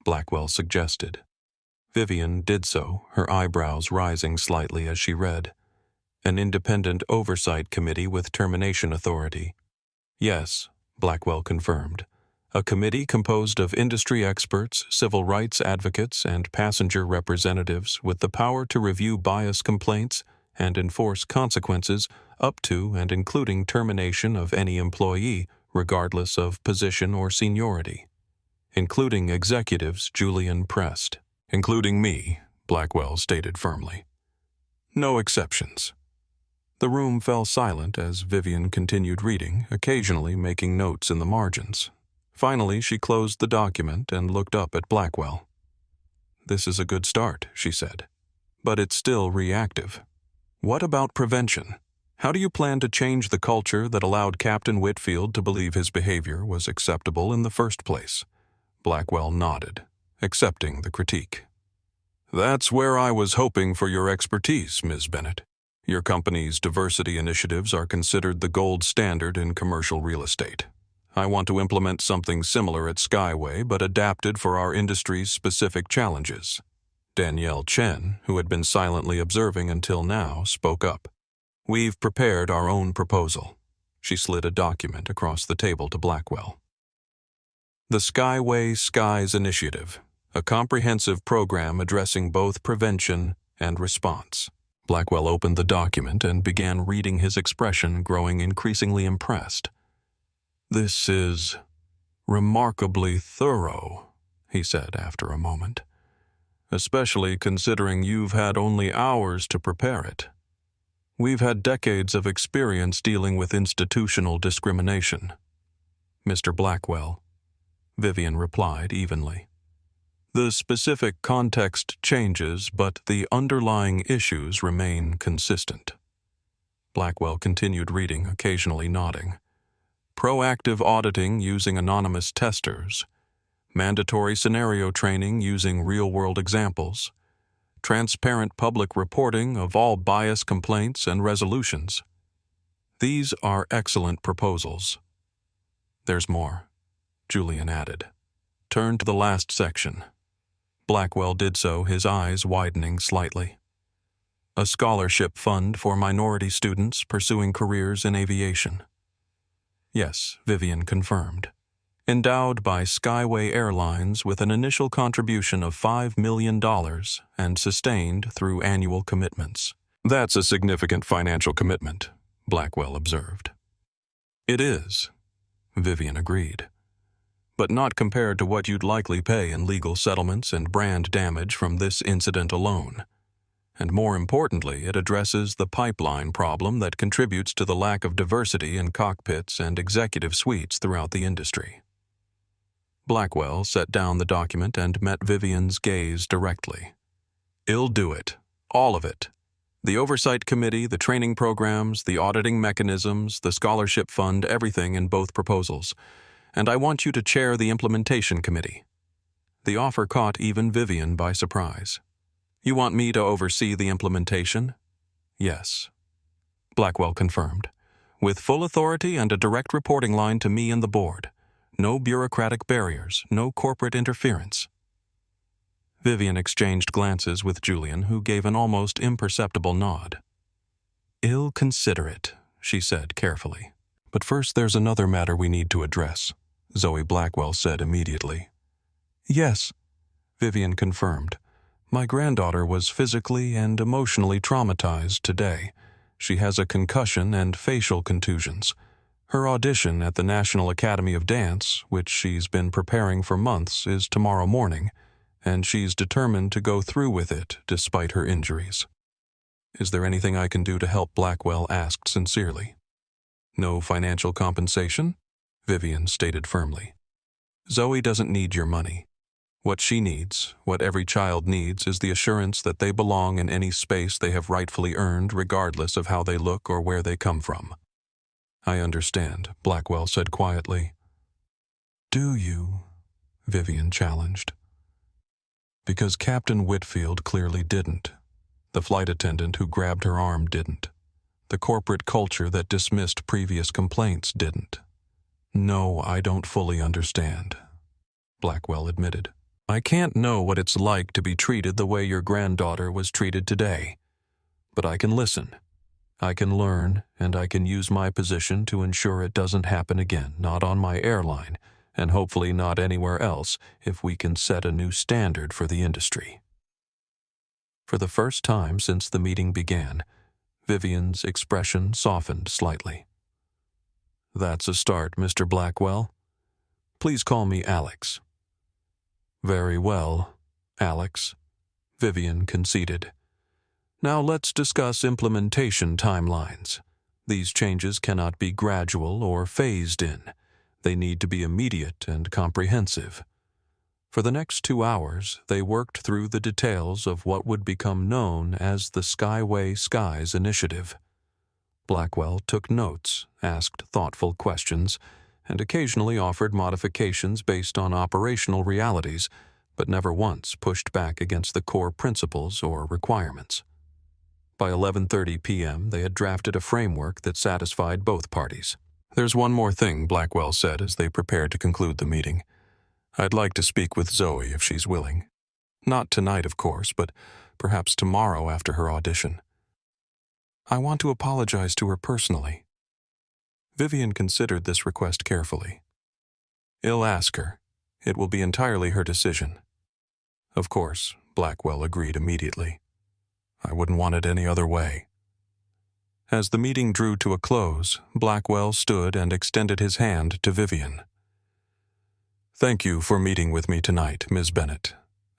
Blackwell suggested. Vivian did so, her eyebrows rising slightly as she read. An independent oversight committee with termination authority. Yes, Blackwell confirmed. A committee composed of industry experts, civil rights advocates, and passenger representatives with the power to review bias complaints and enforce consequences up to and including termination of any employee, regardless of position or seniority. Including executives, Julian pressed. Including me, Blackwell stated firmly. No exceptions. The room fell silent as Vivian continued reading, occasionally making notes in the margins. Finally, she closed the document and looked up at Blackwell. This is a good start, she said. But it's still reactive. What about prevention? How do you plan to change the culture that allowed Captain Whitfield to believe his behavior was acceptable in the first place? Blackwell nodded, accepting the critique. That's where I was hoping for your expertise, Ms. Bennett. Your company's diversity initiatives are considered the gold standard in commercial real estate. I want to implement something similar at Skyway, but adapted for our industry's specific challenges. Danielle Chen, who had been silently observing until now, spoke up. We've prepared our own proposal. She slid a document across the table to Blackwell. The Skyway Skies Initiative, a comprehensive program addressing both prevention and response. Blackwell opened the document and began reading, his expression growing increasingly impressed. This is remarkably thorough, he said after a moment, especially considering you've had only hours to prepare it. We've had decades of experience dealing with institutional discrimination. Mr. Blackwell, Vivian replied evenly. The specific context changes, but the underlying issues remain consistent. Blackwell continued reading, occasionally nodding. Proactive auditing using anonymous testers, mandatory scenario training using real-world examples, transparent public reporting of all bias complaints and resolutions. These are excellent proposals. There's more, Julian added. Turn to the last section. Blackwell did so, his eyes widening slightly. a scholarship fund for minority students pursuing careers in aviation. Yes, Vivian confirmed. Endowed by Skyway Airlines with an initial contribution of $5 million and sustained through annual commitments. That's a significant financial commitment, Blackwell observed. It is, Vivian agreed. But not compared to what you'd likely pay in legal settlements and brand damage from this incident alone. And more importantly, it addresses the pipeline problem that contributes to the lack of diversity in cockpits and executive suites throughout the industry. Blackwell set down the document and met Vivian's gaze directly. "I'll do it. All of it. The oversight committee, the training programs, the auditing mechanisms, the scholarship fund, everything in both proposals. And I want you to chair the implementation committee." The offer caught even Vivian by surprise. "You want me to oversee the implementation?" "Yes," Blackwell confirmed, "with full authority and a direct reporting line to me and the board. No bureaucratic barriers, no corporate interference." Vivian exchanged glances with Julian, who gave an almost imperceptible nod. "I'll consider it," she said carefully. "But first there's another matter we need to address," Zoe Blackwell said immediately. "Yes," Vivian confirmed. "My granddaughter was physically and emotionally traumatized today. She has a concussion and facial contusions. Her audition at the National Academy of Dance, which she's been preparing for months, is tomorrow morning, and she's determined to go through with it despite her injuries." "Is there anything I can do to help?" Blackwell asked sincerely. "No financial compensation?" Vivian stated firmly. "Zoe doesn't need your money. What she needs, what every child needs, is the assurance that they belong in any space they have rightfully earned regardless of how they look or where they come from." "I understand," Blackwell said quietly. "Do you?" Vivian challenged. "Because Captain Whitfield clearly didn't. The flight attendant who grabbed her arm didn't. The corporate culture that dismissed previous complaints didn't." "No, I don't fully understand," Blackwell admitted. "I can't know what it's like to be treated the way your granddaughter was treated today. But I can listen. I can learn, and I can use my position to ensure it doesn't happen again, not on my airline, and hopefully not anywhere else if we can set a new standard for the industry." For the first time since the meeting began, Vivian's expression softened slightly. "That's a start, Mr. Blackwell. Please call me Alex." "Very well, Alex," Vivian conceded. "Now let's discuss implementation timelines. These changes cannot be gradual or phased in. They need to be immediate and comprehensive." For the next 2 hours, they worked through the details of what would become known as the Skyway Skies Initiative. Blackwell took notes, asked thoughtful questions, and occasionally offered modifications based on operational realities, but never once pushed back against the core principles or requirements. By 11:30 p.m., they had drafted a framework that satisfied both parties. "There's one more thing," Blackwell said as they prepared to conclude the meeting. "I'd like to speak with Zoe if she's willing. Not tonight, of course, but perhaps tomorrow after her audition. I want to apologize to her personally." Vivian considered this request carefully. "I'll ask her. It will be entirely her decision." "Of course," Blackwell agreed immediately. "I wouldn't want it any other way." As the meeting drew to a close, Blackwell stood and extended his hand to Vivian. "Thank you for meeting with me tonight, Ms. Bennett.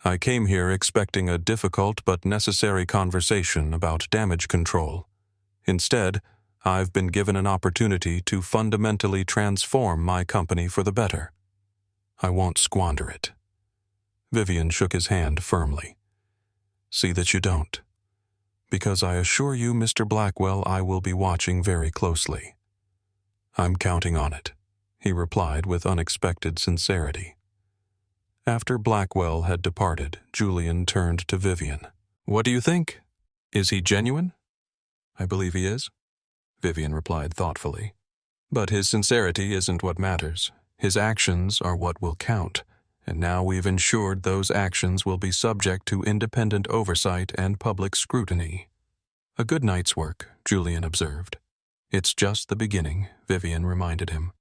I came here expecting a difficult but necessary conversation about damage control. Instead, I've been given an opportunity to fundamentally transform my company for the better. I won't squander it." Vivian shook his hand firmly. "See that you don't. Because I assure you, Mr. Blackwell, I will be watching very closely." "I'm counting on it," he replied with unexpected sincerity. After Blackwell had departed, Julian turned to Vivian. "What do you think? Is he genuine?" "I believe he is," Vivian replied thoughtfully. "But his sincerity isn't what matters. His actions are what will count, and now we've ensured those actions will be subject to independent oversight and public scrutiny." A good night's work, Julian observed. It's just the beginning, Vivian reminded him.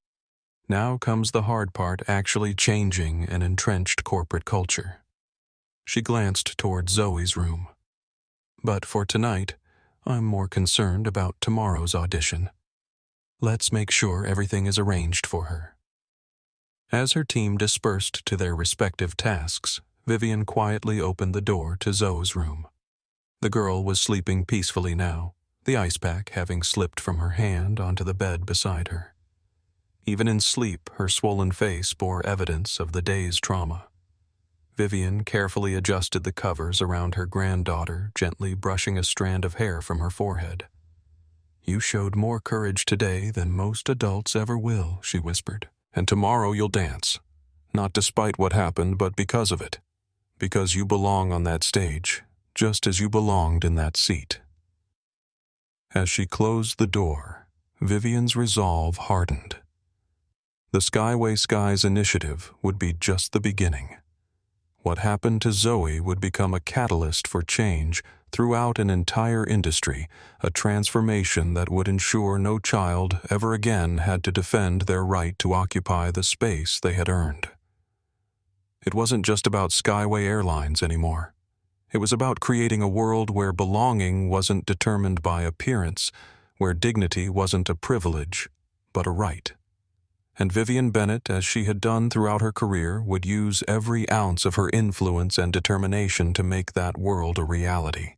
Now comes the hard part, actually changing an entrenched corporate culture. She glanced toward Zoe's room. But for tonight, I'm more concerned about tomorrow's audition. Let's make sure everything is arranged for her. As her team dispersed to their respective tasks, Vivian quietly opened the door to Zoe's room. The girl was sleeping peacefully now, the ice pack having slipped from her hand onto the bed beside her. Even in sleep, her swollen face bore evidence of the day's trauma. Vivian carefully adjusted the covers around her granddaughter, gently brushing a strand of hair from her forehead. You showed more courage today than most adults ever will, she whispered. And tomorrow you'll dance. Not despite what happened, but because of it. Because you belong on that stage, just as you belonged in that seat. As she closed the door, Vivian's resolve hardened. The Skyway Skies initiative would be just the beginning. What happened to Zoe would become a catalyst for change throughout an entire industry, a transformation that would ensure no child ever again had to defend their right to occupy the space they had earned. It wasn't just about Skyway Airlines anymore. It was about creating a world where belonging wasn't determined by appearance, where dignity wasn't a privilege, but a right. And Vivian Bennett, as she had done throughout her career, would use every ounce of her influence and determination to make that world a reality.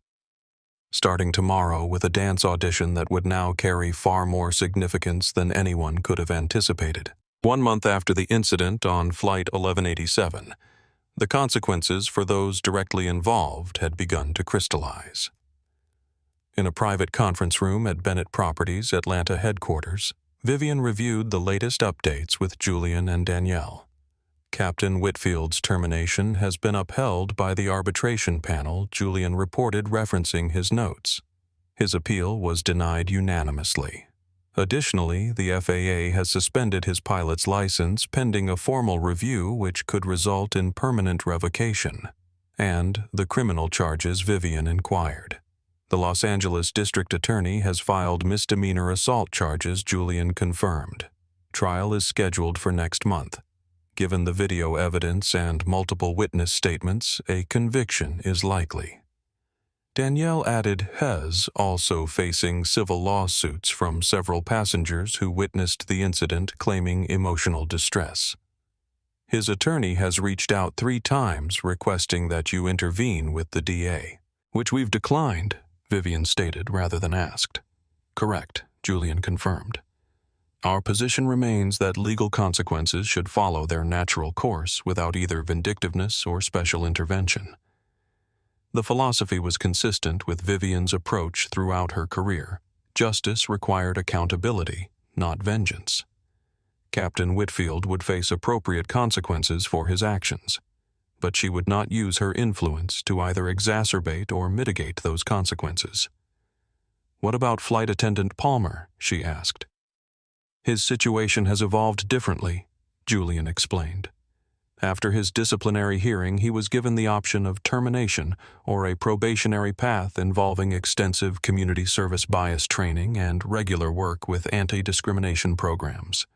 Starting tomorrow with a dance audition that would now carry far more significance than anyone could have anticipated. 1 month after the incident on Flight 1187, the consequences for those directly involved had begun to crystallize. In a private conference room at Bennett Properties' Atlanta headquarters, Vivian reviewed the latest updates with Julian and Danielle. Captain Whitfield's termination has been upheld by the arbitration panel, Julian reported, referencing his notes. His appeal was denied unanimously. Additionally, the FAA has suspended his pilot's license pending a formal review which could result in permanent revocation, and the criminal charges Vivian inquired. The Los Angeles District Attorney has filed misdemeanor assault charges, Julian confirmed. Trial is scheduled for next month. Given the video evidence and multiple witness statements, a conviction is likely. Danielle added Hez also facing civil lawsuits from several passengers who witnessed the incident claiming emotional distress. His attorney has reached out 3 times requesting that you intervene with the DA, which we've declined, Vivian stated rather than asked. Correct, Julian confirmed. Our position remains that legal consequences should follow their natural course without either vindictiveness or special intervention. The philosophy was consistent with Vivian's approach throughout her career. Justice required accountability, not vengeance. Captain Whitfield would face appropriate consequences for his actions, but she would not use her influence to either exacerbate or mitigate those consequences. What about Flight Attendant Palmer? She asked. His situation has evolved differently, Julian explained. After his disciplinary hearing, he was given the option of termination or a probationary path involving extensive community service bias training and regular work with anti-discrimination programs.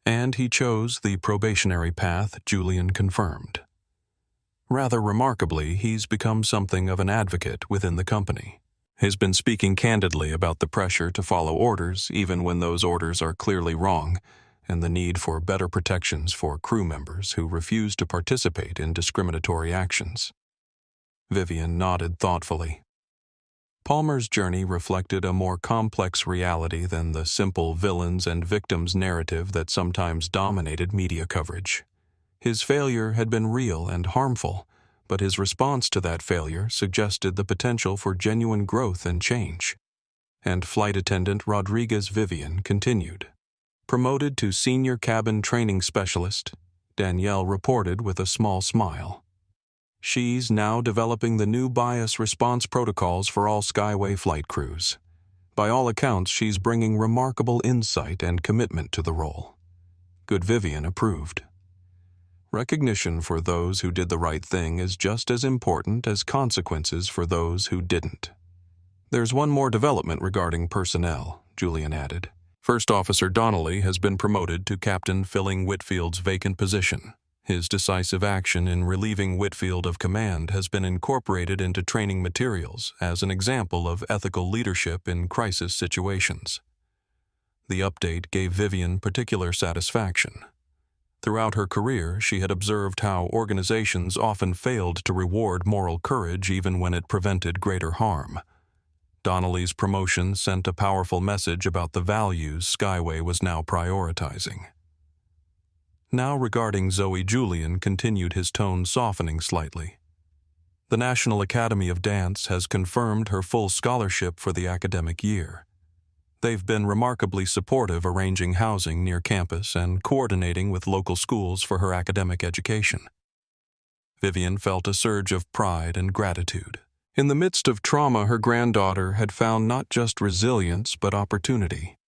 And he chose the probationary path, Julian confirmed. Rather remarkably, he's become something of an advocate within the company. He's been speaking candidly about the pressure to follow orders even when those orders are clearly wrong, and the need for better protections for crew members who refuse to participate in discriminatory actions. Vivian nodded thoughtfully. Palmer's journey reflected a more complex reality than the simple villains and victims narrative that sometimes dominated media coverage. His failure had been real and harmful, but his response to that failure suggested the potential for genuine growth and change. And Flight Attendant Rodriguez Vivian continued. Promoted to Senior Cabin Training Specialist, Danielle reported with a small smile. She's now developing the new bias response protocols for all Skyway flight crews. By all accounts, she's bringing remarkable insight and commitment to the role. Good Vivian approved. Recognition for those who did the right thing is just as important as consequences for those who didn't. There's one more development regarding personnel, Julian added. First Officer Donnelly has been promoted to captain, filling Whitfield's vacant position. His decisive action in relieving Whitfield of command has been incorporated into training materials as an example of ethical leadership in crisis situations. The update gave Vivian particular satisfaction. Throughout her career, she had observed how organizations often failed to reward moral courage even when it prevented greater harm. Donnelly's promotion sent a powerful message about the values Skyway was now prioritizing. Now regarding Zoe, Julian continued, his tone softening slightly. The National Academy of Dance has confirmed her full scholarship for the academic year. They've been remarkably supportive, arranging housing near campus and coordinating with local schools for her academic education. Vivian felt a surge of pride and gratitude. In the midst of trauma, her granddaughter had found not just resilience but opportunity,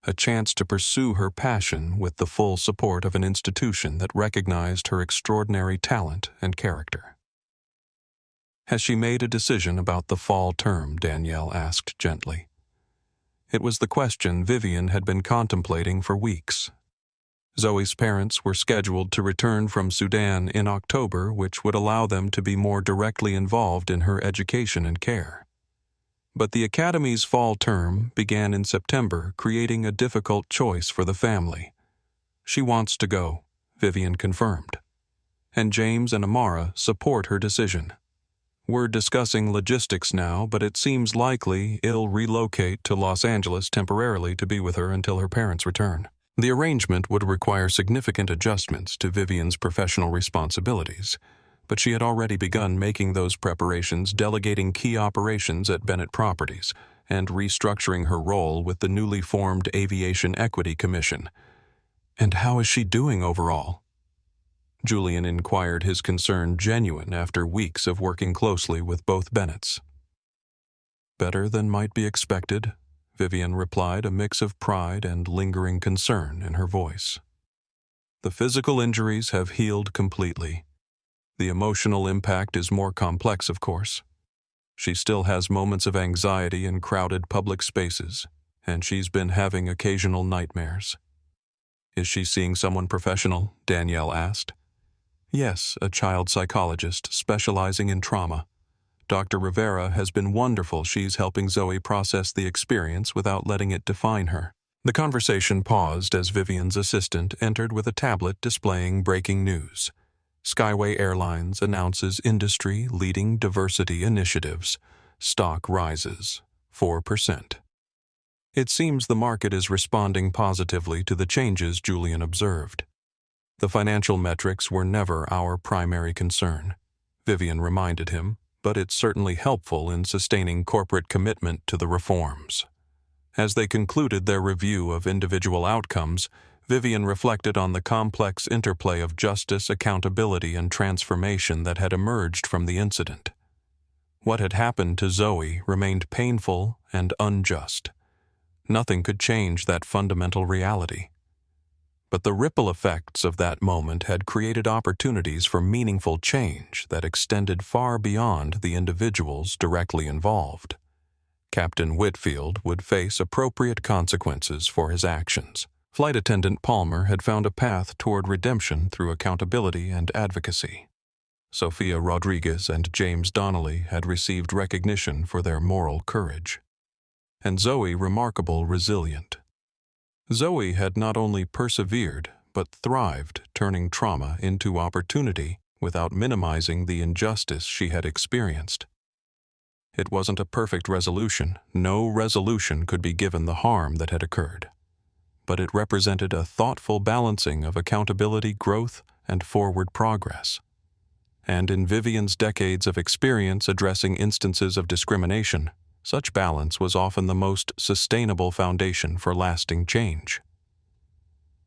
a chance to pursue her passion with the full support of an institution that recognized her extraordinary talent and character. "Has she made a decision about the fall term?" Danielle asked gently. It was the question Vivian had been contemplating for weeks. Zoe's parents were scheduled to return from Sudan in October, which would allow them to be more directly involved in her education and care. But the Academy's fall term began in September, creating a difficult choice for the family. "She wants to go," Vivian confirmed. "And James and Amara support her decision. We're discussing logistics now, but it seems likely he'll relocate to Los Angeles temporarily to be with her until her parents return." The arrangement would require significant adjustments to Vivian's professional responsibilities, but she had already begun making those preparations, delegating key operations at Bennett Properties and restructuring her role with the newly formed Aviation Equity Commission. "And how is she doing overall?" Julian inquired, his concern genuine after weeks of working closely with both Bennetts. "Better than might be expected," Vivian replied, a mix of pride and lingering concern in her voice. "The physical injuries have healed completely. The emotional impact is more complex, of course. She still has moments of anxiety in crowded public spaces, and she's been having occasional nightmares." "Is she seeing someone professional?" Danielle asked. "Yes, a child psychologist specializing in trauma. Dr. Rivera has been wonderful. She's helping Zoe process the experience without letting it define her." The conversation paused as Vivian's assistant entered with a tablet displaying breaking news. Skyway Airlines announces industry-leading diversity initiatives. Stock rises 4%. It seems the market is responding positively to the changes, Julian observed. "The financial metrics were never our primary concern," Vivian reminded him, "but it's certainly helpful in sustaining corporate commitment to the reforms." As they concluded their review of individual outcomes, Vivian reflected on the complex interplay of justice, accountability, and transformation that had emerged from the incident. What had happened to Zoe remained painful and unjust. Nothing could change that fundamental reality. But the ripple effects of that moment had created opportunities for meaningful change that extended far beyond the individuals directly involved. Captain Whitfield would face appropriate consequences for his actions. Flight attendant Palmer had found a path toward redemption through accountability and advocacy. Sophia Rodriguez and James Donnelly had received recognition for their moral courage. And Zoe remarkable resilient. Zoe had not only persevered, but thrived, turning trauma into opportunity without minimizing the injustice she had experienced. It wasn't a perfect resolution. No resolution could be given the harm that had occurred. But it represented a thoughtful balancing of accountability, growth, and forward progress. And in Vivian's decades of experience addressing instances of discrimination, such balance was often the most sustainable foundation for lasting change.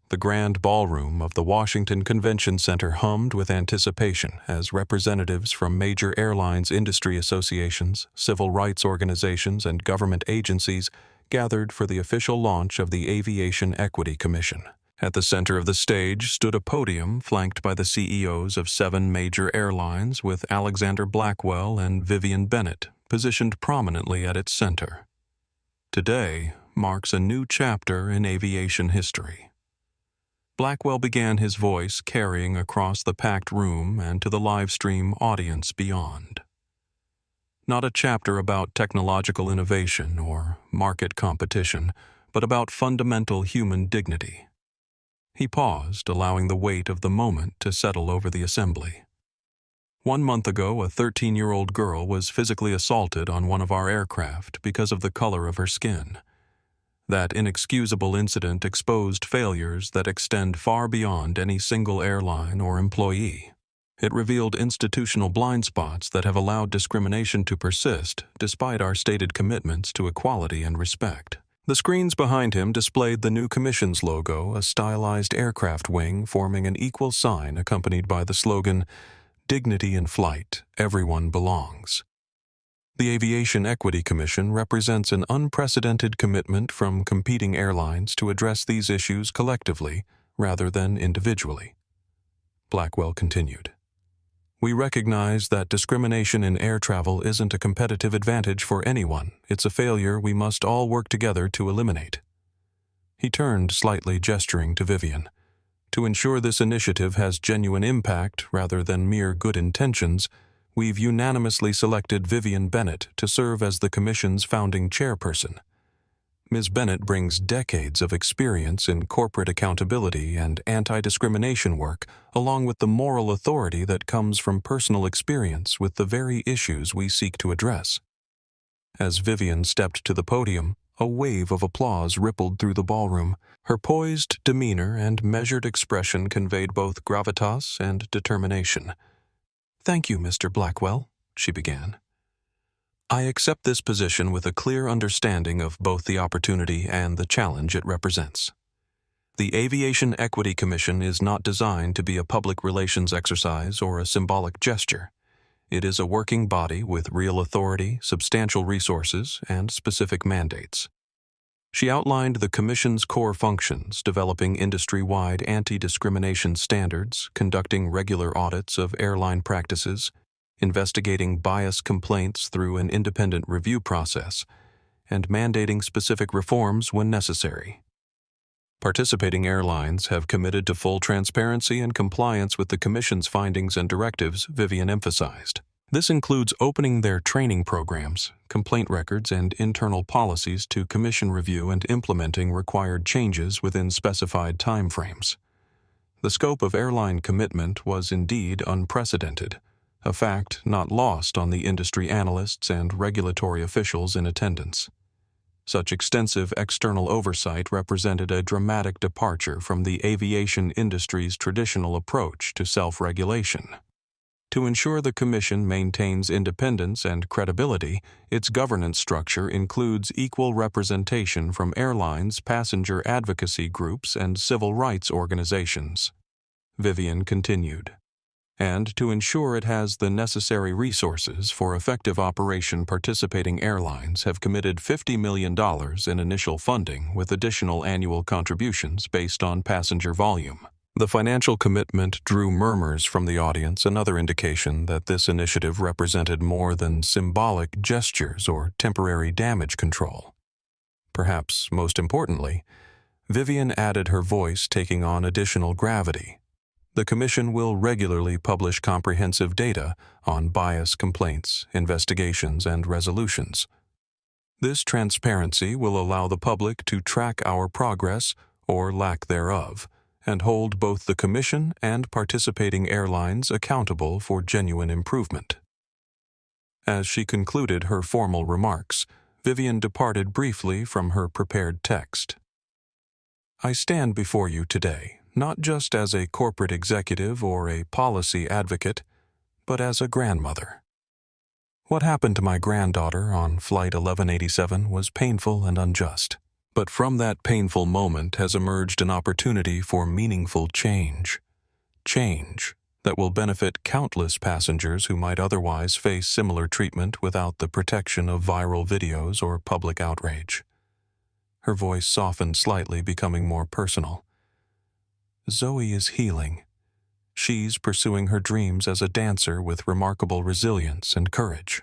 The grand ballroom of the Washington Convention Center hummed with anticipation as representatives from major airlines industry associations, civil rights organizations, and government agencies gathered for the official launch of the Aviation Equity Commission. At the center of the stage stood a podium flanked by the CEOs of 7 major airlines, with Alexander Blackwell and Vivian Bennett positioned prominently at its center. Today marks a new chapter in aviation history. Blackwell began his voice carrying across the packed room and to the live stream audience beyond. Not a chapter about technological innovation or market competition, but about fundamental human dignity. He paused, allowing the weight of the moment to settle over the assembly. 1 month ago, a 13-year-old girl was physically assaulted on one of our aircraft because of the color of her skin. That inexcusable incident exposed failures that extend far beyond any single airline or employee. It revealed institutional blind spots that have allowed discrimination to persist despite our stated commitments to equality and respect. The screens behind him displayed the new Commission's logo, a stylized aircraft wing forming an equal sign accompanied by the slogan, "Dignity in Flight, Everyone Belongs." The Aviation Equity Commission represents an unprecedented commitment from competing airlines to address these issues collectively rather than individually. Blackwell continued. We recognize that discrimination in air travel isn't a competitive advantage for anyone. It's a failure we must all work together to eliminate. He turned, slightly gesturing to Vivian. To ensure this initiative has genuine impact rather than mere good intentions, we've unanimously selected Vivian Bennett to serve as the Commission's founding chairperson. Ms. Bennett brings decades of experience in corporate accountability and anti-discrimination work, along with the moral authority that comes from personal experience with the very issues we seek to address. As Vivian stepped to the podium, a wave of applause rippled through the ballroom. Her poised demeanor and measured expression conveyed both gravitas and determination. "Thank you, Mr. Blackwell," she began. "I accept this position with a clear understanding of both the opportunity and the challenge it represents. The Aviation Equity Commission is not designed to be a public relations exercise or a symbolic gesture. It is a working body with real authority, substantial resources, and specific mandates." She outlined the Commission's core functions, developing industry-wide anti-discrimination standards, conducting regular audits of airline practices, investigating bias complaints through an independent review process, and mandating specific reforms when necessary. Participating airlines have committed to full transparency and compliance with the Commission's findings and directives, Vivian emphasized. This includes opening their training programs, complaint records, and internal policies to Commission review and implementing required changes within specified timeframes. The scope of airline commitment was indeed unprecedented, a fact not lost on the industry analysts and regulatory officials in attendance. Such extensive external oversight represented a dramatic departure from the aviation industry's traditional approach to self-regulation. To ensure the Commission maintains independence and credibility, its governance structure includes equal representation from airlines, passenger advocacy groups, and civil rights organizations. Vivian continued. And to ensure it has the necessary resources for effective operation, participating airlines have committed $50 million in initial funding with additional annual contributions based on passenger volume. The financial commitment drew murmurs from the audience, another indication that this initiative represented more than symbolic gestures or temporary damage control. Perhaps most importantly, Vivian added her voice, taking on additional gravity. The Commission will regularly publish comprehensive data on bias complaints, investigations, and resolutions. This transparency will allow the public to track our progress, or lack thereof, and hold both the Commission and participating airlines accountable for genuine improvement. As she concluded her formal remarks, Vivian departed briefly from her prepared text. "I stand before you today, not just as a corporate executive or a policy advocate, but as a grandmother. What happened to my granddaughter on Flight 1187 was painful and unjust, but from that painful moment has emerged an opportunity for meaningful change. Change that will benefit countless passengers who might otherwise face similar treatment without the protection of viral videos or public outrage." Her voice softened slightly, becoming more personal. "Zoe is healing. She's pursuing her dreams as a dancer with remarkable resilience and courage.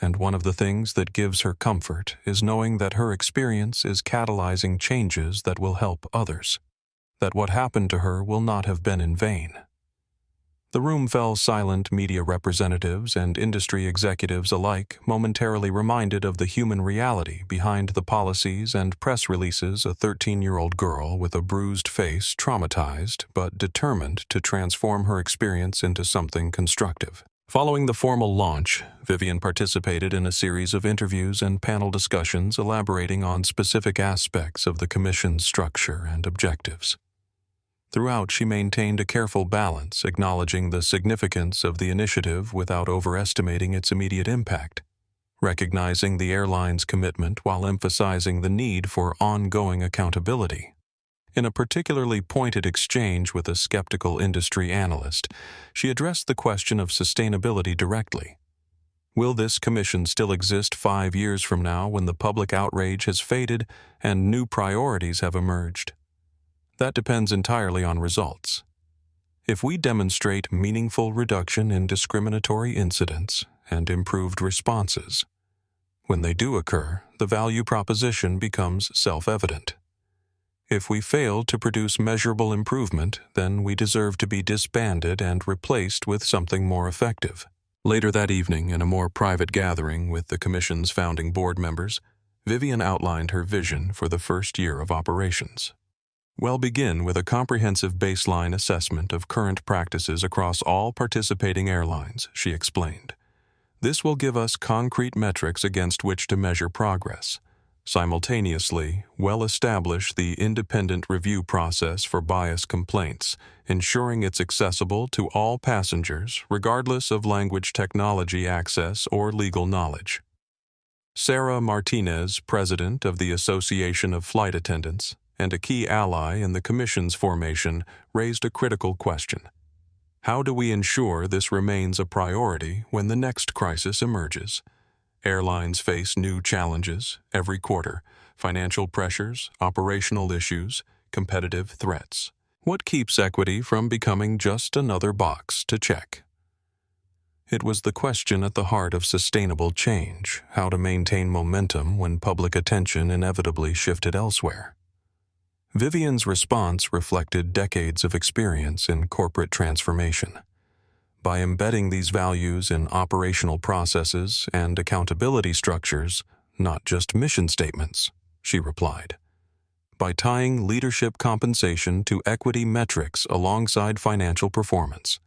and one of the things that gives her comfort is knowing that her experience is catalyzing changes that will help others, that what happened to her will not have been in vain. The room fell silent. Media representatives and industry executives alike momentarily reminded of the human reality behind the policies and press releases. A 13-year-old girl with a bruised face, traumatized but determined to transform her experience into something constructive. Following the formal launch, Vivian participated in a series of interviews and panel discussions elaborating on specific aspects of the Commission's structure and objectives. Throughout, she maintained a careful balance, acknowledging the significance of the initiative without overestimating its immediate impact, recognizing the airline's commitment while emphasizing the need for ongoing accountability. In a particularly pointed exchange with a skeptical industry analyst, she addressed the question of sustainability directly. Will this commission still exist 5 years from now when the public outrage has faded and new priorities have emerged? That depends entirely on results. If we demonstrate meaningful reduction in discriminatory incidents and improved responses, when they do occur, the value proposition becomes self-evident. If we fail to produce measurable improvement, then we deserve to be disbanded and replaced with something more effective. Later that evening, in a more private gathering with the Commission's founding board members, Vivian outlined her vision for the first year of operations. We'll begin with a comprehensive baseline assessment of current practices across all participating airlines, she explained. This will give us concrete metrics against which to measure progress. Simultaneously, we'll establish the independent review process for bias complaints, ensuring it's accessible to all passengers, regardless of language technology access or legal knowledge. Sarah Martinez, president of the Association of Flight Attendants, and a key ally in the Commission's formation, raised a critical question. How do we ensure this remains a priority when the next crisis emerges? Airlines face new challenges every quarter: financial pressures, operational issues, competitive threats. What keeps equity from becoming just another box to check? It was the question at the heart of sustainable change: how to maintain momentum when public attention inevitably shifted elsewhere. Vivian's response reflected decades of experience in corporate transformation. By embedding these values in operational processes and accountability structures, not just mission statements, she replied. By tying leadership compensation to equity metrics alongside financial performance.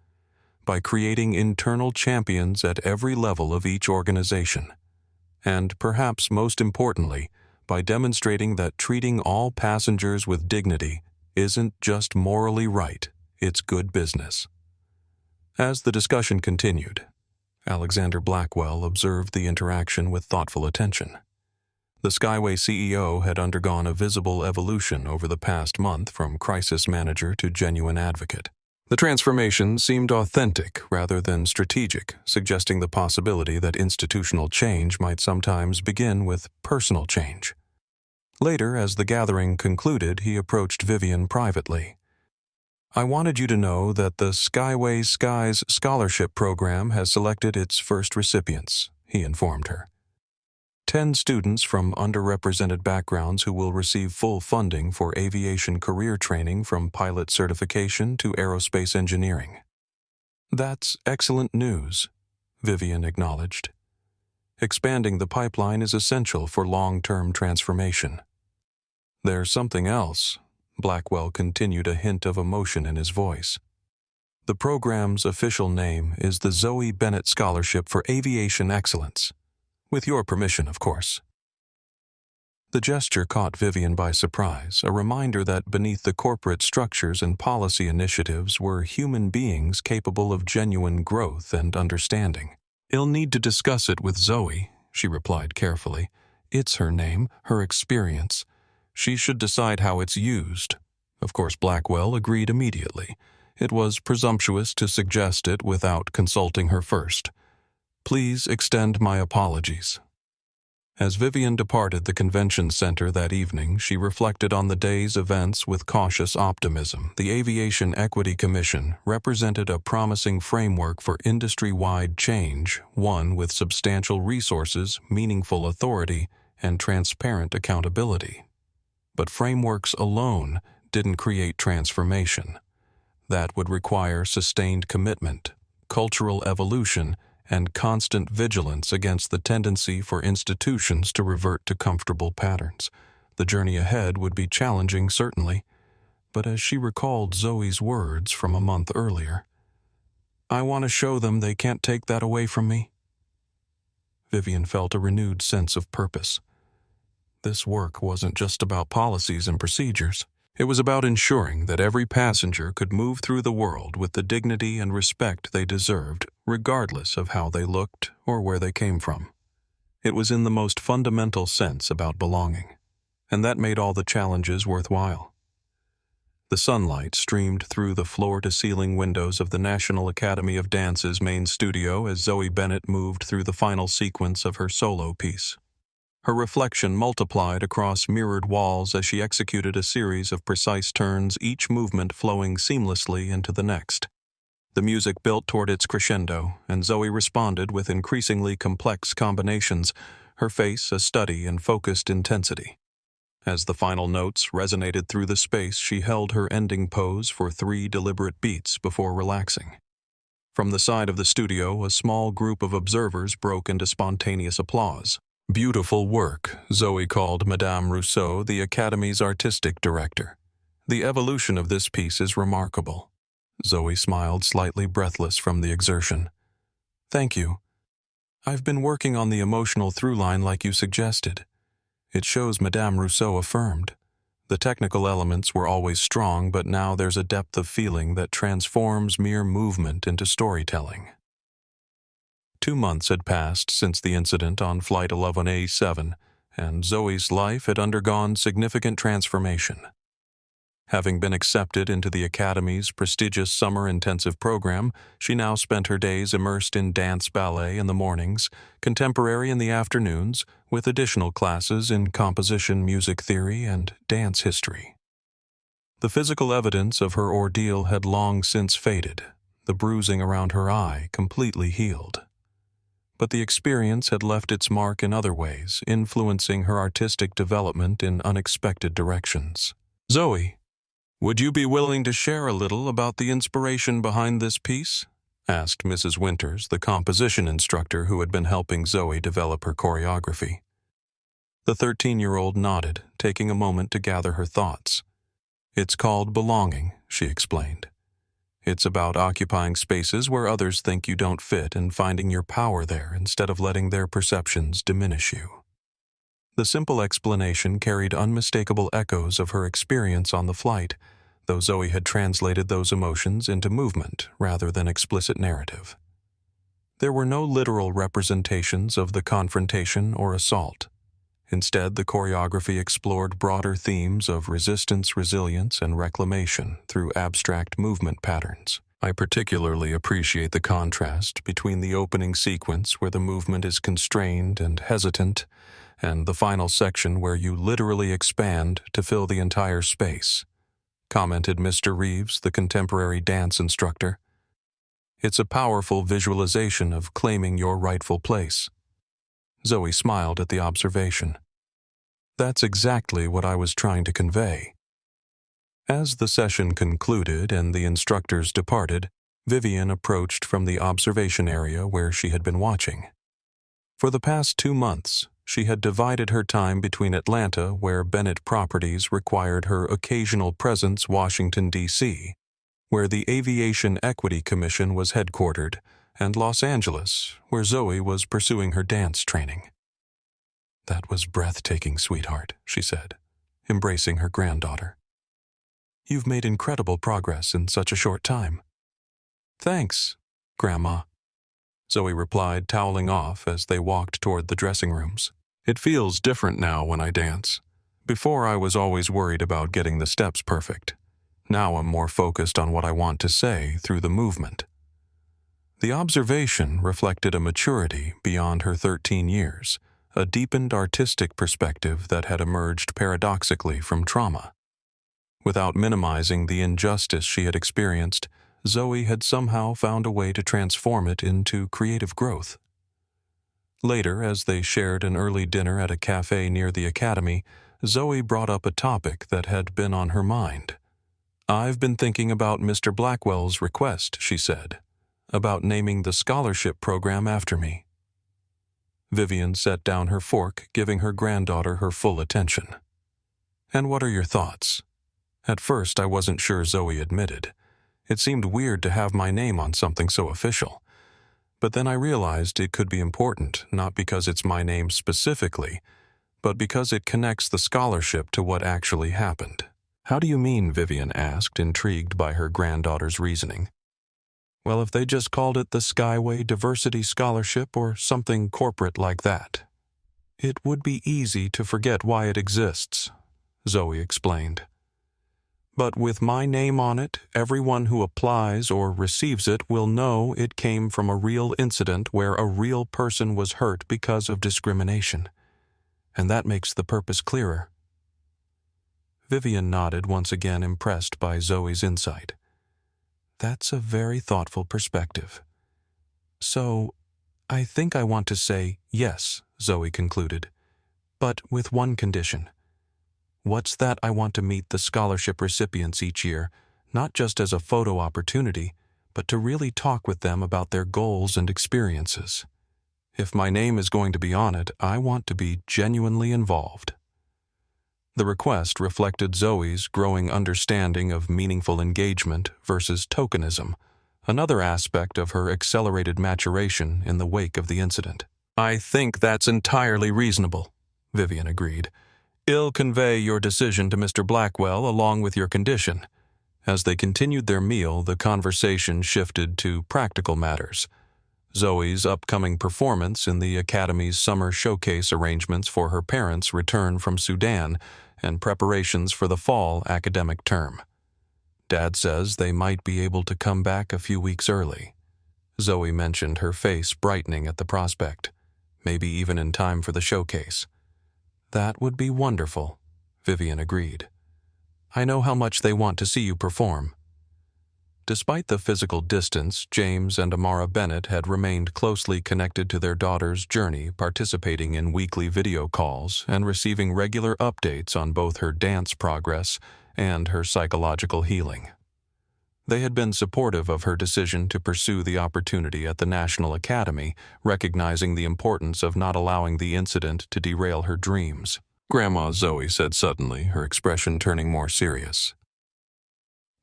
By creating internal champions at every level of each organization. And perhaps most importantly, by demonstrating that treating all passengers with dignity isn't just morally right, it's good business. As the discussion continued, Alexander Blackwell observed the interaction with thoughtful attention. The Skyway CEO had undergone a visible evolution over the past month from crisis manager to genuine advocate. The transformation seemed authentic rather than strategic, suggesting the possibility that institutional change might sometimes begin with personal change. Later, as the gathering concluded, he approached Vivian privately. I wanted you to know that the Skyway Skies Scholarship Program has selected its first recipients, he informed her. 10 students from underrepresented backgrounds who will receive full funding for aviation career training from pilot certification to aerospace engineering. That's excellent news, Vivian acknowledged. Expanding the pipeline is essential for long-term transformation. There's something else, Blackwell continued, a hint of emotion in his voice. The program's official name is the Zoe Bennett Scholarship for Aviation Excellence. With your permission, of course. The gesture caught Vivian by surprise, a reminder that beneath the corporate structures and policy initiatives were human beings capable of genuine growth and understanding. I'll need to discuss it with Zoe, she replied carefully. It's her name, her experience. She should decide how it's used. Of course, Blackwell agreed immediately. It was presumptuous to suggest it without consulting her first. Please extend my apologies. As Vivian departed the convention center that evening, she reflected on the day's events with cautious optimism. The Aviation Equity Commission represented a promising framework for industry-wide change, one with substantial resources, meaningful authority, and transparent accountability. But frameworks alone didn't create transformation. That would require sustained commitment, cultural evolution, and constant vigilance against the tendency for institutions to revert to comfortable patterns. The journey ahead would be challenging, certainly, but as she recalled Zoe's words from a month earlier, "I want to show them they can't take that away from me," Vivian felt a renewed sense of purpose. This work wasn't just about policies and procedures. It was about ensuring that every passenger could move through the world with the dignity and respect they deserved, regardless of how they looked or where they came from. It was in the most fundamental sense about belonging, and that made all the challenges worthwhile. The sunlight streamed through the floor-to-ceiling windows of the National Academy of Dance's main studio as Zoe Bennett moved through the final sequence of her solo piece. Her reflection multiplied across mirrored walls as she executed a series of precise turns, each movement flowing seamlessly into the next. The music built toward its crescendo, and Zoe responded with increasingly complex combinations, her face a study in focused intensity. As the final notes resonated through the space, she held her ending pose for 3 deliberate beats before relaxing. From the side of the studio, a small group of observers broke into spontaneous applause. "Beautiful work," Zoe called Madame Rousseau, the Academy's artistic director. "The evolution of this piece is remarkable." Zoe smiled, slightly breathless from the exertion. "Thank you. I've been working on the emotional through-line like you suggested." It shows Madame Rousseau affirmed. The technical elements were always strong, but now there's a depth of feeling that transforms mere movement into storytelling. 2 months had passed since the incident on Flight 11A7, and Zoe's life had undergone significant transformation. Having been accepted into the Academy's prestigious summer intensive program, she now spent her days immersed in dance ballet in the mornings, contemporary in the afternoons, with additional classes in composition, music theory, and dance history. The physical evidence of her ordeal had long since faded, the bruising around her eye completely healed. But the experience had left its mark in other ways, influencing her artistic development in unexpected directions. "Zoe, would you be willing to share a little about the inspiration behind this piece?" asked Mrs. Winters, the composition instructor who had been helping Zoe develop her choreography. The 13-year-old nodded, taking a moment to gather her thoughts. "It's called belonging," she explained. "It's about occupying spaces where others think you don't fit and finding your power there instead of letting their perceptions diminish you." The simple explanation carried unmistakable echoes of her experience on the flight, though Zoe had translated those emotions into movement rather than explicit narrative. There were no literal representations of the confrontation or assault. Instead, the choreography explored broader themes of resistance, resilience, and reclamation through abstract movement patterns. I particularly appreciate the contrast between the opening sequence where the movement is constrained and hesitant, and the final section where you literally expand to fill the entire space, commented Mr. Reeves, the contemporary dance instructor. "It's a powerful visualization of claiming your rightful place." Zoe smiled at the observation. "That's exactly what I was trying to convey." As the session concluded and the instructors departed, Vivian approached from the observation area where she had been watching. For the past 2 months, she had divided her time between Atlanta, where Bennett Properties required her occasional presence, Washington, D.C., where the Aviation Equity Commission was headquartered, and Los Angeles, where Zoe was pursuing her dance training. "That was breathtaking, sweetheart," she said, embracing her granddaughter. "You've made incredible progress in such a short time." "Thanks, Grandma," Zoe replied, toweling off as they walked toward the dressing rooms. "It feels different now when I dance. Before I was always worried about getting the steps perfect. Now I'm more focused on what I want to say through the movement." The observation reflected a maturity beyond her 13 years, a deepened artistic perspective that had emerged paradoxically from trauma. Without minimizing the injustice she had experienced, Zoe had somehow found a way to transform it into creative growth. Later, as they shared an early dinner at a cafe near the academy, Zoe brought up a topic that had been on her mind. "I've been thinking about Mr. Blackwell's request," she said, "about naming the scholarship program after me." Vivian set down her fork, giving her granddaughter her full attention. "And what are your thoughts?" At first, I wasn't sure, Zoe admitted. It seemed weird to have my name on something so official. But then I realized it could be important, not because it's my name specifically, but because it connects the scholarship to what actually happened. "How do you mean?" Vivian asked, intrigued by her granddaughter's reasoning. "Well, if they just called it the Skyway Diversity Scholarship or something corporate like that, it would be easy to forget why it exists," Zoe explained. "But with my name on it, everyone who applies or receives it will know it came from a real incident where a real person was hurt because of discrimination. And that makes the purpose clearer." Vivian nodded, once again impressed by Zoe's insight. "That's a very thoughtful perspective. So, I think I want to say yes," Zoe concluded, "but with one condition. What's that? I want to meet the scholarship recipients each year, not just as a photo opportunity, but to really talk with them about their goals and experiences. If my name is going to be on it, I want to be genuinely involved." The request reflected Zoe's growing understanding of meaningful engagement versus tokenism, another aspect of her accelerated maturation in the wake of the incident. "I think that's entirely reasonable," Vivian agreed. "I'll convey your decision to Mr. Blackwell along with your condition." As they continued their meal, the conversation shifted to practical matters. Zoe's upcoming performance in the Academy's summer showcase arrangements for her parents' return from Sudan and preparations for the fall academic term. "Dad says they might be able to come back a few weeks early." Zoe mentioned, her face brightening at the prospect, maybe even in time for the showcase. "That would be wonderful," Vivian agreed. "I know how much they want to see you perform." Despite the physical distance, James and Amara Bennett had remained closely connected to their daughter's journey, participating in weekly video calls and receiving regular updates on both her dance progress and her psychological healing. They had been supportive of her decision to pursue the opportunity at the National Academy, recognizing the importance of not allowing the incident to derail her dreams. "Grandma," Zoe said suddenly, her expression turning more serious,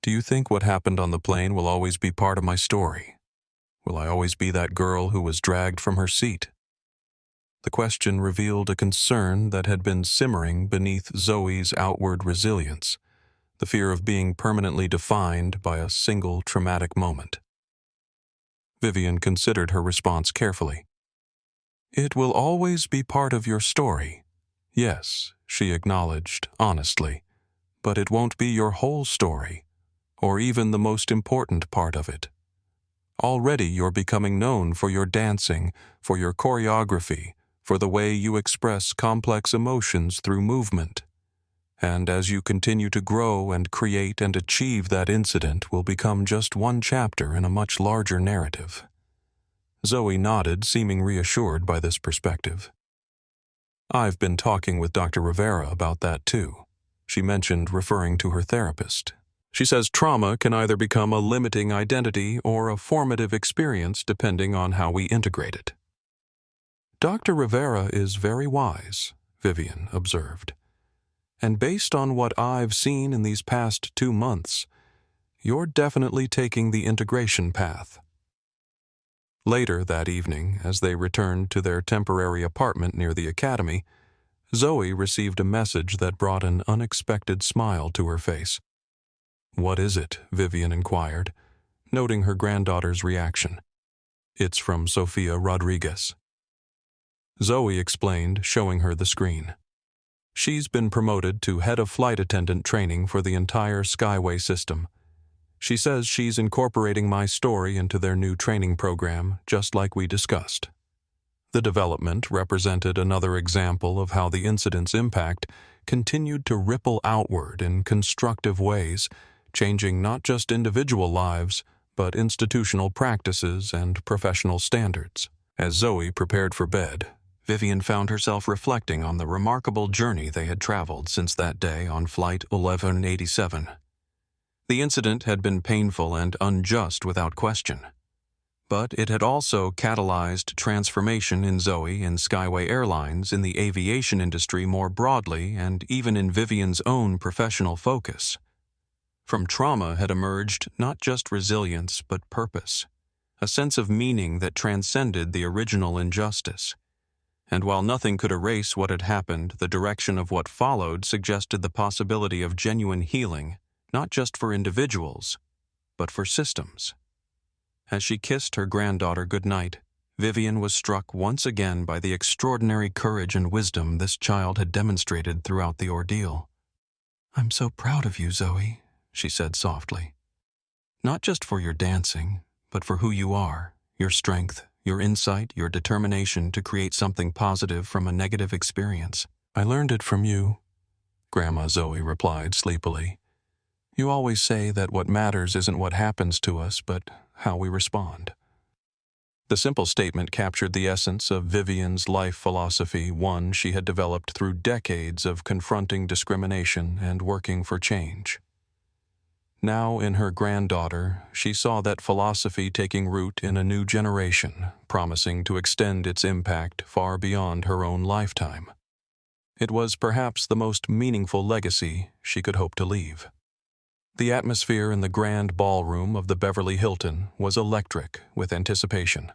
"do you think what happened on the plane will always be part of my story? Will I always be that girl who was dragged from her seat?" The question revealed a concern that had been simmering beneath Zoe's outward resilience, the fear of being permanently defined by a single traumatic moment. Vivian considered her response carefully. "It will always be part of your story. Yes," she acknowledged honestly, "but it won't be your whole story, or even the most important part of it. Already you're becoming known for your dancing, for your choreography, for the way you express complex emotions through movement. And as you continue to grow and create and achieve, that incident will become just one chapter in a much larger narrative." Zoe nodded, seeming reassured by this perspective. "I've been talking with Dr. Rivera about that too," she mentioned, referring to her therapist. "She says trauma can either become a limiting identity or a formative experience depending on how we integrate it." "Dr. Rivera is very wise," Vivian observed. "And based on what I've seen in these past 2 months, you're definitely taking the integration path." Later that evening, as they returned to their temporary apartment near the academy, Zoe received a message that brought an unexpected smile to her face. "What is it?" Vivian inquired, noting her granddaughter's reaction. "It's from Sofia Rodriguez." Zoe explained, showing her the screen. "She's been promoted to head of flight attendant training for the entire Skyway system. She says she's incorporating my story into their new training program, just like we discussed." The development represented another example of how the incident's impact continued to ripple outward in constructive ways, changing not just individual lives, but institutional practices and professional standards. As Zoe prepared for bed, Vivian found herself reflecting on the remarkable journey they had traveled since that day on Flight 1187. The incident had been painful and unjust without question, but it had also catalyzed transformation in Zoe and Skyway Airlines, in the aviation industry more broadly, and even in Vivian's own professional focus. From trauma had emerged not just resilience but purpose, a sense of meaning that transcended the original injustice. And while nothing could erase what had happened, the direction of what followed suggested the possibility of genuine healing, not just for individuals, but for systems. As she kissed her granddaughter goodnight, Vivian was struck once again by the extraordinary courage and wisdom this child had demonstrated throughout the ordeal. "I'm so proud of you, Zoe," she said softly. "Not just for your dancing, but for who you are, your strength, your insight, your determination to create something positive from a negative experience." "I learned it from you," Grandma Zoe replied sleepily. "You always say that what matters isn't what happens to us, but how we respond." The simple statement captured the essence of Vivian's life philosophy, one she had developed through decades of confronting discrimination and working for change. Now, in her granddaughter, she saw that philosophy taking root in a new generation, promising to extend its impact far beyond her own lifetime. It was perhaps the most meaningful legacy she could hope to leave. The atmosphere in the grand ballroom of the Beverly Hilton was electric with anticipation.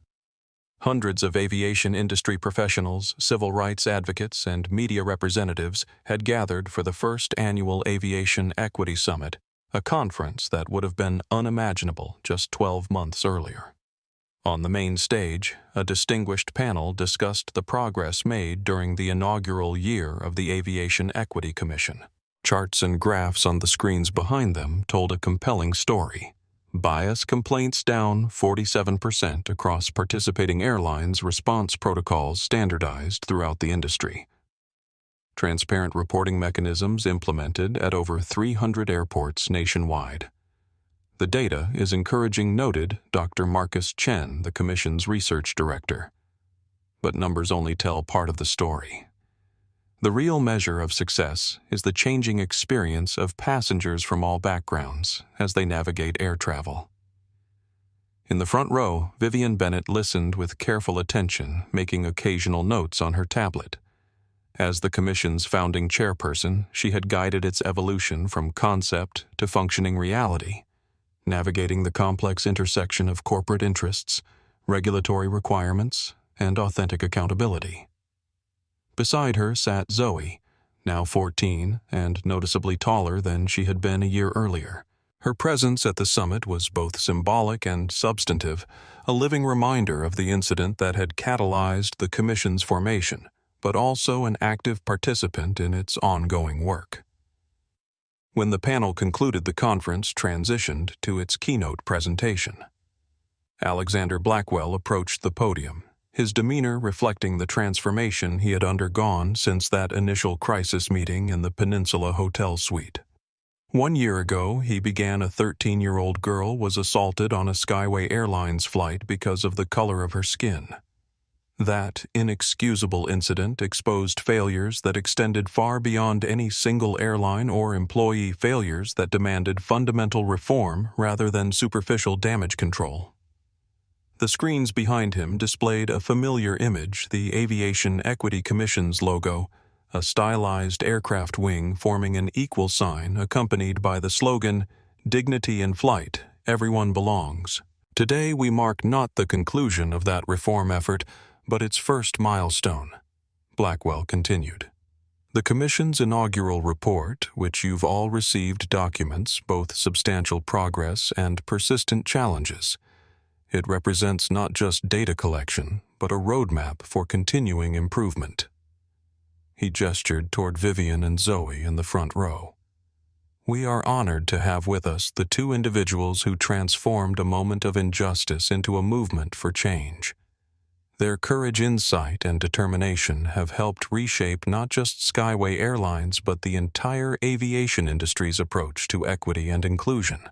Hundreds of aviation industry professionals, civil rights advocates, and media representatives had gathered for the first annual Aviation Equity Summit, a conference that would have been unimaginable just 12 months earlier. On the main stage, a distinguished panel discussed the progress made during the inaugural year of the Aviation Equity Commission. Charts and graphs on the screens behind them told a compelling story. Bias complaints down 47% across participating airlines, response protocols standardized throughout the industry. Transparent reporting mechanisms implemented at over 300 airports nationwide. The data is encouraging, noted Dr. Marcus Chen, the Commission's research director. But numbers only tell part of the story. The real measure of success is the changing experience of passengers from all backgrounds as they navigate air travel. In the front row, Vivian Bennett listened with careful attention, making occasional notes on her tablet. As the Commission's founding chairperson, she had guided its evolution from concept to functioning reality, navigating the complex intersection of corporate interests, regulatory requirements, and authentic accountability. Beside her sat Zoe, now 14 and noticeably taller than she had been a year earlier. Her presence at the summit was both symbolic and substantive, a living reminder of the incident that had catalyzed the Commission's formation, but also an active participant in its ongoing work. When the panel concluded, the conference transitioned to its keynote presentation. Alexander Blackwell approached the podium, his demeanor reflecting the transformation he had undergone since that initial crisis meeting in the Peninsula Hotel suite. 1 year ago, he began. A 13-year-old girl was assaulted on a Skyway Airlines flight because of the color of her skin. That inexcusable incident exposed failures that extended far beyond any single airline or employee, failures that demanded fundamental reform rather than superficial damage control. The screens behind him displayed a familiar image, the Aviation Equity Commission's logo, a stylized aircraft wing forming an equal sign accompanied by the slogan, "Dignity in Flight, Everyone Belongs." Today we mark not the conclusion of that reform effort, but its first milestone, Blackwell continued. The Commission's inaugural report, which you've all received, documents both substantial progress and persistent challenges. It represents not just data collection, but a roadmap for continuing improvement. He gestured toward Vivian and Zoe in the front row. We are honored to have with us the two individuals who transformed a moment of injustice into a movement for change. Their courage, insight, and determination have helped reshape not just Skyway Airlines but the entire aviation industry's approach to equity and inclusion.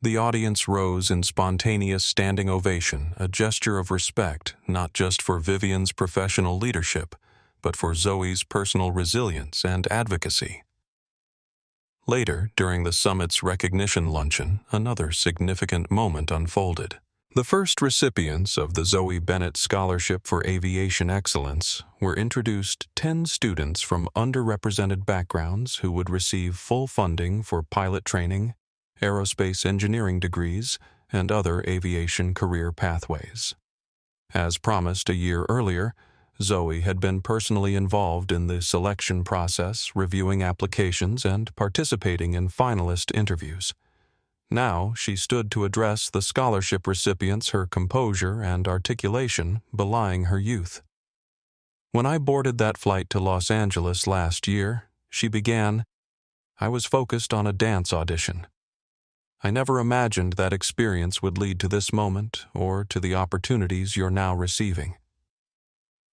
The audience rose in spontaneous standing ovation, a gesture of respect not just for Vivian's professional leadership, but for Zoe's personal resilience and advocacy. Later, during the summit's recognition luncheon, another significant moment unfolded. The first recipients of the Zoe Bennett Scholarship for Aviation Excellence were introduced 10 students from underrepresented backgrounds who would receive full funding for pilot training, aerospace engineering degrees, and other aviation career pathways. As promised a year earlier, Zoe had been personally involved in the selection process, reviewing applications and participating in finalist interviews. Now she stood to address the scholarship recipients, her composure and articulation belying her youth. "When I boarded that flight to Los Angeles last year," she began, "I was focused on a dance audition. I never imagined that experience would lead to this moment or to the opportunities you're now receiving."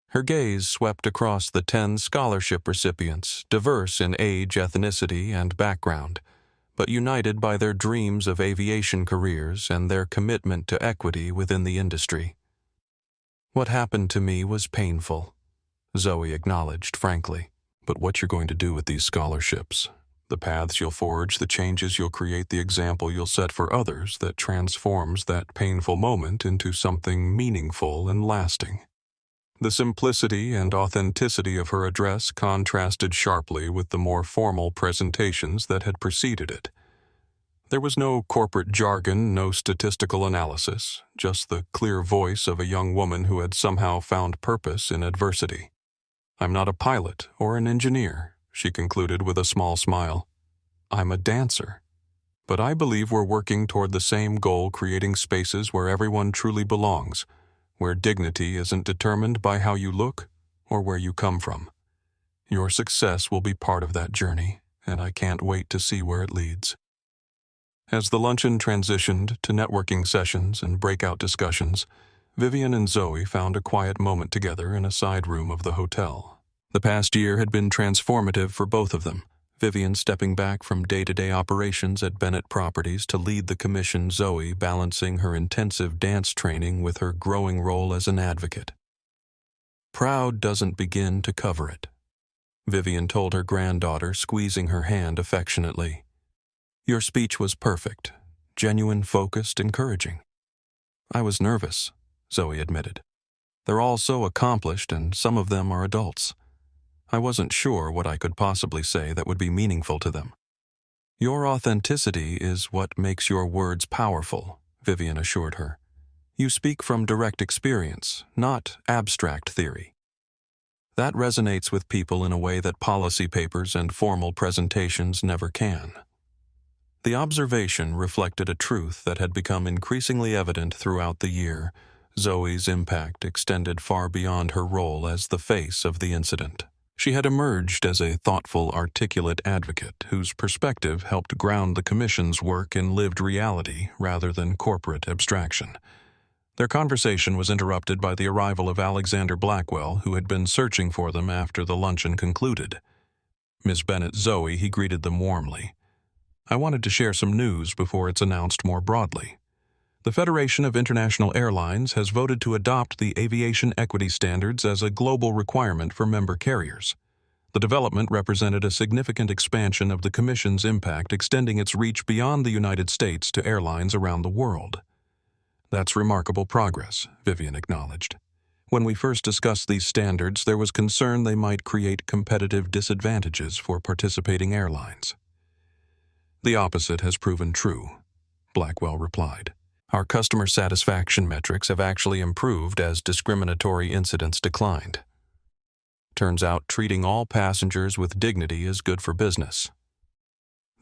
Her gaze swept across the 10 scholarship recipients, diverse in age, ethnicity, and background, but united by their dreams of aviation careers and their commitment to equity within the industry. "What happened to me was painful," Zoe acknowledged frankly. "But what you're going to do with these scholarships, the paths you'll forge, the changes you'll create, the example you'll set for others that transforms that painful moment into something meaningful and lasting." The simplicity and authenticity of her address contrasted sharply with the more formal presentations that had preceded it. There was no corporate jargon, no statistical analysis, just the clear voice of a young woman who had somehow found purpose in adversity. "I'm not a pilot or an engineer," she concluded with a small smile. "I'm a dancer. But I believe we're working toward the same goal, creating spaces where everyone truly belongs, where dignity isn't determined by how you look or where you come from. Your success will be part of that journey, and I can't wait to see where it leads." As the luncheon transitioned to networking sessions and breakout discussions, Vivian and Zoe found a quiet moment together in a side room of the hotel. The past year had been transformative for both of them, Vivian stepping back from day-to-day operations at Bennett Properties to lead the commission, Zoe balancing her intensive dance training with her growing role as an advocate. "Proud doesn't begin to cover it," Vivian told her granddaughter, squeezing her hand affectionately. "Your speech was perfect, genuine, focused, encouraging." "I was nervous," Zoe admitted. "They're all so accomplished and some of them are adults. I wasn't sure what I could possibly say that would be meaningful to them." "Your authenticity is what makes your words powerful," Vivian assured her. "You speak from direct experience, not abstract theory. That resonates with people in a way that policy papers and formal presentations never can." The observation reflected a truth that had become increasingly evident throughout the year. Zoe's impact extended far beyond her role as the face of the incident. She had emerged as a thoughtful, articulate advocate whose perspective helped ground the Commission's work in lived reality rather than corporate abstraction. Their conversation was interrupted by the arrival of Alexander Blackwell, who had been searching for them after the luncheon concluded. "Miss Bennett, Zoe," he greeted them warmly. "I wanted to share some news before it's announced more broadly. The Federation of International Airlines has voted to adopt the Aviation Equity Standards as a global requirement for member carriers. The development represented a significant expansion of the Commission's impact, extending its reach beyond the United States to airlines around the world." "That's remarkable progress," Vivian acknowledged. "When we first discussed these standards, there was concern they might create competitive disadvantages for participating airlines." "The opposite has proven true," Blackwell replied. "Our customer satisfaction metrics have actually improved as discriminatory incidents declined. Turns out treating all passengers with dignity is good for business."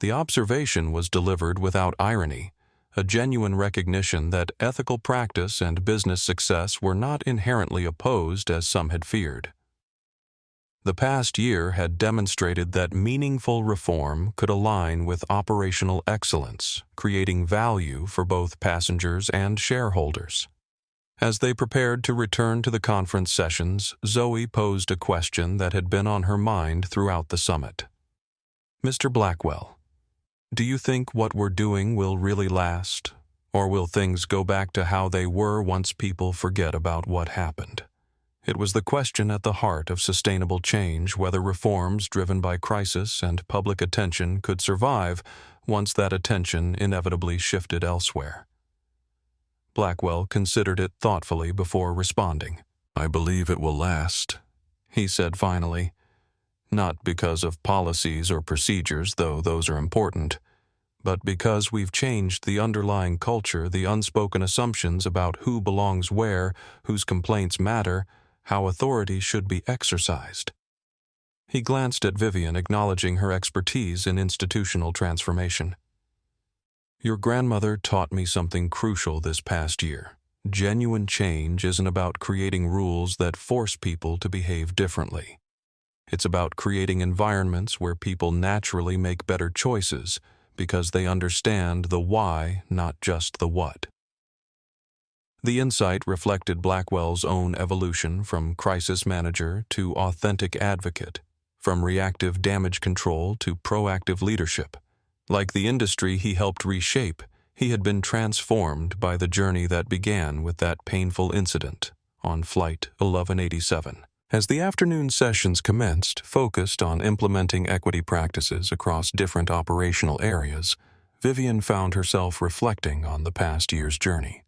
The observation was delivered without irony, a genuine recognition that ethical practice and business success were not inherently opposed as some had feared. The past year had demonstrated that meaningful reform could align with operational excellence, creating value for both passengers and shareholders. As they prepared to return to the conference sessions, Zoe posed a question that had been on her mind throughout the summit. "Mr. Blackwell, do you think what we're doing will really last, or will things go back to how they were once people forget about what happened?" It was the question at the heart of sustainable change, whether reforms driven by crisis and public attention could survive once that attention inevitably shifted elsewhere. Blackwell considered it thoughtfully before responding. "I believe it will last," he said finally. "Not because of policies or procedures, though those are important, but because we've changed the underlying culture, the unspoken assumptions about who belongs where, whose complaints matter, how authority should be exercised." He glanced at Vivian, acknowledging her expertise in institutional transformation. "Your grandmother taught me something crucial this past year. Genuine change isn't about creating rules that force people to behave differently. It's about creating environments where people naturally make better choices because they understand the why, not just the what." The insight reflected Blackwell's own evolution from crisis manager to authentic advocate, from reactive damage control to proactive leadership. Like the industry he helped reshape, he had been transformed by the journey that began with that painful incident on Flight 1187. As the afternoon sessions commenced, focused on implementing equity practices across different operational areas, Vivian found herself reflecting on the past year's journey.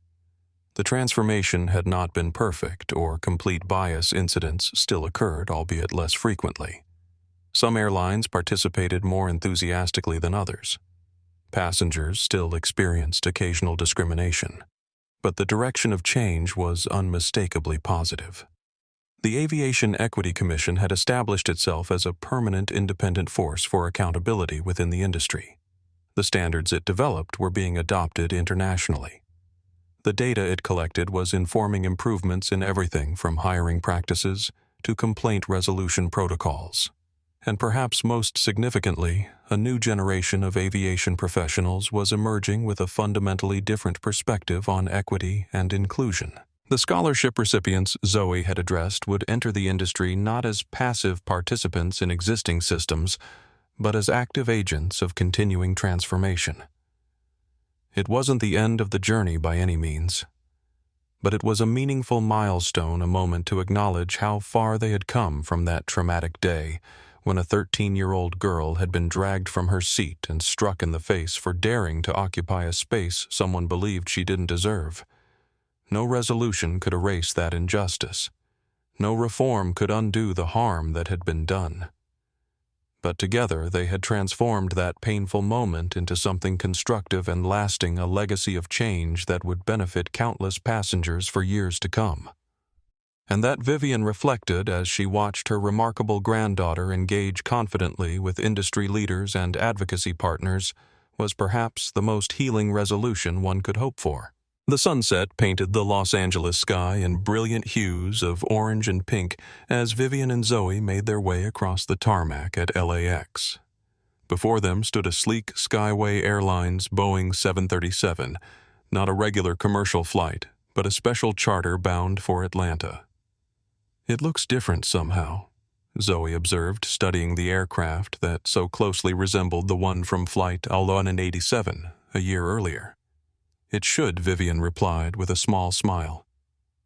The transformation had not been perfect, or complete bias incidents still occurred, albeit less frequently. Some airlines participated more enthusiastically than others. Passengers still experienced occasional discrimination, but the direction of change was unmistakably positive. The Aviation Equity Commission had established itself as a permanent independent force for accountability within the industry. The standards it developed were being adopted internationally. The data it collected was informing improvements in everything from hiring practices to complaint resolution protocols. And perhaps most significantly, a new generation of aviation professionals was emerging with a fundamentally different perspective on equity and inclusion. The scholarship recipients Zoe had addressed would enter the industry not as passive participants in existing systems, but as active agents of continuing transformation. It wasn't the end of the journey by any means, but it was a meaningful milestone, a moment to acknowledge how far they had come from that traumatic day when a 13-year-old girl had been dragged from her seat and struck in the face for daring to occupy a space someone believed she didn't deserve. No resolution could erase that injustice. No reform could undo the harm that had been done. But together they had transformed that painful moment into something constructive and lasting, a legacy of change that would benefit countless passengers for years to come. And that Vivian reflected as she watched her remarkable granddaughter engage confidently with industry leaders and advocacy partners was perhaps the most healing resolution one could hope for. The sunset painted the Los Angeles sky in brilliant hues of orange and pink as Vivian and Zoe made their way across the tarmac at LAX. Before them stood a sleek Skyway Airlines Boeing 737, not a regular commercial flight, but a special charter bound for Atlanta. "It looks different somehow," Zoe observed, studying the aircraft that so closely resembled the one from Flight 1187 a year earlier. "It should," Vivian replied with a small smile.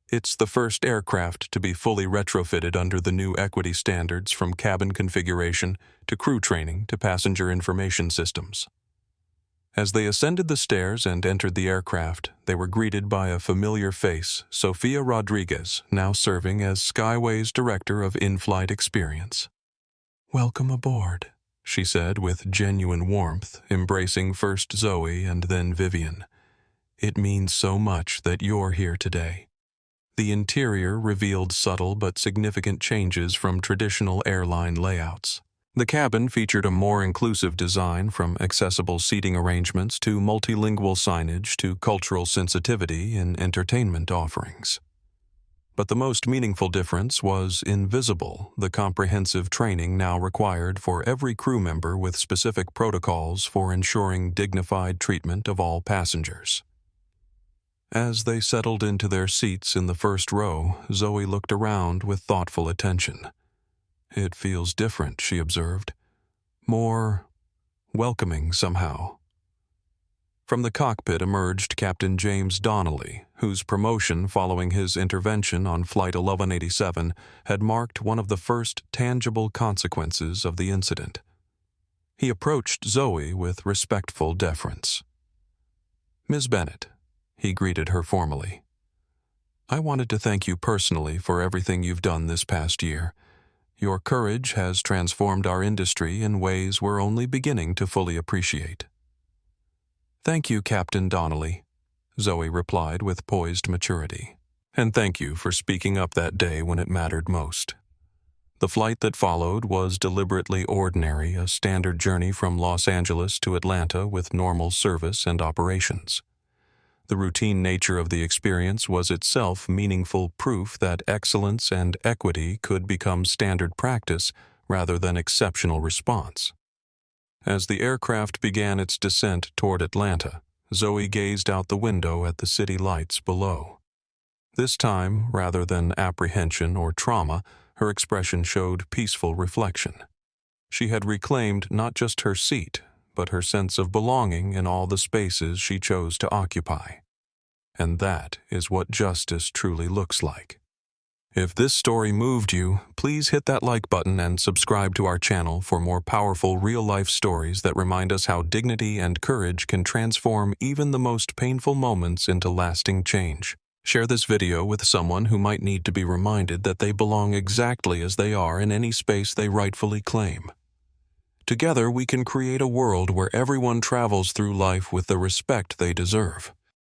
"It's the first aircraft to be fully retrofitted under the new equity standards, from cabin configuration to crew training to passenger information systems." As they ascended the stairs and entered the aircraft, they were greeted by a familiar face, Sofia Rodriguez, now serving as Skyway's Director of In-Flight Experience. "Welcome aboard," she said with genuine warmth, embracing first Zoe and then Vivian. "It means so much that you're here today." The interior revealed subtle but significant changes from traditional airline layouts. The cabin featured a more inclusive design, from accessible seating arrangements to multilingual signage to cultural sensitivity in entertainment offerings. But the most meaningful difference was invisible, the comprehensive training now required for every crew member with specific protocols for ensuring dignified treatment of all passengers. As they settled into their seats in the first row, Zoe looked around with thoughtful attention. "It feels different," she observed. "More welcoming somehow." From the cockpit emerged Captain James Donnelly, whose promotion following his intervention on Flight 1187 had marked one of the first tangible consequences of the incident. He approached Zoe with respectful deference. "Ms. Bennett," he greeted her formally, "I wanted to thank you personally for everything you've done this past year. Your courage has transformed our industry in ways we're only beginning to fully appreciate." "Thank you, Captain Donnelly," Zoe replied with poised maturity. "And thank you for speaking up that day when it mattered most." The flight that followed was deliberately ordinary, a standard journey from Los Angeles to Atlanta with normal service and operations. The routine nature of the experience was itself meaningful proof that excellence and equity could become standard practice rather than exceptional response. As the aircraft began its descent toward Atlanta, Zoe gazed out the window at the city lights below. This time, rather than apprehension or trauma, her expression showed peaceful reflection. She had reclaimed not just her seat, but her sense of belonging in all the spaces she chose to occupy. And that is what justice truly looks like. If this story moved you, please hit that like button and subscribe to our channel for more powerful real-life stories that remind us how dignity and courage can transform even the most painful moments into lasting change. Share this video with someone who might need to be reminded that they belong exactly as they are in any space they rightfully claim. Together, we can create a world where everyone travels through life with the respect they deserve.